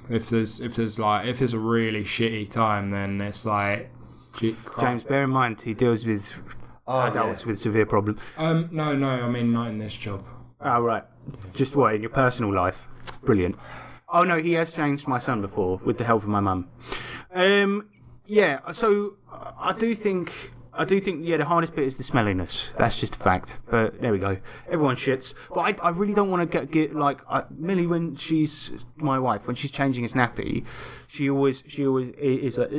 if there's a really shitty time, then it's like. James, bear in mind he deals with adults with severe problems. No, I mean not in this job. Oh, right. Just what, in your personal life? Brilliant. Oh, no, he has changed my son before with the help of my mum. Yeah, so I do think, yeah, the hardest bit is the smelliness. That's just a fact. But there we go. Everyone shits. But I really don't want to get like, Millie, when she's my wife, when she's changing his nappy, she always is like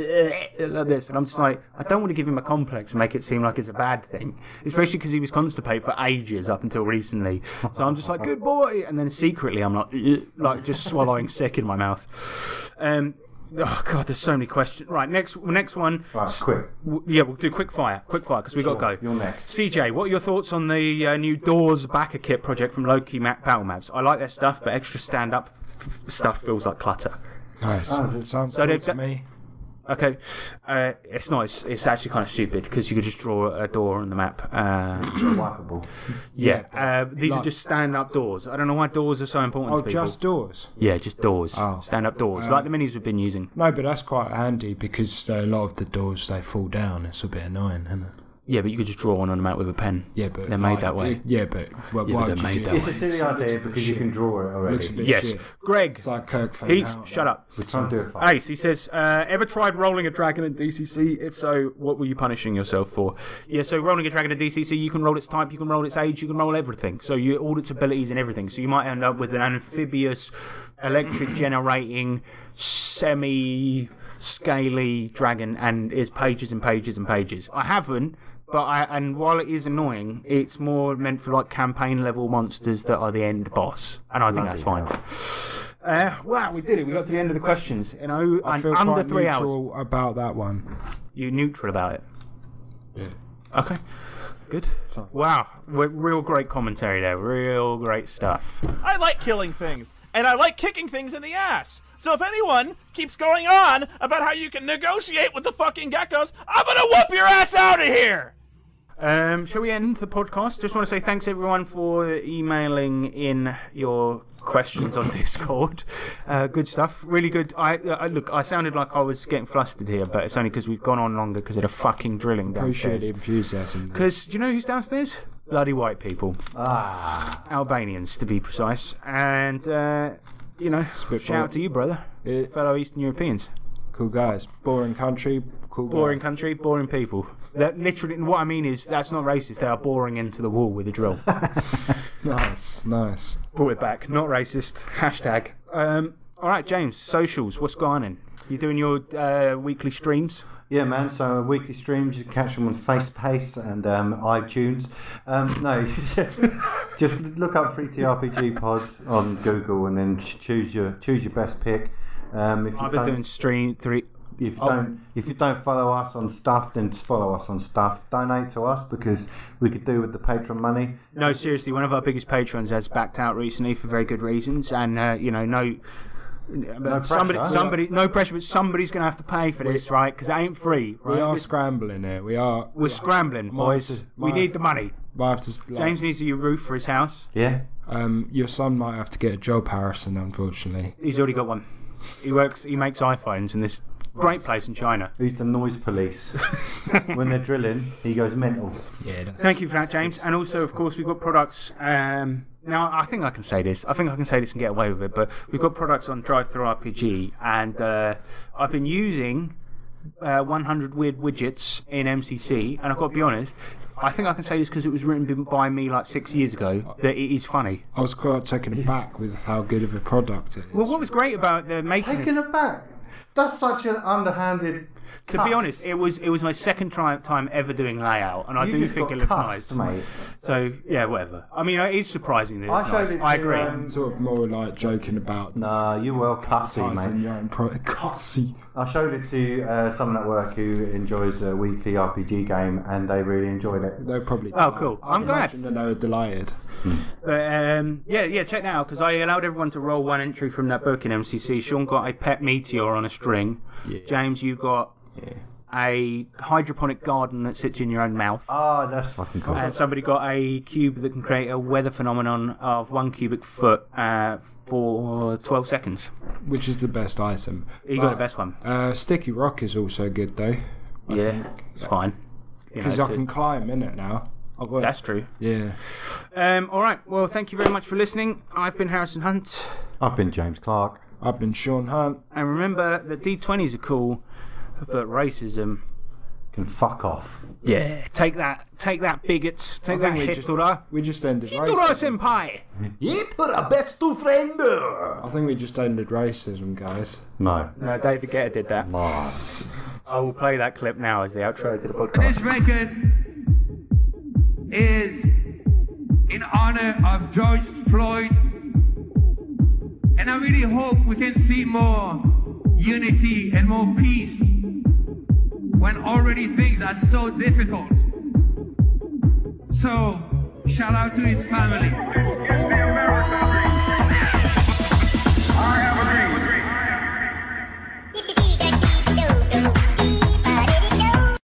this. And I'm just like, I don't want to give him a complex and make it seem like it's a bad thing. Especially because he was constipated for ages up until recently. So I'm just like, good boy. And then secretly I'm like just swallowing sick in my mouth. Oh god, there's so many questions. Right, next one. Right, quick. Yeah, we'll do quick fire because we got to go. You're next. CJ, what are your thoughts on the new Doors backer kit project from Loki Battle Maps? I like their stuff, but extra stand-up stuff feels like clutter. Nice. It sounds So cool they've to got- me. Okay, it's not. It's actually kind of stupid because you could just draw a door on the map. Wipeable. Yeah, these are just stand-up doors. I don't know why doors are so important Oh, to people. just doors. Yeah, just doors. Oh. Stand-up doors, like the minis we've been using. No, but that's quite handy because a lot of the doors they fall down. It's a bit annoying, isn't it? Yeah, but you could just draw one on a map with a pen. Yeah, but they're made that way. Yeah, but why they're would you made do that that? It's a silly idea because you can draw it already. Looks a bit Yes, shit. Greg. It's like Kirk fading out. Shut up. We're trying to do it fast. Ace, he says, ever tried rolling a dragon in DCC? If so, what were you punishing yourself for? Yeah, so rolling a dragon in DCC, you can roll its type, you can roll its age, you can roll everything. So all its abilities and everything. So you might end up with an amphibious, electric generating, semi-scaly dragon, and is pages and pages and pages. I haven't. And while it is annoying, it's more meant for like campaign level monsters that are the end boss, and I think that's fine. Wow, we did it. We got to the end of the questions. You know, I feel under quite 3 hours. neutral about that one. You neutral about it? Yeah. Okay. Good. Sorry. Wow, real great commentary there. Real great stuff. I like killing things, and I like kicking things in the ass. So if anyone keeps going on about how you can negotiate with the fucking geckos, I'm gonna whoop your ass out of here! Shall we end the podcast? Just want to say thanks everyone for emailing in your questions on Discord. Good stuff. Really good. Look, I sounded like I was getting flustered here, but it's only because we've gone on longer because of the fucking drilling Appreciate downstairs. the enthusiasm. Because, do you know who's downstairs? Bloody white people. Albanians, to be precise. And, you know, shout out to you, brother. Fellow Eastern Europeans. Cool guys. Boring country. Cool Boring guys. country, boring people. That literally, what I mean is, that's not racist. They are boring into the wall with a drill. Nice. Brought it back. Not racist. Hashtag. All right, James. Socials. What's going on? You doing your weekly streams? Yeah, man. So weekly streams, you can catch them on FacePace and iTunes. No, just look up 3TRPG Pod on Google and then choose your best pick. I've been doing stream 3. If you don't follow us on stuff, then just follow us on stuff. Donate to us because we could do with the Patreon money. No, seriously, one of our biggest patrons has backed out recently for very good reasons, and no pressure, but somebody's going to have to pay for this, right? Because it ain't free. Right? We are scrambling here. We're scrambling, boys. We need the money. James needs a roof for his house. Yeah. Your son might have to get a job, Harrison. Unfortunately, he's already got one. He makes iPhones in this great place in China. He's the noise police. When they're drilling, he goes mental. Yeah. Thank you for that, James. And also, of course, we've got products. Now, I think I can say this. I and get away with it. But we've got products on DriveThruRPG, and I've been using 100 Weird Widgets in MCC. And I've got to be honest, I think I can say this because it was written by me like 6 years ago. That it is funny. I was quite taken aback with how good of a product it is. Well, what was great about the making? Taken aback. That's such an underhanded. To be honest, it was my second time ever doing layout, and I do think it looks nice. Mate. So yeah, whatever. I mean, it is surprising that it's I showed nice. it to, I agree. Sort of more like joking about. Nah, you well cussy, mate. Cussy. I showed it to someone at work who enjoys a weekly RPG game, and they really enjoyed it. They're probably. Oh, cool. I'm glad. They were delighted. Yeah, check that out because I allowed everyone to roll one entry from that book in MCC. Sean got a pet meteor on a string. Yeah. James, you got a hydroponic garden that sits in your own mouth. Oh, that's fucking cool. And somebody got a cube that can create a weather phenomenon of 1 cubic foot for 12 seconds. Which is the best item. You got the best one. Sticky Rock is also good though. Yeah, it's fine. Because I can climb in it now. That's true. Yeah. All right. Well, thank you very much for listening. I've been Harrison Hunt. I've been James Clark. I've been Sean Hunt. And remember that D20s are cool, but racism can fuck off. Yeah, take that, bigots. Take that, Hitler. We just ended Hitler racism. senpai. Hitler, best friend. I think we just ended racism, guys. No, David Guetta did that. Nice. I will play that clip now as the outro to the podcast. This record is in honor of George Floyd, and I really hope we can see more unity and more peace when already things are so difficult. So, shout out to his family.